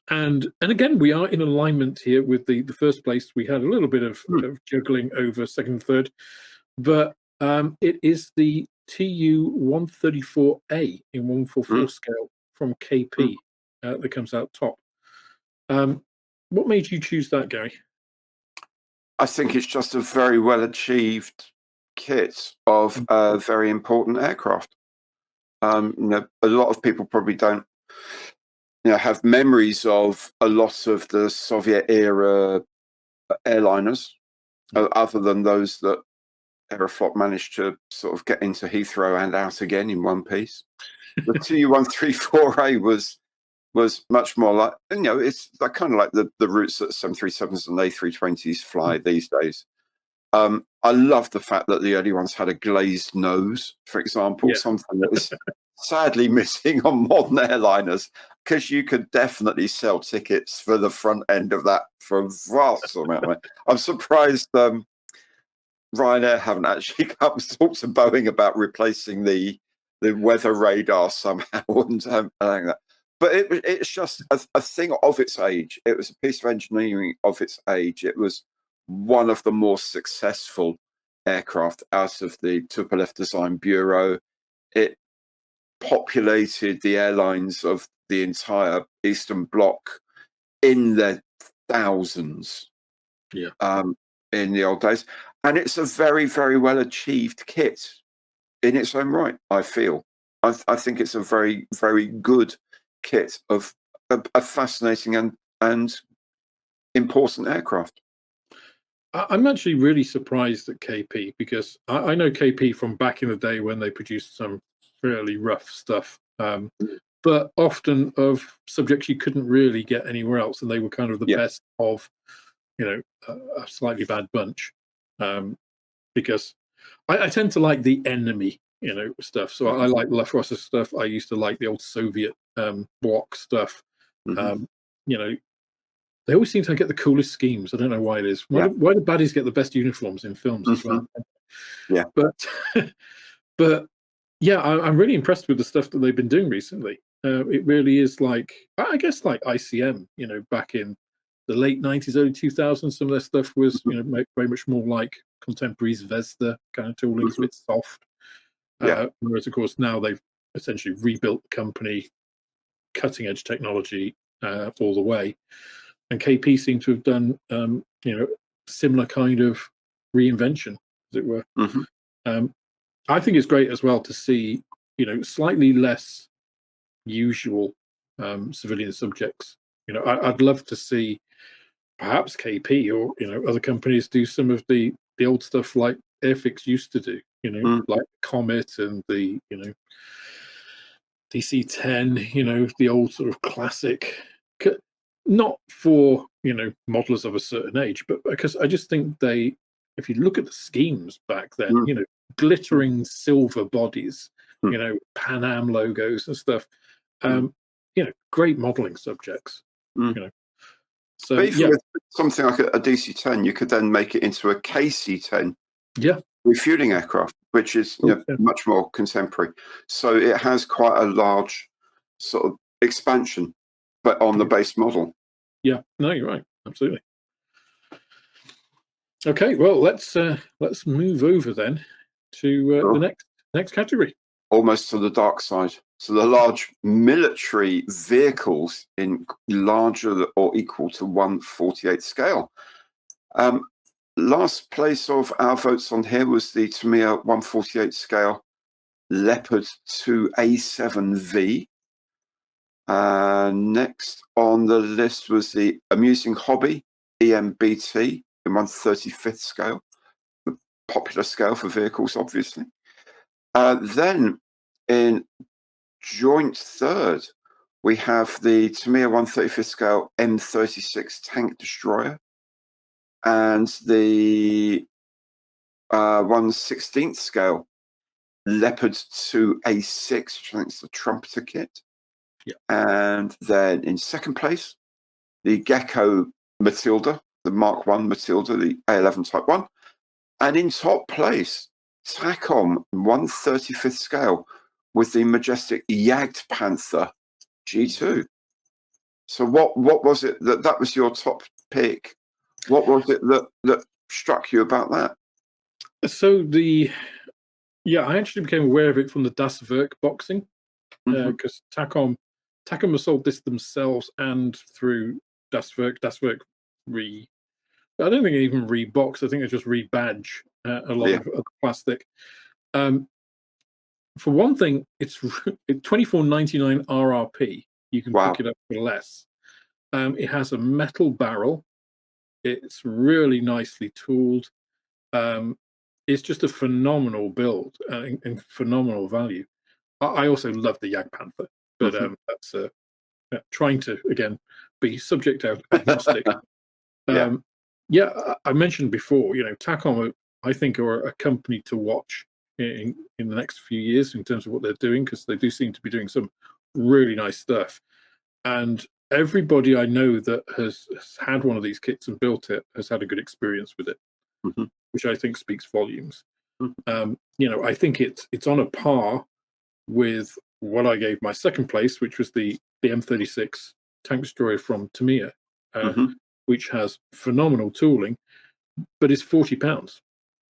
[SPEAKER 1] And again, we are in alignment here with the first place. We had a little bit of juggling over second and third, but it is the Tu-134A in 144 scale from KP that comes out top. What made you choose that, Gary?
[SPEAKER 2] I think it's just a very well achieved kit of a very important aircraft. A lot of people probably don't have memories of a lot of the Soviet era airliners, other than those that Aeroflot managed to sort of get into Heathrow and out again in one piece. The Tu-134A was much more like, it's like kind of like the routes that 737s and A320s fly these days. I love the fact that the early ones had a glazed nose, for example, something that is sadly missing on modern airliners, because you could definitely sell tickets for the front end of that for a vast amount of money. I'm surprised Ryanair haven't actually come to talk to Boeing about replacing the weather radar somehow and that. But it's just a thing of its age. It was a piece of engineering of its age. It was one of the more successful aircraft out of the Tupolev Design Bureau. It populated the airlines of the entire Eastern Bloc in the thousands in the old days. And it's a very, very well achieved kit in its own right, I feel. I think it's a very, very good kit of a fascinating and important aircraft.
[SPEAKER 1] I'm actually really surprised at KP because I know KP from back in the day when they produced some fairly rough stuff, but often of subjects you couldn't really get anywhere else, and they were kind of the best of, a slightly bad bunch. Because I tend to like the enemy, stuff. So I like Lafrossa stuff. I used to like the old Soviet bloc stuff. They always seem to get the coolest schemes. I don't know why it is. Why do baddies get the best uniforms in films as well?
[SPEAKER 2] Yeah.
[SPEAKER 1] But yeah, I'm really impressed with the stuff that they've been doing recently. It really is like, I guess, like ICM, back in the late 90s, early 2000s, some of their stuff was, very much more like contemporary Zvezda kind of tooling, a bit soft. Whereas, of course, now they've essentially rebuilt the company, cutting edge technology all the way. And KP seem to have done, similar kind of reinvention, as it were. I think it's great as well to see, slightly less usual civilian subjects. I'd love to see perhaps KP or other companies do some of the old stuff like Airfix used to do. Like Comet and the DC-10. The old sort of classic. Not for modelers of a certain age, but because I just think if you look at the schemes back then, glittering silver bodies you know, Pan Am logos and stuff. You know, great modeling subjects. You know, so
[SPEAKER 2] But even
[SPEAKER 1] yeah,
[SPEAKER 2] with something like a DC-10, you could then make it into a KC-10
[SPEAKER 1] yeah,
[SPEAKER 2] refueling aircraft, which is
[SPEAKER 1] yeah.
[SPEAKER 2] much more contemporary. So it has quite a large sort of expansion, but on the base model.
[SPEAKER 1] Yeah, no, you're right, absolutely. Okay, well, let's move over then to the next category.
[SPEAKER 2] Almost to the dark side. So the large military vehicles in larger or equal to 1/48 scale. Last place of our votes on here was the Tamiya 1/48 scale Leopard 2A7V. Next on the list was the Amusing Hobby EMBT in 1/35th scale, the popular scale for vehicles, obviously. Then in joint third, we have the Tamiya 1/35th scale M36 tank destroyer and the 1/16th scale Leopard 2A6, which I think is the trumpeter kit.
[SPEAKER 1] Yeah.
[SPEAKER 2] And then in second place, the Gecko Matilda, the Mark 1 Matilda, the A11 Type 1. And in top place, TACOM 1/35th scale with the majestic Jagd Panther G2. So what was it that was your top pick? What was it that struck you about that?
[SPEAKER 1] So I actually became aware of it from the Das Werk boxing because TACOM have sold this themselves and through Das Werk. Das Werk I don't think they even rebox. I think they just rebadge a lot of the plastic. For one thing, it's $24.99 RRP. You can pick it up for less. It has a metal barrel. It's really nicely tooled. It's just a phenomenal build and phenomenal value. I also love the Jagd Panther, but that's trying to again be subject agnostic. I mentioned before, you know, TACOM, I think, are a company to watch in the next few years in terms of what they're doing, because they do seem to be doing some really nice stuff. And everybody I know that has had one of these kits and built it has had a good experience with it, which I think speaks volumes. You know, I think it's on a par with what I gave my second place, which was the M36 tank destroyer from Tamiya, which has phenomenal tooling, but it's £40.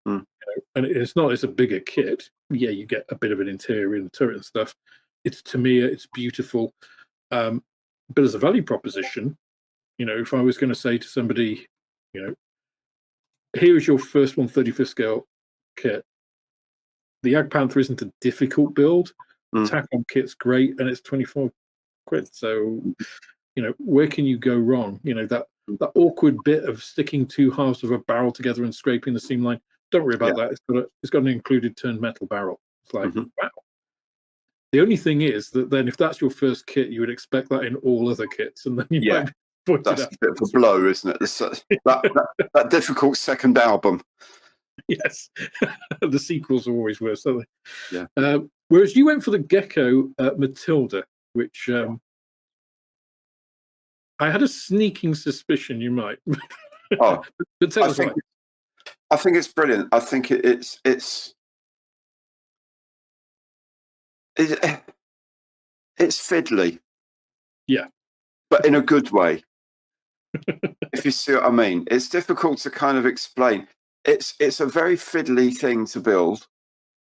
[SPEAKER 1] You know, and it's a bigger kit. Yeah, you get a bit of an interior in the turret and stuff. It's Tamiya, it's beautiful. But as a value proposition, you know, if I was going to say to somebody, you know, here is your first 1/35th scale kit. The Jagd Panther isn't a difficult build. The TACOM kit's great, and it's 24 quid. So, you know, where can you go wrong? You know, that awkward bit of sticking two halves of a barrel together and scraping the seam line. Don't worry about that. It's got an included turned metal barrel. It's like, wow. The only thing is that then if that's your first kit, you would expect that in all other kits, and then you might be pointed
[SPEAKER 2] that's
[SPEAKER 1] out.
[SPEAKER 2] a bit of a blow, isn't it? That difficult second album.
[SPEAKER 1] Yes, the sequels are always worse, aren't
[SPEAKER 2] they?
[SPEAKER 1] Yeah. Whereas you went for the Gecko Matilda, which I had a sneaking suspicion you might.
[SPEAKER 2] Oh,
[SPEAKER 1] but tell us why.
[SPEAKER 2] I think it's brilliant. I think it's fiddly.
[SPEAKER 1] Yeah.
[SPEAKER 2] But in a good way. If you see what I mean. It's difficult to kind of explain. It's a very fiddly thing to build.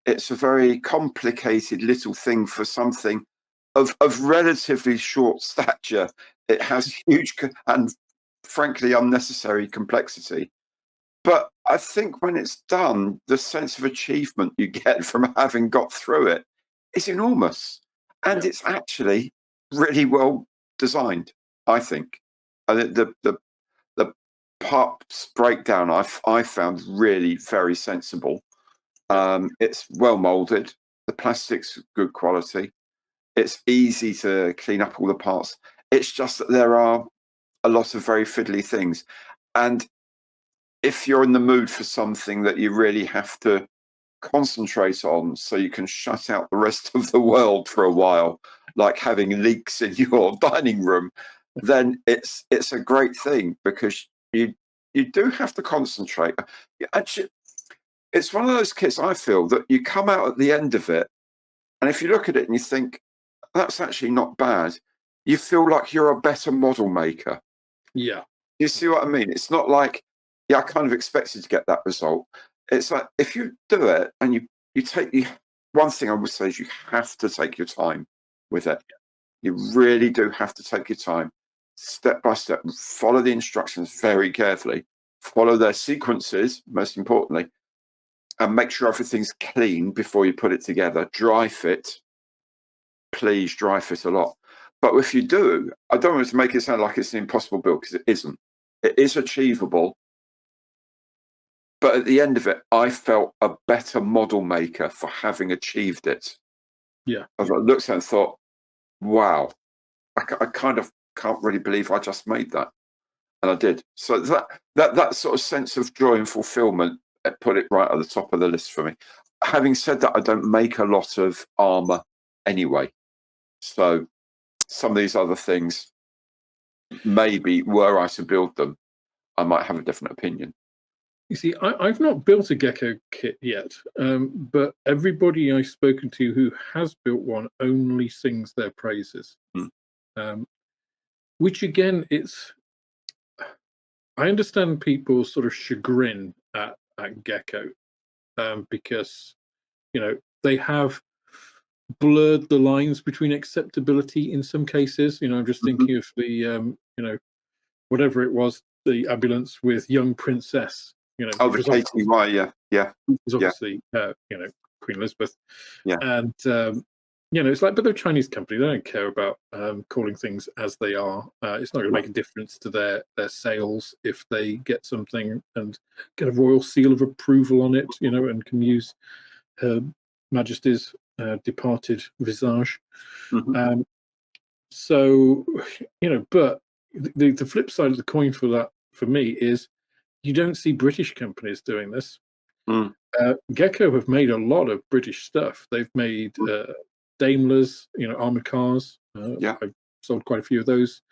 [SPEAKER 2] It's a very complicated little thing for something of relatively short stature. It has huge and frankly unnecessary complexity. But I think when it's done, the sense of achievement you get from having got through it is enormous. And it's actually really well designed, I think. The parts breakdown I found really very sensible. It's well molded. The plastic's good quality. It's easy to clean up all the parts. It's just that there are a lot of very fiddly things. And if you're in the mood for something that you really have to concentrate on so you can shut out the rest of the world for a while, like having leaks in your dining room, then it's a great thing, because you do have to concentrate. Actually, it's one of those kits, I feel, that you come out at the end of it, and if you look at it and you think, that's actually not bad, you feel like you're a better model maker.
[SPEAKER 1] Yeah.
[SPEAKER 2] You see what I mean? It's not like, yeah, I kind of expected to get that result. It's like, if you do it and you take the one thing I would say is you have to take your time with it. You really do have to take your time, step by step, and follow the instructions very carefully, follow their sequences, most importantly, and make sure everything's clean before you put it together. Dry fit, please dry fit a lot. But if you do, I don't want to make it sound like it's an impossible build, because it isn't. It is achievable. But at the end of it, I felt a better model maker for having achieved it.
[SPEAKER 1] Yeah.
[SPEAKER 2] I looked at it and thought, wow, I kind of can't really believe I just made that. And I did. So that sort of sense of joy and fulfillment, it put it right at the top of the list for me. Having said that, I don't make a lot of armor anyway. So some of these other things, maybe were I to build them, I might have a different opinion.
[SPEAKER 1] You see, I've not built a gecko kit yet, but everybody I've spoken to who has built one only sings their praises. Which again, I understand people's sort of chagrin at gecko, because they have blurred the lines between acceptability in some cases. I'm just thinking of the whatever it was, the ambulance with young princess.
[SPEAKER 2] Oh, the KTY, yeah.
[SPEAKER 1] Which was obviously Queen Elizabeth.
[SPEAKER 2] Yeah.
[SPEAKER 1] And it's like, but they're a Chinese company. They don't care about calling things as they are. It's not going to make a difference to their sales if they get something and get a royal seal of approval on it, and can use Her Majesty's departed visage. So, but the flip side of the coin for that, for me, is you don't see British companies doing this. Gecko have made a lot of British stuff. They've made Daimlers, armored cars. I've sold quite a few of those.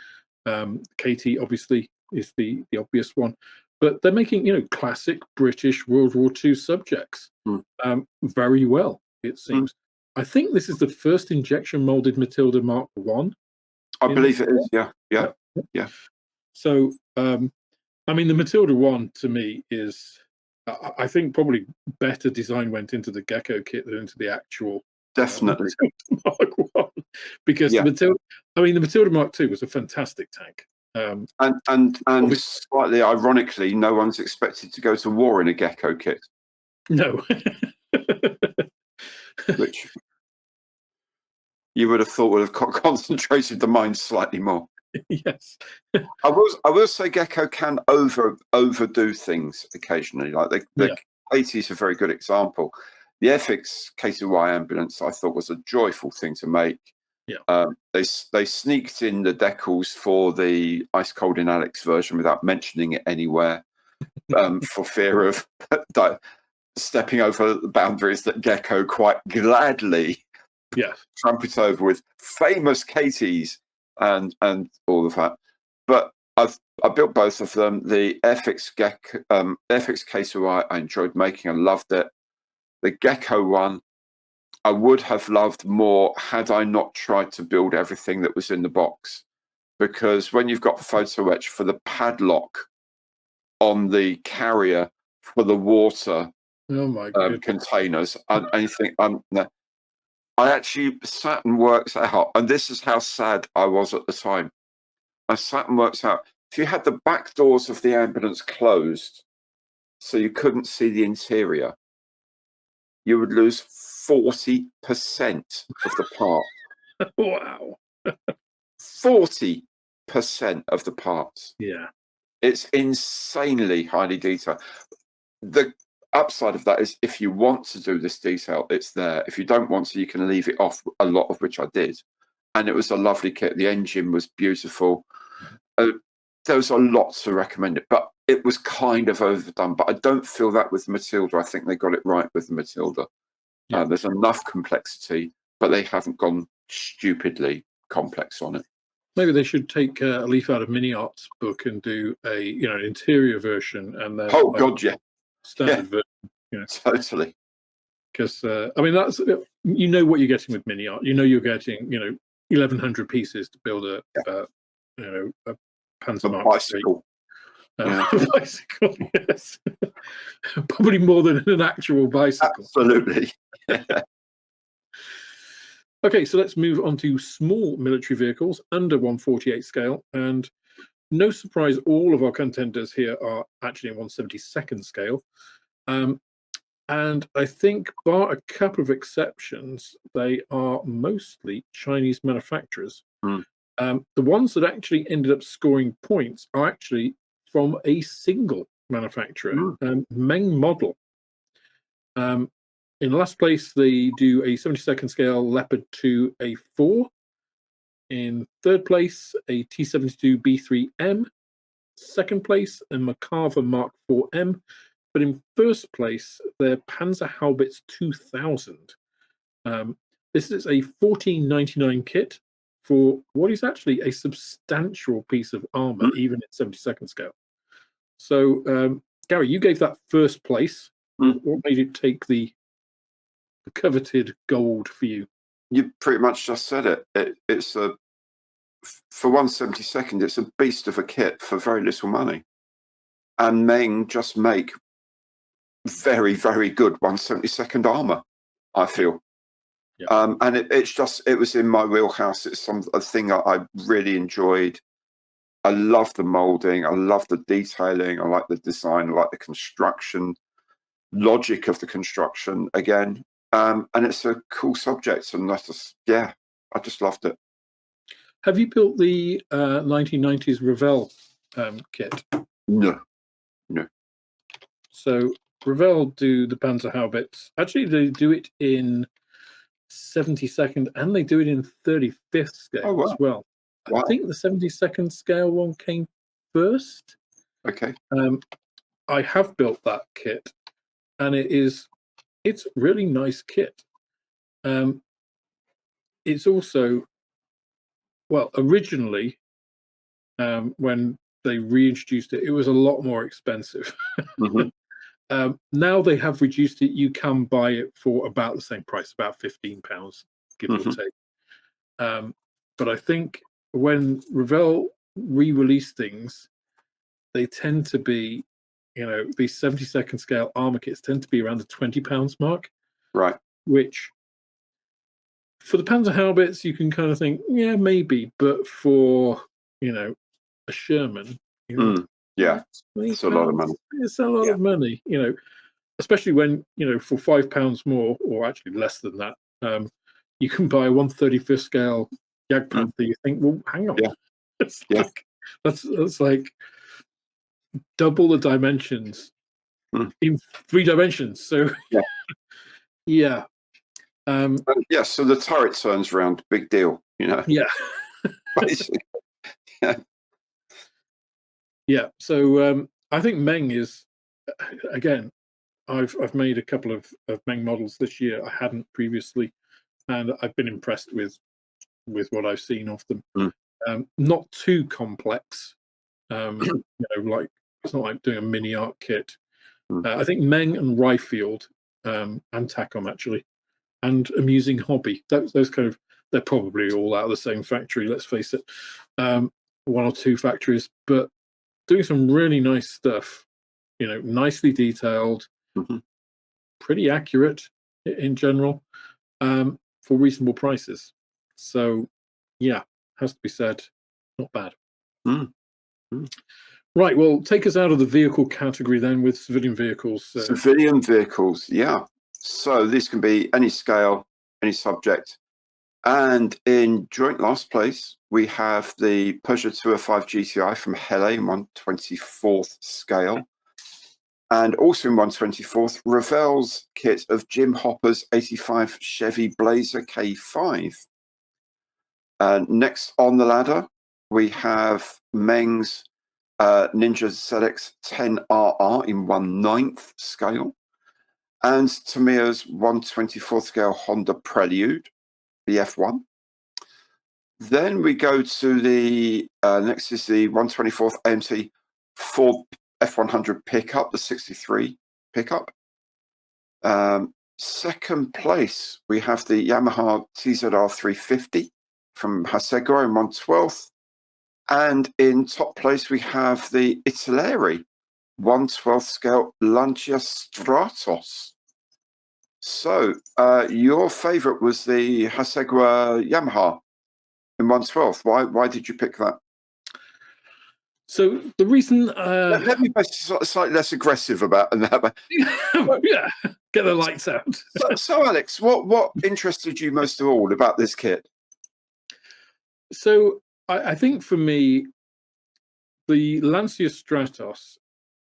[SPEAKER 1] KT obviously is the obvious one, but they're making classic British World War II subjects very well, it seems. I think this is the first injection molded Matilda Mark One.
[SPEAKER 2] I believe it is. Yeah.
[SPEAKER 1] So I mean, the Matilda One to me is, I think, probably better design went into the Gecko kit than into the actual
[SPEAKER 2] definitely
[SPEAKER 1] Mark One, because the Matilda Mark Two was a fantastic tank.
[SPEAKER 2] And slightly ironically, no one's expected to go to war in a Gecko kit.
[SPEAKER 1] No.
[SPEAKER 2] Which you would have thought would have concentrated the mind slightly more.
[SPEAKER 1] Yes.
[SPEAKER 2] I will say Gecko can overdo things occasionally. Like the KT is a very good example. The FX KTY ambulance I thought was a joyful thing to make.
[SPEAKER 1] Yeah.
[SPEAKER 2] They sneaked in the decals for the Ice Cold in Alex version without mentioning it anywhere, for fear of stepping over the boundaries that Gecko quite gladly trumpet over with famous KTs and all of that. But I built both of them. The FX KTY I enjoyed making and loved it. The Gecko one I would have loved more had I not tried to build everything that was in the box, because when you've got photo etch for the padlock on the carrier for the water containers, and you think, no. I actually sat and worked out, and this is how sad I was at the time. I sat and worked out, if you had the back doors of the ambulance closed so you couldn't see the interior, you would lose 40% of the part.
[SPEAKER 1] Wow.
[SPEAKER 2] 40% of the parts.
[SPEAKER 1] Yeah.
[SPEAKER 2] It's insanely highly detailed. The upside of that is, if you want to do this detail, it's there. If you don't want to, you can leave it off, a lot of which I did. And it was a lovely kit. The engine was beautiful. There was a lot to recommend it. But it was kind of overdone, but I don't feel that with the Matilda. I think they got it right with the Matilda.
[SPEAKER 1] Yeah.
[SPEAKER 2] There's enough complexity, but they haven't gone stupidly complex on it.
[SPEAKER 1] Maybe they should take a leaf out of Mini Art's book and do an interior version and then
[SPEAKER 2] God, yeah,
[SPEAKER 1] standard version.
[SPEAKER 2] Totally.
[SPEAKER 1] Because I mean, that's what you're getting with Mini Art. You're getting 1,100 pieces to build a Panzer Mark
[SPEAKER 2] bicycle.
[SPEAKER 1] A bicycle, yes. Probably more than an actual bicycle.
[SPEAKER 2] Absolutely.
[SPEAKER 1] Okay, so let's move on to small military vehicles under 1/48 scale. And no surprise, all of our contenders here are actually in 1/72 scale. And I think, bar a couple of exceptions, they are mostly Chinese manufacturers. The ones that actually ended up scoring points are actually from a single manufacturer, Meng Model. In last place, they do a 72nd scale Leopard 2 A4. In third place, a T-72B3M. Second place, a Makava Mark 4M. But in first place, their Panzerhaubitze 2000. This is a 1499 kit for what is actually a substantial piece of armor, even at 72nd scale. So, Gary, you gave that first place. What made it take the coveted gold for you?
[SPEAKER 2] You pretty much just said it. It's a, for 1/72, it's a beast of a kit for very little money. And Meng just make very, very good 1/72 armor, I feel. Yeah. And it was in my wheelhouse. It's a thing I really enjoyed. I love the molding. I love the detailing. I like the design. I like the construction, logic of the construction again. And it's a cool subject. And I just loved it.
[SPEAKER 1] Have you built the 1990s Ravel kit?
[SPEAKER 2] No.
[SPEAKER 1] So Ravel do the Panzerhaubitze. Actually, they do it in 72nd and they do it in 35th scale as well. I think the 72nd scale one came first.
[SPEAKER 2] Okay.
[SPEAKER 1] I have built that kit, and it's a really nice kit. It's also, well, originally when they reintroduced it, it was a lot more expensive. Now they have reduced it. You can buy it for about the same price, about £15, give or take. But I think when Ravel re-release things, they tend to be, these 72nd scale armor kits tend to be around the £20 mark.
[SPEAKER 2] Right.
[SPEAKER 1] Which, for the Panzerhaubitze, you can kind of think, yeah, maybe. But for, a Sherman,
[SPEAKER 2] yeah, it's a lot of money.
[SPEAKER 1] It's a lot of money, especially when, for £5 more, or actually less than that, you can buy a 1/35th scale Jagdpanther. You think, well, hang on. It's like, that's like double the dimensions in 3 dimensions. So, yeah.
[SPEAKER 2] So the turret turns around, big deal,
[SPEAKER 1] Yeah.
[SPEAKER 2] Basically.
[SPEAKER 1] Yeah. So I think Meng is, again, I've made a couple of Meng models this year. I hadn't previously, and I've been impressed with what I've seen of them. Not too complex, like it's not like doing a mini art kit. I think Meng and Ryefield and Takom actually, and Amusing Hobby. Those kind of, they're probably all out of the same factory. Let's face it, 1 or 2 factories, but doing some really nice stuff. Nicely detailed, pretty accurate in general, for reasonable prices. So, yeah, has to be said, not bad. Right, well, take us out of the vehicle category then with civilian vehicles.
[SPEAKER 2] Civilian vehicles, yeah. So these can be any scale, any subject. And in joint last place, we have the Peugeot 205 GTI from Hele in 1/24th scale. And also in 1/24th, Ravel's kit of Jim Hopper's 85 Chevy Blazer K5. Next on the ladder, we have Meng's Ninja ZX-10RR in 1/9 scale, and Tamiya's 1/24 scale Honda Prelude, the F1. Then we go to the next is the 1/24 AMC Ford F100 pickup, the 63 pickup. Second place, we have the Yamaha TZR 350 from Hasegawa in 1/12. And in top place, we have the Italeri 1/12 scale Lancia Stratos. So your favorite was the Hasegawa Yamaha in 1/12. Why did you pick that?
[SPEAKER 1] So the reason
[SPEAKER 2] let me be slightly less aggressive about that.
[SPEAKER 1] Yeah, get the lights out.
[SPEAKER 2] So Alex, what interested you most of all about this kit?
[SPEAKER 1] So I think for me, the Lancia Stratos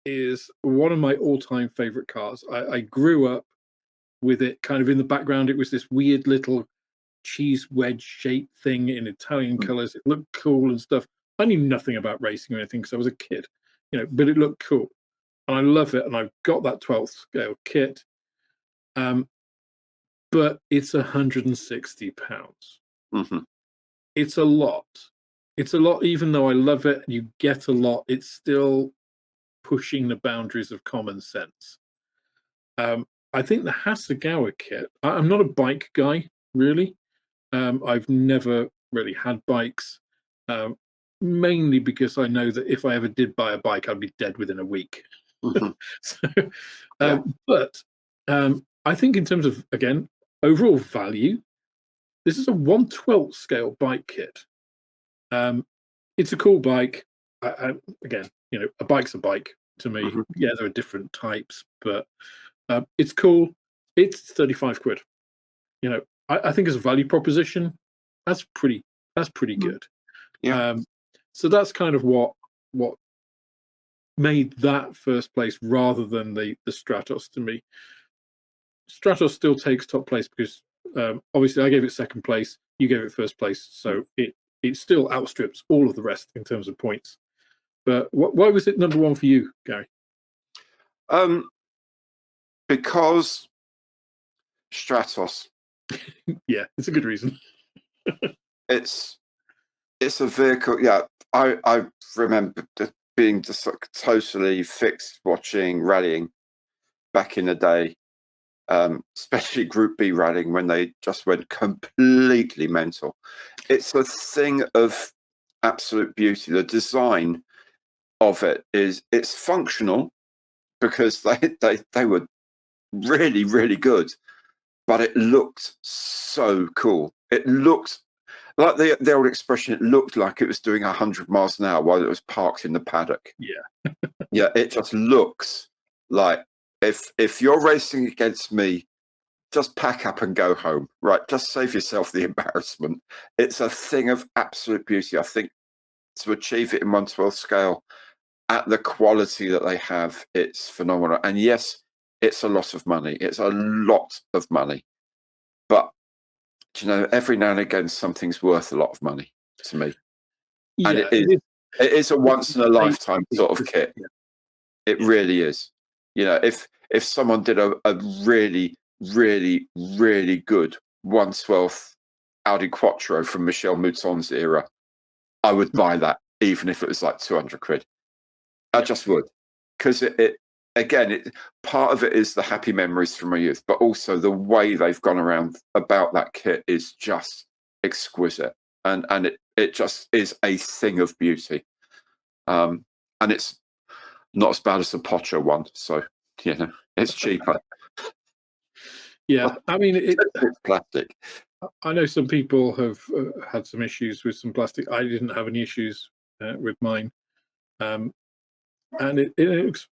[SPEAKER 1] is one of my all-time favorite cars. I grew up with it kind of in the background. It was this weird little cheese wedge shaped thing in Italian colors. It looked cool and stuff. I knew nothing about racing or anything because I was a kid, but it looked cool. And I love it. And I've got that 12th scale kit. But it's £160.
[SPEAKER 2] Mm-hmm.
[SPEAKER 1] It's a lot. It's a lot, even though I love it and you get a lot, it's still pushing the boundaries of common sense. I think the Hasegawa kit, I'm not a bike guy, really. I've never really had bikes, mainly because I know that if I ever did buy a bike, I'd be dead within a week.
[SPEAKER 2] Mm-hmm.
[SPEAKER 1] But I think in terms of, again, overall value, this is a 1/12 scale bike kit. It's a cool bike. Again, a bike's a bike to me.
[SPEAKER 2] Mm-hmm.
[SPEAKER 1] Yeah, there are different types, but it's cool. It's 35 quid. I think as a value proposition, that's pretty good.
[SPEAKER 2] Yeah.
[SPEAKER 1] So that's kind of what made that first place rather than the Stratos to me. Stratos still takes top place because obviously I gave it second place, you gave it first place, so it still outstrips all of the rest in terms of points. But why was it number one for you, Gary?
[SPEAKER 2] Because Stratos.
[SPEAKER 1] Yeah, it's a good reason.
[SPEAKER 2] It's a vehicle. Yeah, I remember being just like totally fixed watching rallying back in the day, especially Group B rallying when they just went completely mental. It's a thing of absolute beauty. The design of it's functional because they were really, really good, but it looked so cool. It looked like the old expression, it looked like it was doing 100 miles an hour while it was parked in the paddock.
[SPEAKER 1] Yeah.
[SPEAKER 2] Yeah, it just looks like if you're racing against me, just pack up and go home, right? Just save yourself the embarrassment. It's a thing of absolute beauty. I think to achieve it in 1/12 scale at the quality that they have, it's phenomenal. And yes, it's a lot of money. It's a lot of money. But, every now and again, something's worth a lot of money to me.
[SPEAKER 1] Yeah,
[SPEAKER 2] and it is a once in a lifetime sort of kit.
[SPEAKER 1] Yeah.
[SPEAKER 2] It really is. If someone did a really, really, really good 1/12 Audi Quattro from Michel Mouton's era, I would buy that, even if it was like 200 quid. I just would, because part of it is the happy memories from my youth, but also the way they've gone around about that kit is just exquisite, and it just is a thing of beauty. And it's not as bad as the Pocho one, so it's cheaper.
[SPEAKER 1] Yeah, I mean
[SPEAKER 2] it's plastic.
[SPEAKER 1] I know some people have had some issues with some plastic. I didn't have any issues with mine, and it looks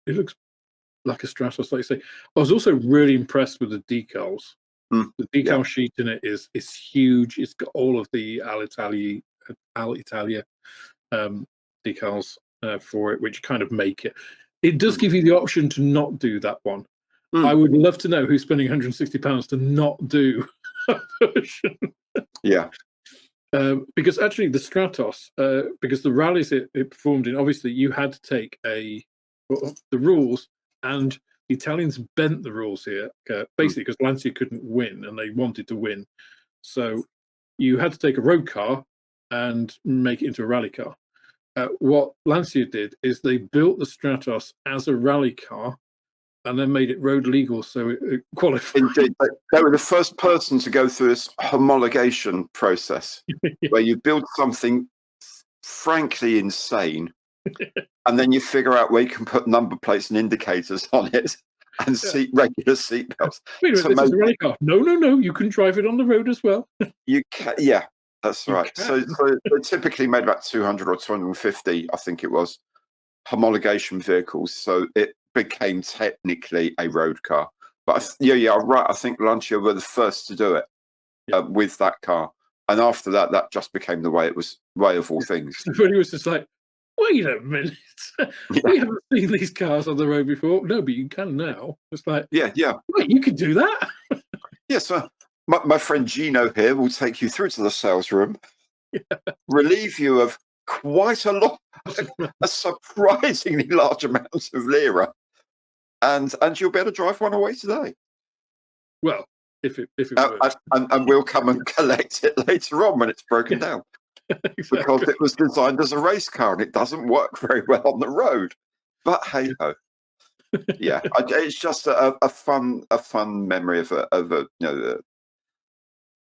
[SPEAKER 1] like a Stratos, like you say. I was also really impressed with the decals. The decal sheet in it is huge. It's got all of the Alitalia decals for it, which kind of make it. It does give you the option to not do that one. I would love to know who's spending £160 to not do a version.
[SPEAKER 2] Yeah.
[SPEAKER 1] Because actually the Stratos, because the rallies it performed in, obviously you had to take the rules, and the Italians bent the rules here, basically because Lancia couldn't win and they wanted to win. So you had to take a road car and make it into a rally car. What Lancia did is they built the Stratos as a rally car and then made it road legal, so it qualified.
[SPEAKER 2] Indeed, they were the first person to go through this homologation process, where you build something frankly insane, and then you figure out where you can put number plates and indicators on it, and regular seatbelts.
[SPEAKER 1] Wait a minute, this is a rally car. No, you can drive it on the road as well.
[SPEAKER 2] You can, yeah, that's right. So they typically made about 200 or 250, I think it was, homologation vehicles. So it became technically a road car. But yeah, right. I think Lancia were the first to do it with that car, and after that, that just became the way it was. Way of all things.
[SPEAKER 1] Everybody was just like, "Wait a minute, we haven't seen these cars on the road before." No, but you can now. It's like,
[SPEAKER 2] yeah.
[SPEAKER 1] Wait, you can do that?
[SPEAKER 2] Yes, my friend Gino here will take you through to the sales room, relieve you of quite a lot, a surprisingly large amount of lira, and you'll be able to drive one away today.
[SPEAKER 1] Well, if it works.
[SPEAKER 2] And we'll come and collect it later on when it's broken down, exactly. Because it was designed as a race car and it doesn't work very well on the road. But hey ho, yeah, it's just a fun memory of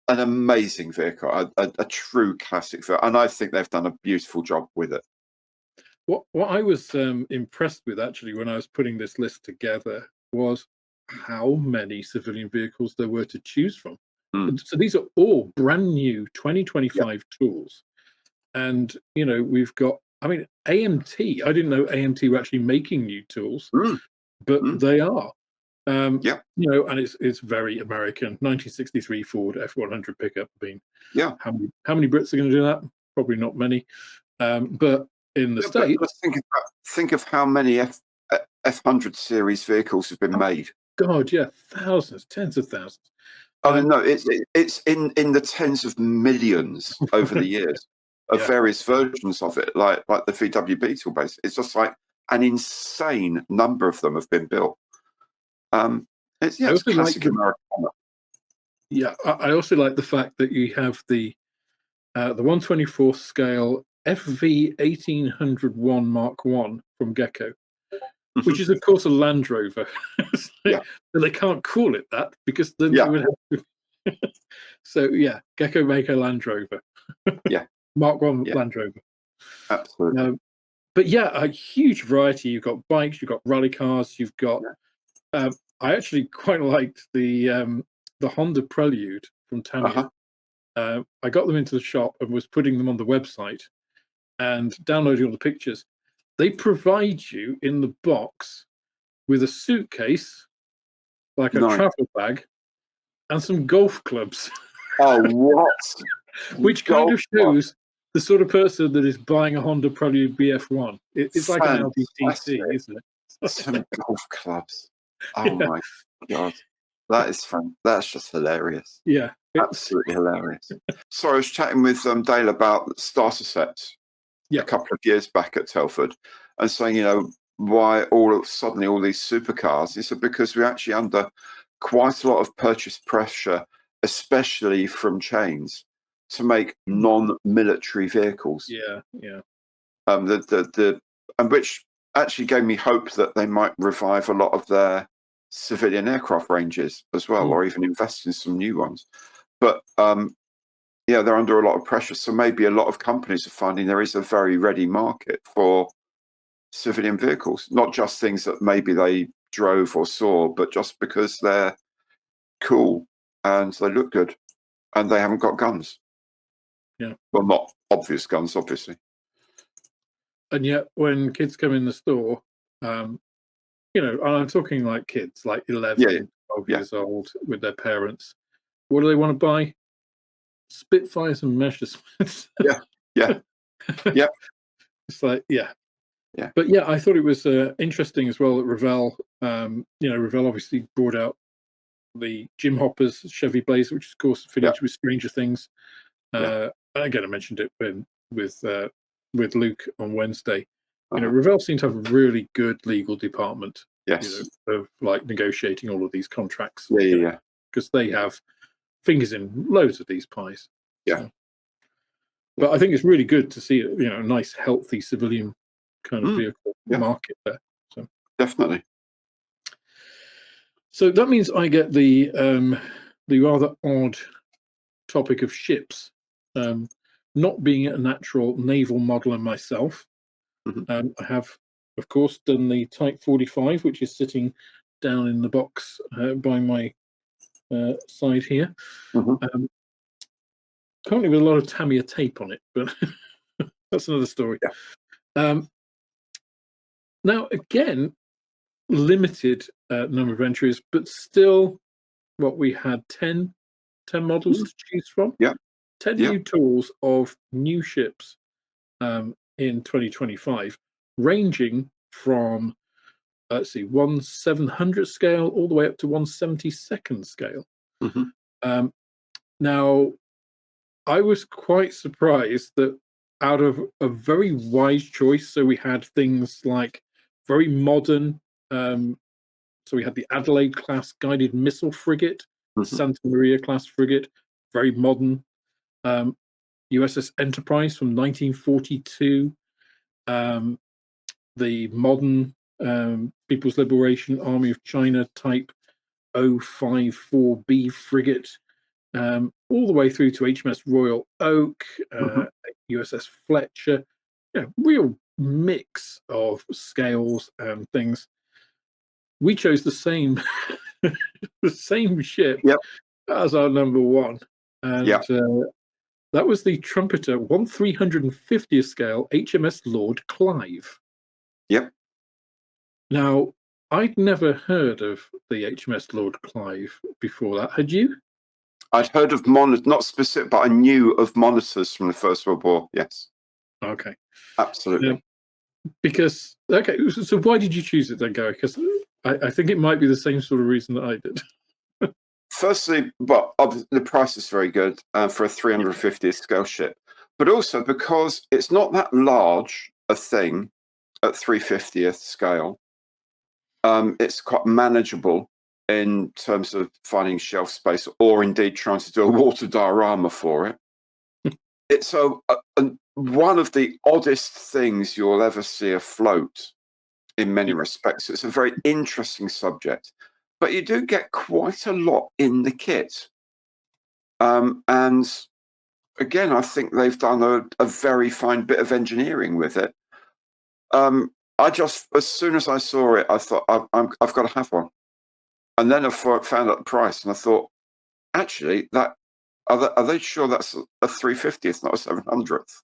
[SPEAKER 2] an amazing vehicle, a true classic vehicle, and I think they've done a beautiful job with it.
[SPEAKER 1] What I was impressed with actually when I was putting this list together was how many civilian vehicles there were to choose from. So these are all brand new 2025 tools, and we've got. I mean, AMT. I didn't know AMT were actually making new tools, but they are. And it's very American. 1963 Ford F100 pickup. How many Brits are going to do that? Probably not many. But in the States,
[SPEAKER 2] think of how many F100 series vehicles have been made.
[SPEAKER 1] God, yeah, thousands, tens of thousands.
[SPEAKER 2] Oh no, it's in the tens of millions over the years of various versions of it, like the VW Beetle base. It's just like an insane number of them have been built. It's classic American.
[SPEAKER 1] Yeah, I also like the fact that you have the 1/24 scale FV 1801 Mark I from Gecko, which is of course a Land Rover. But they can't call it that because then they would have to. So Gecko make a Land Rover. Mark I Land Rover.
[SPEAKER 2] Absolutely.
[SPEAKER 1] But a huge variety. You've got bikes, you've got rally cars, you've got. I actually quite liked the Honda Prelude from Tamiya. I got them into the shop and was putting them on the website and downloading all the pictures. They provide you in the box with a suitcase, like a travel bag, and some golf clubs.
[SPEAKER 2] Oh, what?
[SPEAKER 1] Which kind of shows the sort of person that is buying a Honda Prelude BF1. It's like an LBTC, isn't it?
[SPEAKER 2] Some golf clubs. Oh my God. That is fun. That's just hilarious.
[SPEAKER 1] Yeah.
[SPEAKER 2] Absolutely hilarious. So I was chatting with Dale about starter sets a couple of years back at Telford and saying, why suddenly all these supercars? He said, because we're actually under quite a lot of purchase pressure, especially from chains, to make non-military vehicles. And which actually gave me hope that they might revive a lot of their civilian aircraft ranges as well, or even invest in some new ones. But they're under a lot of pressure. So maybe a lot of companies are finding there is a very ready market for civilian vehicles, not just things that maybe they drove or saw, but just because they're cool and they look good and they haven't got guns. Well, not obvious guns, obviously.
[SPEAKER 1] And yet when kids come in the store, and I'm talking like kids, like 11, 12 years old with their parents, what do they want to buy? Spitfires and Messerschmitts.
[SPEAKER 2] Yeah.
[SPEAKER 1] It's like, But I thought it was interesting as well that Ravel, Ravel obviously brought out the Jim Hopper's Chevy Blazer, which of course affiliated with Stranger Things. again, I mentioned it with Luke on Wednesday. Revell seem to have a really good legal department.
[SPEAKER 2] Yes.
[SPEAKER 1] Of like negotiating all of these contracts.
[SPEAKER 2] Yeah.
[SPEAKER 1] Because they have fingers in loads of these pies.
[SPEAKER 2] Yeah.
[SPEAKER 1] So. But I think it's really good to see a nice, healthy civilian kind of vehicle market there. So
[SPEAKER 2] definitely.
[SPEAKER 1] So that means I get the rather odd topic of ships. Not being a natural naval modeler myself, I have, of course, done the Type 45, which is sitting down in the box by my side here. Currently with a lot of Tamiya tape on it, but that's another story.
[SPEAKER 2] Yeah.
[SPEAKER 1] Now, again, limited number of entries, but still, what we had 10 models to choose from.
[SPEAKER 2] Yeah.
[SPEAKER 1] 10 new tools of new ships in 2025, ranging from, let's see, 1/700 scale all the way up to 1/72nd scale. Now, I was quite surprised that out of a very wise choice, so we had things like very modern, so we had the Adelaide class guided missile frigate, Santa Maria class frigate, very modern, USS Enterprise from 1942, the modern People's Liberation Army of China Type 054B frigate, all the way through to HMS Royal Oak, USS Fletcher, real mix of scales and things. We chose the same the same ship as our number one, and that was the trumpeter 1/350th scale HMS Lord Clive. Now, I'd never heard of the HMS Lord Clive before that. Had you?
[SPEAKER 2] I'd heard of not specific, but I knew of monitors from the First World War. Yes.
[SPEAKER 1] Okay.
[SPEAKER 2] Absolutely.
[SPEAKER 1] Because so why did you choose it then, Gary? Because I think it might be the same sort of reason that I did.
[SPEAKER 2] Firstly, the price is very good for a 350th scale ship, but also because it's not that large a thing at 350th scale. It's quite manageable in terms of finding shelf space, or indeed trying to do a water diorama for it. It's one of the oddest things you'll ever see afloat in many respects. It's a very interesting subject, but you do get quite a lot in the kit. And again, I think they've done a very fine bit of engineering with it. I just, as soon as I saw it, I thought, I've got to have one. And then I found out the price, and I thought, actually, are they sure that's a 350th, not a 700th?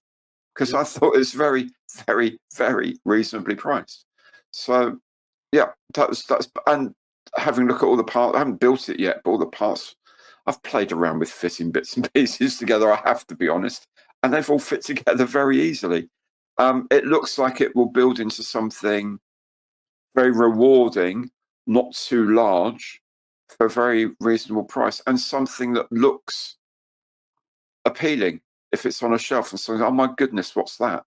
[SPEAKER 2] Because I thought it was very, very, very reasonably priced. So, yeah, that's and having a look at all the parts, I haven't built it yet, but all the parts, I've played around with fitting bits and pieces together, I have to be honest, and they've all fit together very easily. It looks like it will build into something very rewarding, not too large, for a very reasonable price, and something that looks appealing if it's on a shelf and something, oh my goodness, what's that?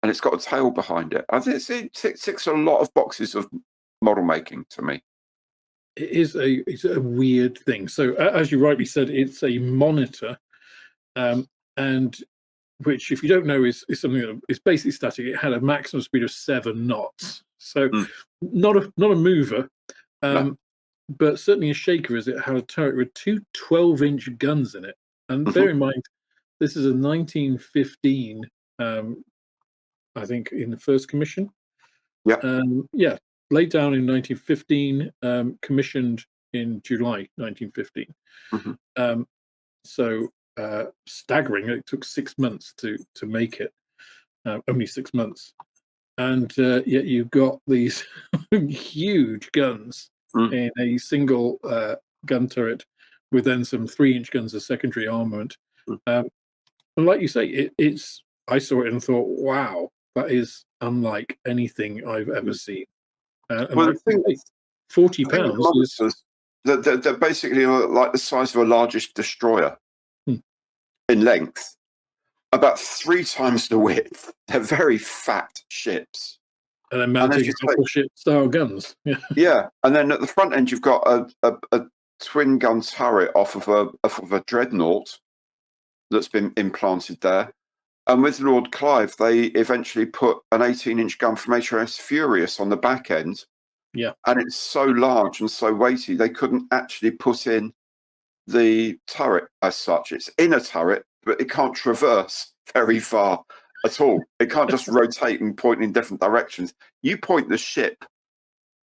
[SPEAKER 2] And it's got a tail behind it. I think it ticks a lot of boxes of model making to me.
[SPEAKER 1] It's a weird thing. So as you rightly said, it's a monitor, and which, if you don't know, is something that is basically static. It had a maximum speed of 7 knots, so not a mover, but certainly a shaker, as it had a turret with 2 12-inch guns in it. And bear in mind, this is a 1915, I think, in the first commission. Laid down in 1915, commissioned in July 1915. So staggering. It took 6 months to make it, only 6 months, and yet you've got these huge guns in a single gun turret, with then some 3-inch guns as secondary armament. And like you say, I saw it and thought, wow, that is unlike anything I've ever seen. And
[SPEAKER 2] Well,
[SPEAKER 1] I think £40 is.
[SPEAKER 2] They're basically like the size of a largest destroyer in length. about 3 times the width. They're very fat ships.
[SPEAKER 1] And then
[SPEAKER 2] And as
[SPEAKER 1] mounting
[SPEAKER 2] you say,
[SPEAKER 1] battleship style guns. Yeah.
[SPEAKER 2] yeah, and then at the front end you've got a twin gun turret off of a dreadnought that's been implanted there. And with Lord Clive, they eventually put an 18-inch gun from HMS Furious on the back end.
[SPEAKER 1] Yeah.
[SPEAKER 2] And it's so large and so weighty, they couldn't actually put in the turret as such. It's in a turret, but it can't traverse very far at all. It can't just rotate and point in different directions. You point the ship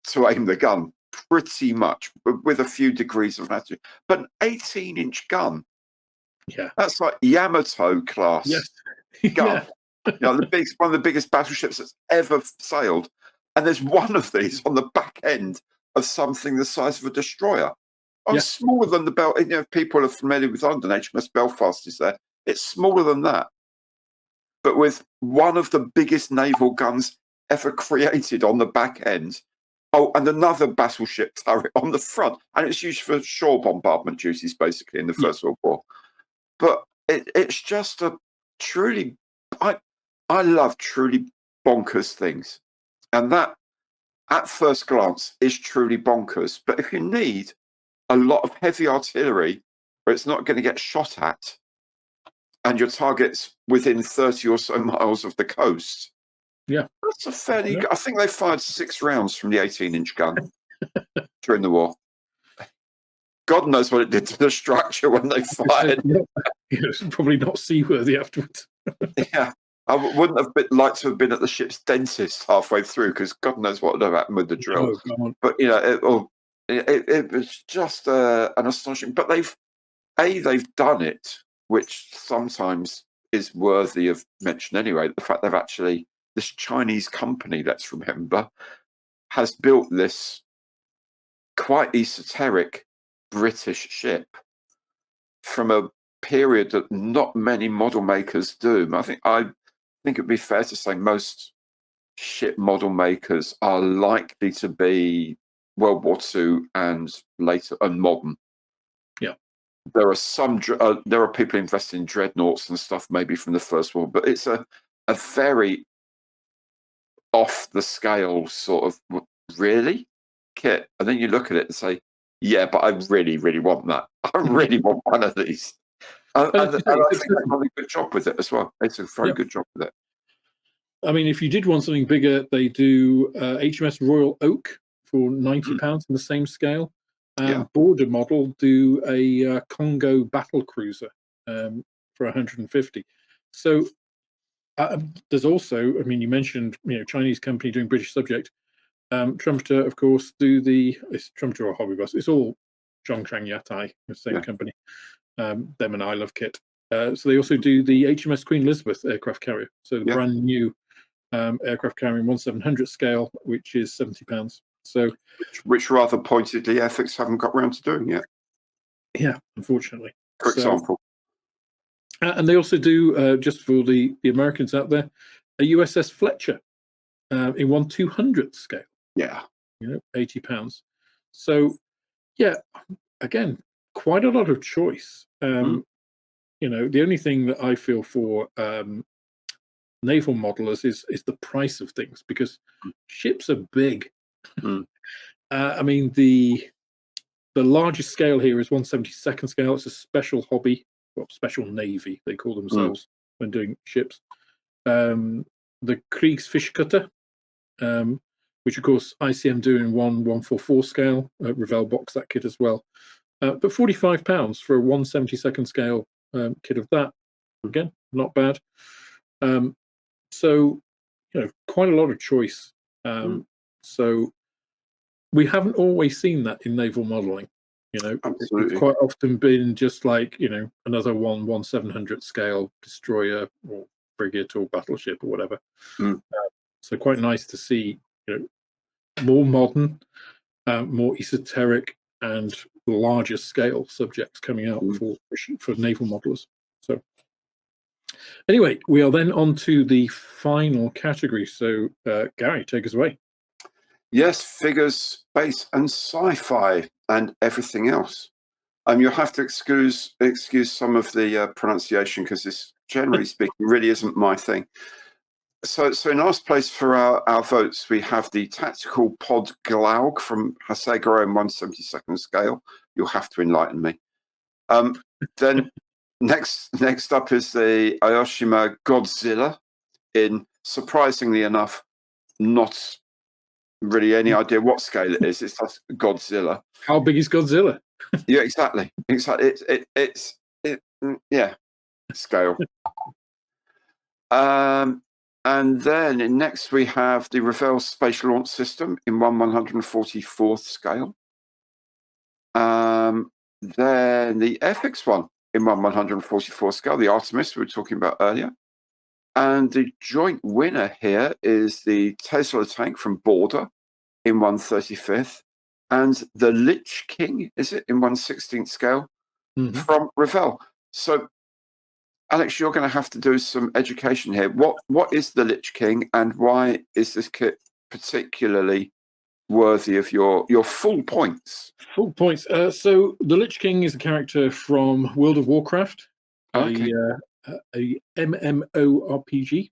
[SPEAKER 2] to aim the gun, pretty much, with a few degrees of latitude. But an 18-inch gun,
[SPEAKER 1] Yeah.
[SPEAKER 2] that's like Yamato class gun.
[SPEAKER 1] Yeah.
[SPEAKER 2] You know, one of the biggest battleships that's ever sailed. And there's one of these on the back end of something the size of a destroyer.
[SPEAKER 1] Yeah.
[SPEAKER 2] Smaller than the Belfast. You know, if people are familiar with London, HMS Belfast is there. It's smaller than that, but with one of the biggest naval guns ever created on the back end. Oh, and another battleship turret on the front, and it's used for shore bombardment duties, basically, in the First World War. But it's just a truly, I love truly bonkers things, and that, at first glance, is truly bonkers. But if you need a lot of heavy artillery where it's not going to get shot at, and your target's within 30 or so miles of the coast,
[SPEAKER 1] yeah,
[SPEAKER 2] that's a fairly. I think they fired 6 rounds from the 18-inch gun during the war. God knows what it did to the structure when they fired.
[SPEAKER 1] It's probably not seaworthy afterwards.
[SPEAKER 2] Yeah, I wouldn't have liked to have been at the ship's dentist halfway through, because God knows what would have happened with the drill.
[SPEAKER 1] Oh,
[SPEAKER 2] but you know, it was just an astonishing. But they've done it, which sometimes is worthy of mention anyway. The fact they've actually, this Chinese company, let's remember, has built this quite esoteric British ship from a period that not many model makers do. I think it'd be fair to say most ship model makers are likely to be World War II and later and modern.
[SPEAKER 1] Yeah,
[SPEAKER 2] there are people invested in dreadnoughts and stuff, maybe from the First World, but it's a very off the scale sort of really kit. And then you look at it and say, yeah, but I really, really want that. I really want one of these. And I think they've done a good job with it as well. It's a very good job with it.
[SPEAKER 1] I mean, if you did want something bigger, they do HMS Royal Oak for £90 in the same scale. Border model do a Congo battle cruiser for 150. So there's also, I mean, you mentioned, Chinese company doing British subject. Trumpeter, of course, it's Trumpeter or Hobby Bus. It's all Zhongshang Yatai, the same company. Them and I Love Kit. So they also do the HMS Queen Elizabeth aircraft carrier. So the brand new aircraft carrier 1700 scale, which is £70. So,
[SPEAKER 2] which rather pointedly Ethics haven't got round to doing yet.
[SPEAKER 1] Yeah, unfortunately.
[SPEAKER 2] For example.
[SPEAKER 1] And they also do, just for the Americans out there, a USS Fletcher in 1/200 scale.
[SPEAKER 2] Yeah.
[SPEAKER 1] £80. So, yeah, again, quite a lot of choice. The only thing that I feel for naval modelers is the price of things, because ships are big. I mean, the largest scale here is 1/72nd scale. It's a special hobby, well, special navy, they call themselves when doing ships. The Kriegsfischkutter, which of course ICM do in 1/144 scale. Ravel box that kit as well. But £45 for a 1/72nd scale kit of that. Again, not bad. So, quite a lot of choice. So we haven't always seen that in naval modeling.
[SPEAKER 2] Absolutely.
[SPEAKER 1] It's quite often been just like, another 1/700 scale destroyer or frigate or battleship or whatever. So quite nice to see, more modern, more esoteric and larger scale subjects coming out for naval modelers. So anyway, we are then on to the final category. So Gary, take us away.
[SPEAKER 2] Yes, figures, space and sci-fi and everything else. You'll have to excuse some of the pronunciation, because this, generally speaking, really isn't my thing. So in last place for our votes, we have the Tactical Pod Glaug from Hasegoro in 1/72nd scale. You'll have to enlighten me. Then next up is the Aoshima Godzilla in, surprisingly enough, not really any idea what scale it is. It's just Godzilla.
[SPEAKER 1] How big is Godzilla?
[SPEAKER 2] Yeah, exactly. Yeah, scale. And then next we have the Ravel Spatial Launch System in 1/144th scale. Then the FX one in 1/144th scale, the Artemis we were talking about earlier. And the joint winner here is the Tesla tank from Border in 1/35th, and the Lich King, is it, in 1/16th scale from Ravel. So, Alex, you're going to have to do some education here. What is the Lich King, and why is this kit particularly worthy of your full points?
[SPEAKER 1] Full points. So the Lich King is a character from World of Warcraft,
[SPEAKER 2] Okay.
[SPEAKER 1] a MMORPG,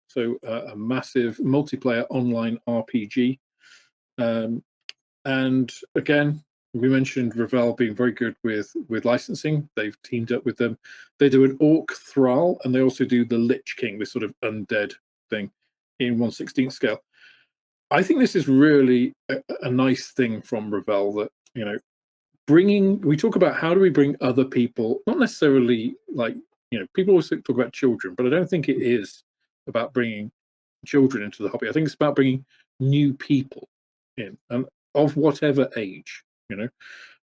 [SPEAKER 1] so a massive multiplayer online RPG. And again, we mentioned Ravel being very good with licensing. They've teamed up with them. They do an Orc Thrall, and they also do the Lich King, this sort of undead thing, in 1/16th scale. I think this is really a nice thing from Ravel, that, you know, we talk about how do we bring other people, not necessarily like, you know, people always talk about children, but I don't think it is about bringing children into the hobby. I think it's about bringing new people in, and of whatever age, you know.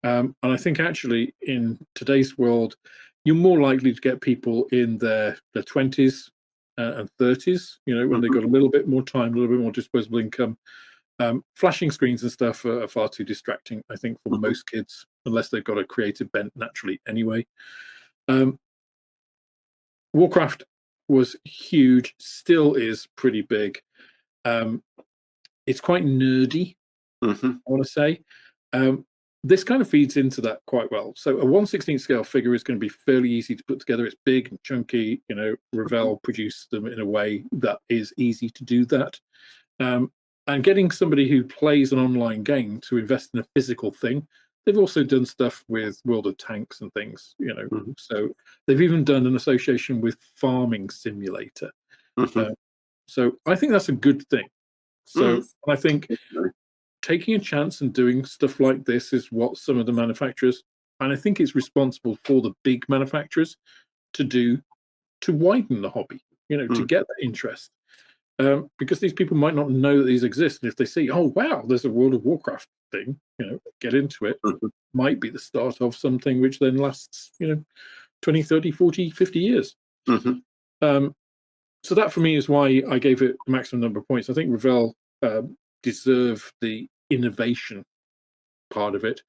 [SPEAKER 1] And I think actually in today's world, you're more likely to get people in their 20s and 30s, you know, when they've got a little bit more time, a little bit more disposable income. Flashing screens and stuff are far too distracting, I think, for most kids, unless they've got a creative bent naturally anyway. Warcraft was huge, still is pretty big. It's quite nerdy, I want to say. This kind of feeds into that quite well. So a 1/16th scale figure is going to be fairly easy to put together. It's big and chunky. You know, Ravel produced them in a way that is easy to do that. And getting somebody who plays an online game to invest in a physical thing. They've also done stuff with World of Tanks and things, you know. So they've even done an association with Farming Simulator. So I think that's a good thing. So I think taking a chance and doing stuff like this is what some of the manufacturers, and I think it's responsible for the big manufacturers to do, to widen the hobby, you know, to get that interest. Because these people might not know that these exist. And if they see, oh, wow, there's a World of Warcraft thing, you know, get into it, might be the start of something which then lasts, you know, 20, 30, 40, 50 years. So that for me is why I gave it the maximum number of points. I think Ravel deserve the innovation part of it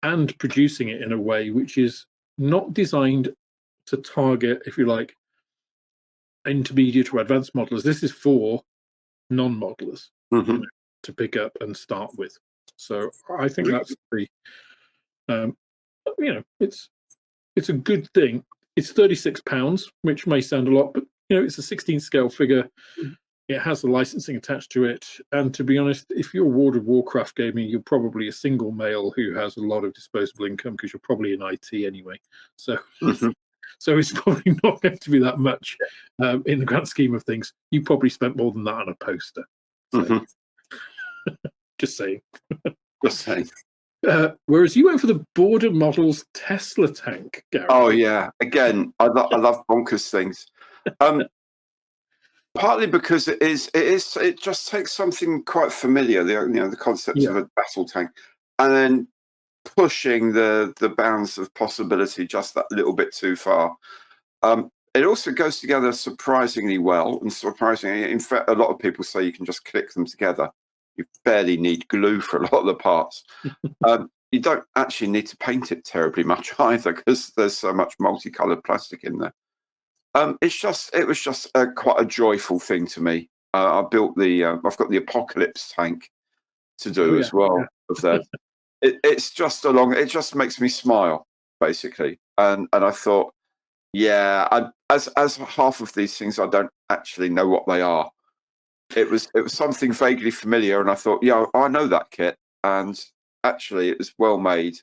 [SPEAKER 1] and producing it in a way which is not designed to target, if you like, intermediate or advanced modelers. This is for non-modelers, you know, to pick up and start with. So I think that's the, you know, it's a good thing. It's £36, which may sound a lot, but you know, it's a 16 scale figure. It has the licensing attached to it, and to be honest, if you're World of Warcraft gaming, you're probably a single male who has a lot of disposable income because you're probably in IT anyway. So, so it's probably not going to be that much in the grand scheme of things. You probably spent more than that on a poster. So. Just saying.
[SPEAKER 2] Just saying.
[SPEAKER 1] Whereas you went for the Border Models Tesla tank, Gary.
[SPEAKER 2] Oh yeah, again, I love bonkers things. Partly because it just takes something quite familiar, the concept of a battle tank, and then pushing the bounds of possibility just that little bit too far. It also goes together surprisingly well, and surprisingly, in fact, a lot of people say you can just click them together. You barely need glue for a lot of the parts. You don't actually need to paint it terribly much either, because there's so much multicolored plastic in there. It was just quite a joyful thing to me. I built I've got the Apocalypse tank to do as well of that. it's just it just makes me smile, basically. And I thought, yeah, as half of these things I don't actually know what they are. It was something vaguely familiar, and I thought, yeah, I know that kit, and actually it was well made.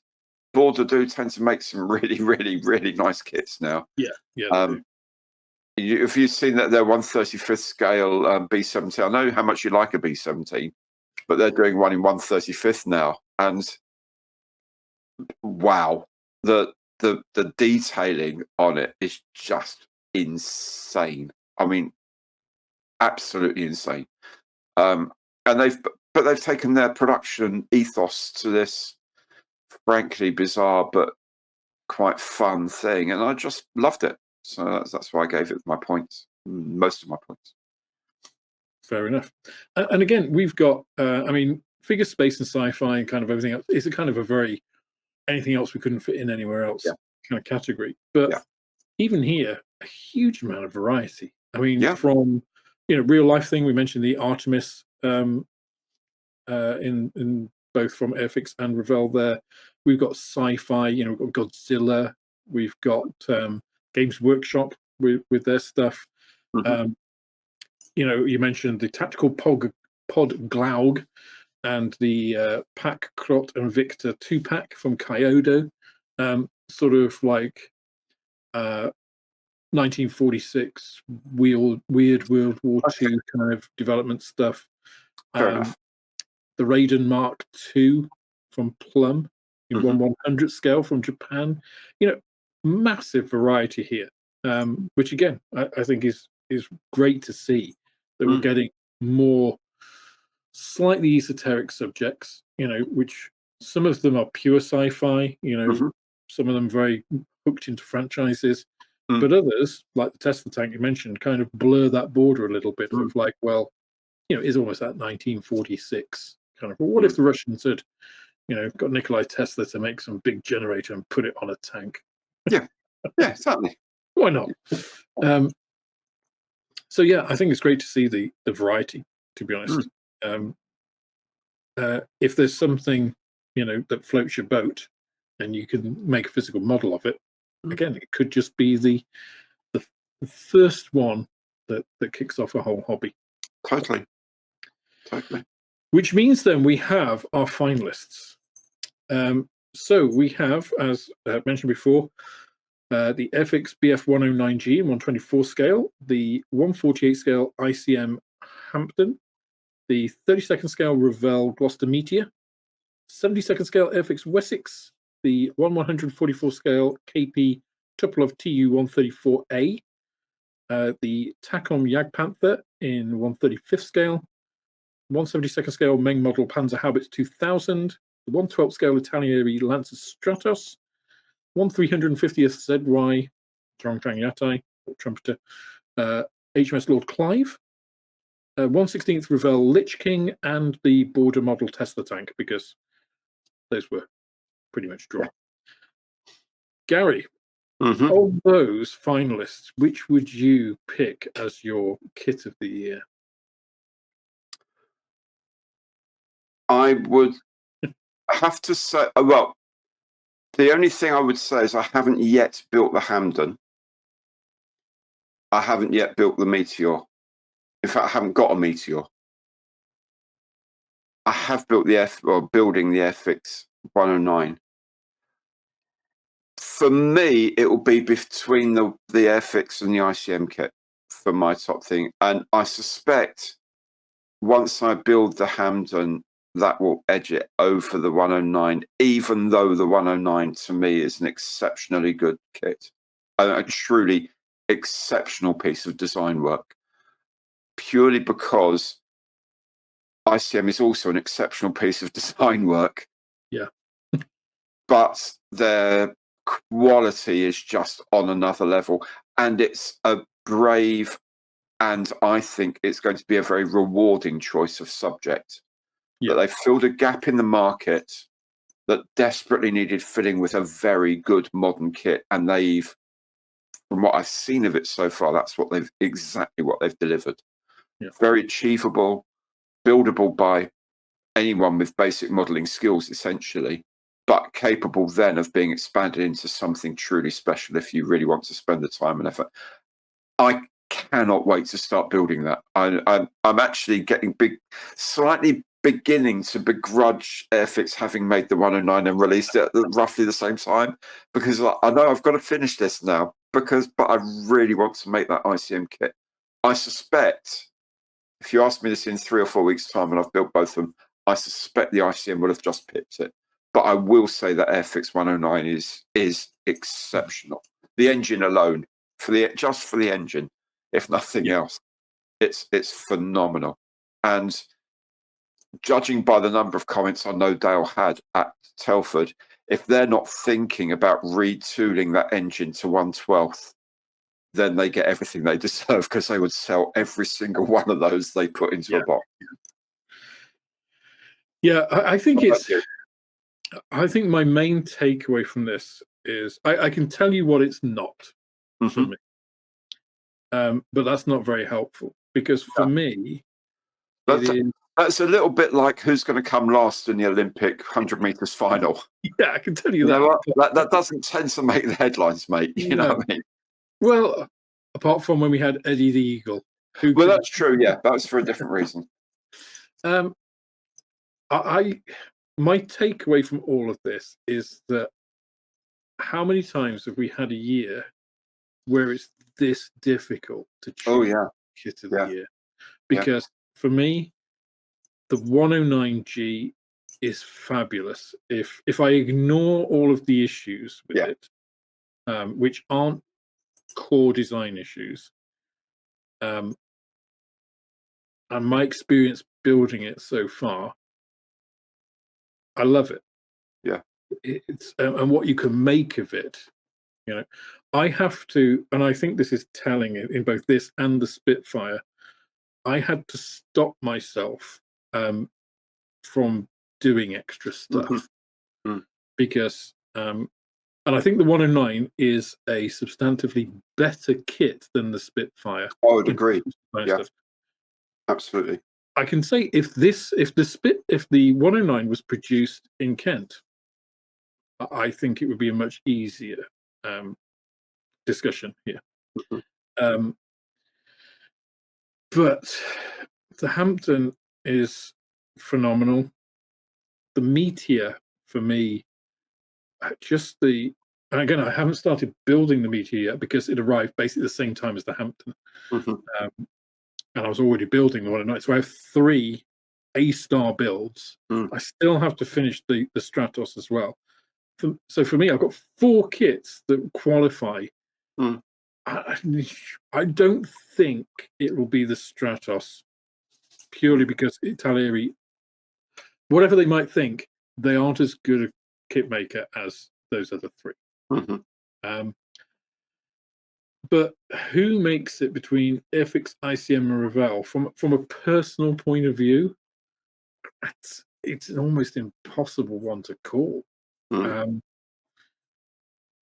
[SPEAKER 2] Border do tend to make some really, really, really nice kits now.
[SPEAKER 1] Yeah, they do.
[SPEAKER 2] If you've seen that their 1/35th scale B17, I know how much you like a B17, but they're doing one in 1/35th now, and wow, the detailing on it is just insane. I mean, absolutely insane. And they've taken their production ethos to this frankly bizarre but quite fun thing, and I just loved it. So that's why I gave it my points, most of my points.
[SPEAKER 1] Fair enough. And again, we've got, I mean, figure space and sci-fi and kind of everything else. It's a kind of a very anything else we couldn't fit in anywhere else kind of category. But even here, a huge amount of variety. I mean, from real life thing, we mentioned the Artemis in both from Airfix and Ravel there. We've got sci-fi, we've got Godzilla, we've got Games Workshop with their stuff. You mentioned the tactical pod Glaug and the Pack Krot and Victor 2-pack from Kyoto, sort of like 1946 weird World War II kind of development stuff.
[SPEAKER 2] Fair enough.
[SPEAKER 1] The Raiden Mark II from Plum in 1/100 scale from Japan. Massive variety here, which again I think is great to see that we're getting more slightly esoteric subjects, which some of them are pure sci-fi, some of them very hooked into franchises, but others, like the Tesla tank you mentioned, kind of blur that border a little bit of like, well, is almost that 1946 kind of, well, what if the Russians had, got Nikolai Tesla to make some big generator and put it on a tank?
[SPEAKER 2] Yeah, certainly.
[SPEAKER 1] Why not? So yeah, I think it's great to see the variety, to be honest. If there's something that floats your boat and you can make a physical model of it, again, it could just be the first one that kicks off a whole hobby.
[SPEAKER 2] Totally.
[SPEAKER 1] Which means then we have our finalists. So we have, as mentioned before, the Airfix BF109G in 124 scale, the 148 scale ICM Hampton, the 32nd scale Ravel Gloucester Meteor, 72nd scale Airfix Wessex, the 144 scale KP Tupolev TU134A, the Takom Jagdpanther in 135th scale, 172nd scale Meng model Panzer Haubitz 2000, the 112th scale Italieri Lancer Stratos, 1350th ZY Zhongchang Yatai, trumpeter, HMS Lord Clive, 116th Ravel Lich King, and the border model Tesla tank, because those were pretty much drawn. Gary, of those finalists, which would you pick as your kit of the year?
[SPEAKER 2] I would have to say, well, the only thing I would say is I haven't yet built the Hamden. I haven't yet built the Meteor. In fact, I haven't got a Meteor. I have built building the Airfix 109. For me, it will be between the Airfix and the ICM kit for my top thing. And I suspect once I build the Hamden, that will edge it over the 109, even though the 109 to me is an exceptionally good kit. A truly exceptional piece of design work. Purely because ICM is also an exceptional piece of design work.
[SPEAKER 1] Yeah.
[SPEAKER 2] But their quality is just on another level. And it's a brave, and I think it's going to be a very rewarding choice of subject. Yeah. That they filled a gap in the market that desperately needed filling with a very good modern kit. And they've, from what I've seen of it so far, that's what exactly what they've delivered. Yeah. Very achievable, buildable by anyone with basic modeling skills, essentially. but capable then of being expanded into something truly special if you really want to spend the time and effort. I cannot wait to start building that. I'm actually getting slightly beginning to begrudge Airfix having made the 109 and released it at roughly the same time, because I know I've got to finish this now, but I really want to make that ICM kit. I suspect, if you ask me this in 3 or 4 weeks' time and I've built both of them, I suspect the ICM will have just pipped it. But I will say that Airfix 109 is exceptional. The engine alone, just for the engine, if nothing else, it's phenomenal. And judging by the number of comments I know Dale had at Telford, if they're not thinking about retooling that engine to 1/12th, then they get everything they deserve, because they would sell every single one of those they put into a box.
[SPEAKER 1] Yeah, I think I think my main takeaway from this is I can tell you what it's not for me, but that's not very helpful, because for me,
[SPEAKER 2] that's a little bit like who's going to come last in the Olympic 100 meters final.
[SPEAKER 1] Yeah, I can tell you that.
[SPEAKER 2] That doesn't tend to make the headlines, mate. You know what I mean?
[SPEAKER 1] Well, apart from when we had Eddie the Eagle.
[SPEAKER 2] Well, that's true. Yeah, that was for a different reason.
[SPEAKER 1] My takeaway from all of this is that how many times have we had a year where it's this difficult to choose kit of the year? Because for me, the 109G is fabulous. If I ignore all of the issues with it, which aren't core design issues, and my experience building it so far, I love it.
[SPEAKER 2] Yeah,
[SPEAKER 1] it's and what you can make of it. You know, I have to, and I think this is telling in both this and the Spitfire. I had to stop myself from doing extra stuff because, and I think the 109 is a substantively better kit than the Spitfire.
[SPEAKER 2] I would agree. Yeah, absolutely.
[SPEAKER 1] I can say if the 109 was produced in Kent, I think it would be a much easier discussion here. But the Hampton is phenomenal. The Meteor, for me, and again, I haven't started building the Meteor yet because it arrived basically the same time as the Hampton. And I was already building the 109. So I have 3 A-star builds. I still have to finish the Stratos as well. So for me, I've got 4 kits that qualify. I don't think it will be the Stratos, purely because Italieri, whatever they might think, they aren't as good a kit maker as those other 3. But who makes it between Airfix, ICM, and Ravel? From a personal point of view, it's an almost impossible one to call.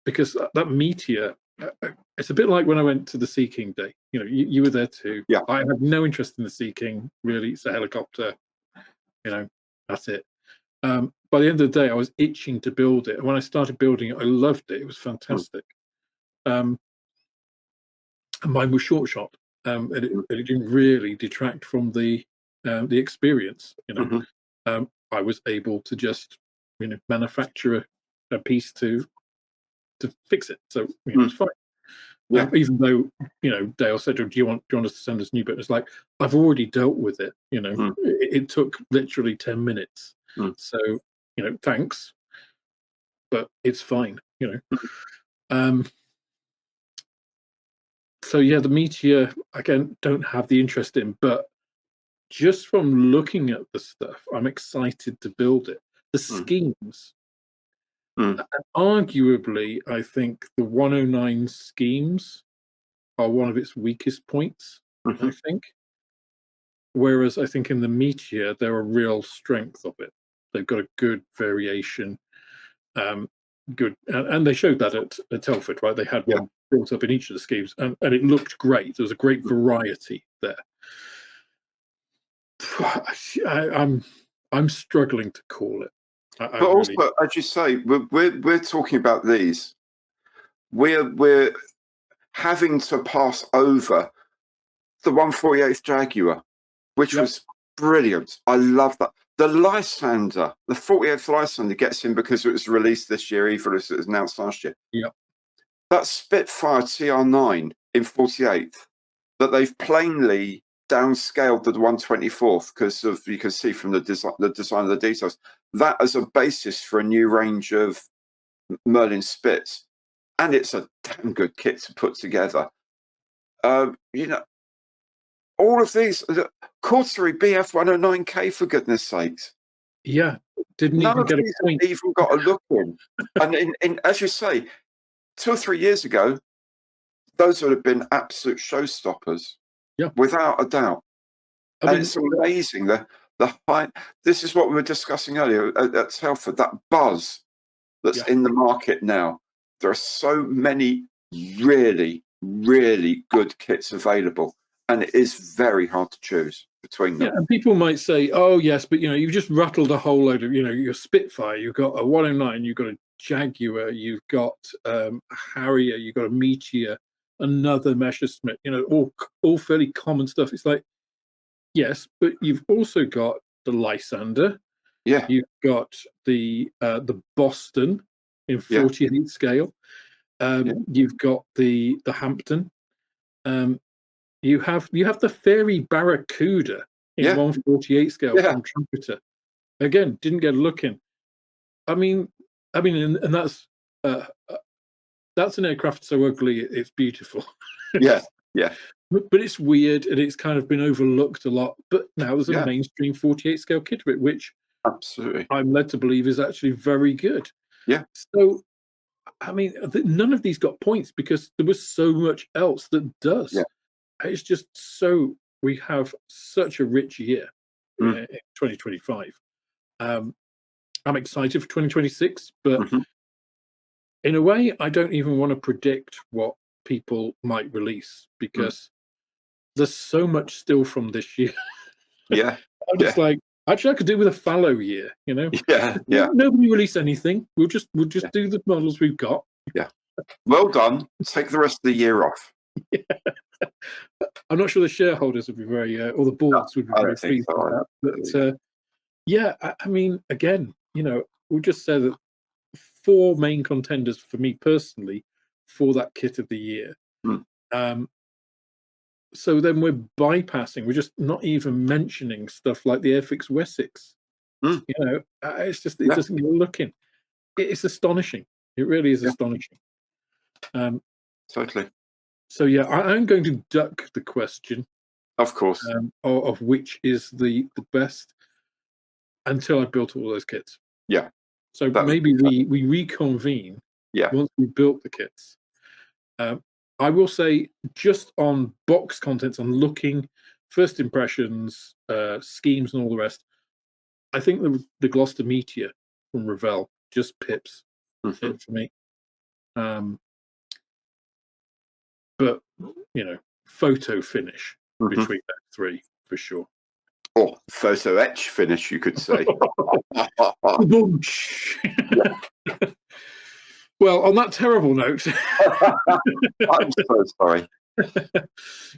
[SPEAKER 1] Because that Meteor, it's a bit like when I went to the Sea King day. You know, you were there too.
[SPEAKER 2] Yeah.
[SPEAKER 1] I had no interest in the Sea King, really. It's a helicopter. You know, that's it. By the end of the day, I was itching to build it. And when I started building it, I loved it. It was fantastic. And mine was short shot. And it didn't really detract from the experience. You know, I was able to just manufacture a piece to fix it. So it's fine.
[SPEAKER 2] Yeah.
[SPEAKER 1] Even though Dale said, "Do you want us to send us new bit?" It's like I've already dealt with it. It took literally 10 minutes. So thanks, but it's fine. So yeah, the Meteor again don't have the interest in, but just from looking at the stuff, I'm excited to build it. The schemes. Arguably, I think the 109 schemes are one of its weakest points, I think. Whereas I think in the Meteor, they're a real strength of it. They've got a good variation, good, and they showed that at Telford, right? They had one built up in each of the schemes, and it looked great. There was a great variety there. I'm struggling to call it. I
[SPEAKER 2] But
[SPEAKER 1] really,
[SPEAKER 2] also, as you say, we're talking about these. We're having to pass over the 148th Jaguar, which
[SPEAKER 1] yep,
[SPEAKER 2] was brilliant. I love that. The Lysander, the 48th Lysander gets in because it was released this year, even as it was announced last year.
[SPEAKER 1] yep,
[SPEAKER 2] That Spitfire TR9 in 48th, that they've plainly downscaled the 124th because of, you can see from the design of the details, that as a basis for a new range of Merlin Spits. And it's a damn good kit to put together. You know, all of these, Corsair BF109K, for goodness sakes.
[SPEAKER 1] yeah. Didn't
[SPEAKER 2] None
[SPEAKER 1] even
[SPEAKER 2] of
[SPEAKER 1] get a
[SPEAKER 2] these
[SPEAKER 1] point.
[SPEAKER 2] have even got a look in. And as you say, 2 or 3 years ago, those would have been absolute showstoppers,
[SPEAKER 1] Yeah,
[SPEAKER 2] without a doubt.
[SPEAKER 1] I
[SPEAKER 2] And
[SPEAKER 1] mean,
[SPEAKER 2] it's amazing the high. This is what we were discussing earlier at Telford. That buzz that's
[SPEAKER 1] yeah,
[SPEAKER 2] in the market now. There are so many really, really good kits available, and it is very hard to choose between
[SPEAKER 1] yeah.
[SPEAKER 2] them.
[SPEAKER 1] And people might say, "Oh, yes, but you've just rattled a whole load of, your Spitfire. You've got a 109. You've got a Jaguar. You've got a Harrier. You've got a Meteor, another Messerschmitt. All fairly common stuff." It's like, yes, but you've also got the Lysander.
[SPEAKER 2] Yeah,
[SPEAKER 1] You've got the Boston in
[SPEAKER 2] yeah,
[SPEAKER 1] 48 scale.
[SPEAKER 2] yeah,
[SPEAKER 1] You've got the Hampton. Um, you have the Fairy Barracuda in
[SPEAKER 2] yeah,
[SPEAKER 1] 148 scale
[SPEAKER 2] yeah,
[SPEAKER 1] from Trumpeter. Again, didn't get a look in. I mean, and uh, uh, that's an aircraft so ugly it's beautiful.
[SPEAKER 2] yeah, yeah,
[SPEAKER 1] But it's weird and it's kind of been overlooked a lot. But now there's a
[SPEAKER 2] yeah,
[SPEAKER 1] mainstream 48 scale kit of it, which
[SPEAKER 2] absolutely.
[SPEAKER 1] I'm led to believe is actually very good.
[SPEAKER 2] Yeah,
[SPEAKER 1] So, I mean, none of these got points because there was so much else that
[SPEAKER 2] yeah,
[SPEAKER 1] does. It's just so we have such a rich year
[SPEAKER 2] mm,
[SPEAKER 1] in 2025. Um, I'm excited for 2026, but
[SPEAKER 2] hmm,
[SPEAKER 1] in a way, I don't even want to predict what people might release
[SPEAKER 2] mm,
[SPEAKER 1] because there's so much still from this year.
[SPEAKER 2] yeah,
[SPEAKER 1] I'm just
[SPEAKER 2] yeah,
[SPEAKER 1] like, actually, I could do with a fallow year.
[SPEAKER 2] yeah, yeah,
[SPEAKER 1] Nobody release anything. We'll just
[SPEAKER 2] yeah,
[SPEAKER 1] do the models we've got.
[SPEAKER 2] yeah. Well done. Take the rest of the year off.
[SPEAKER 1] I'm not sure the shareholders would be very, or the
[SPEAKER 2] No,
[SPEAKER 1] boards would be
[SPEAKER 2] I
[SPEAKER 1] very
[SPEAKER 2] don't think
[SPEAKER 1] pleased
[SPEAKER 2] so
[SPEAKER 1] with
[SPEAKER 2] either.
[SPEAKER 1] that.
[SPEAKER 2] There you go.
[SPEAKER 1] But yeah, I mean, again, we'll just say that four main contenders for me personally for that kit of the year.
[SPEAKER 2] Mm,
[SPEAKER 1] Um, so then we're bypassing. We're just not even mentioning stuff like the Airfix Wessex.
[SPEAKER 2] mm,
[SPEAKER 1] It's just it
[SPEAKER 2] yeah,
[SPEAKER 1] doesn't get a look in. It's astonishing. It really is
[SPEAKER 2] yeah,
[SPEAKER 1] astonishing. Um,
[SPEAKER 2] totally.
[SPEAKER 1] so yeah, I'm going to duck the question
[SPEAKER 2] Of course.
[SPEAKER 1] of which is the best until I built all those kits.
[SPEAKER 2] Yeah,
[SPEAKER 1] So
[SPEAKER 2] that would be
[SPEAKER 1] maybe
[SPEAKER 2] fun.
[SPEAKER 1] we reconvene
[SPEAKER 2] Yeah.
[SPEAKER 1] once we built the kits. Um, I will say just on box contents, on looking, first impressions, schemes, and all the rest. I think the Gloucester Meteor from Ravel just pips
[SPEAKER 2] Hmm.
[SPEAKER 1] it for me. But photo finish
[SPEAKER 2] Hmm.
[SPEAKER 1] between those three for sure.
[SPEAKER 2] Or photo etch finish, you could say.
[SPEAKER 1] Boomsh. Well, on that terrible note,
[SPEAKER 2] I'm so sorry.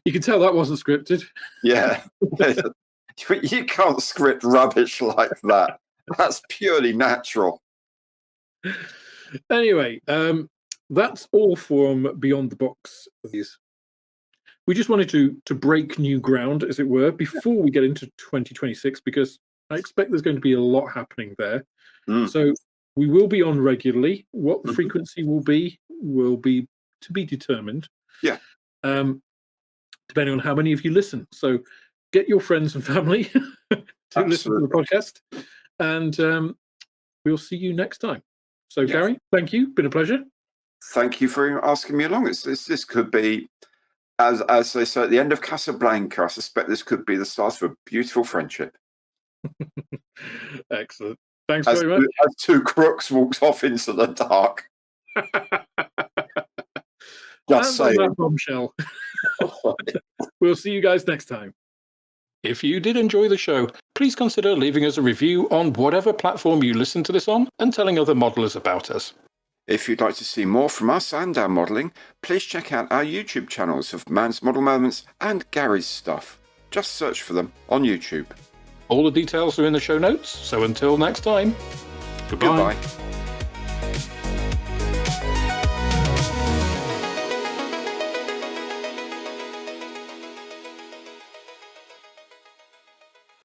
[SPEAKER 1] you can tell that wasn't scripted.
[SPEAKER 2] Yeah. You can't script rubbish like that. That's purely natural.
[SPEAKER 1] Anyway, that's all from Beyond the Box. We just wanted to break new ground, as it were, before we get into 2026, because I expect there's going to be a lot happening there.
[SPEAKER 2] Mm.
[SPEAKER 1] So we will be on regularly. What the
[SPEAKER 2] Mhm.
[SPEAKER 1] frequency will be to be determined.
[SPEAKER 2] Yeah.
[SPEAKER 1] Depending on how many of you listen. So get your friends and family to listen to the
[SPEAKER 2] Absolutely.
[SPEAKER 1] podcast, and we'll see you next time. So,
[SPEAKER 2] Yeah.
[SPEAKER 1] Gary, thank you. Been a pleasure.
[SPEAKER 2] Thank you for asking me along. This could be, as they say at the end of Casablanca, I suspect this could be the start of a beautiful friendship.
[SPEAKER 1] Excellent. Thanks
[SPEAKER 2] As,
[SPEAKER 1] very much.
[SPEAKER 2] as two crooks walked off into the dark. Just
[SPEAKER 1] And on
[SPEAKER 2] saying.
[SPEAKER 1] that bombshell, we'll see you guys next time. If you did enjoy the show, please consider leaving us a review on whatever platform you listen to this on and telling other modelers about us.
[SPEAKER 2] If you'd like to see more from us and our modelling, please check out our YouTube channels of Man's Model Moments and Gary's stuff. Just search for them on YouTube.
[SPEAKER 1] All the details are in the show notes, so until next time, goodbye.
[SPEAKER 2] Goodbye.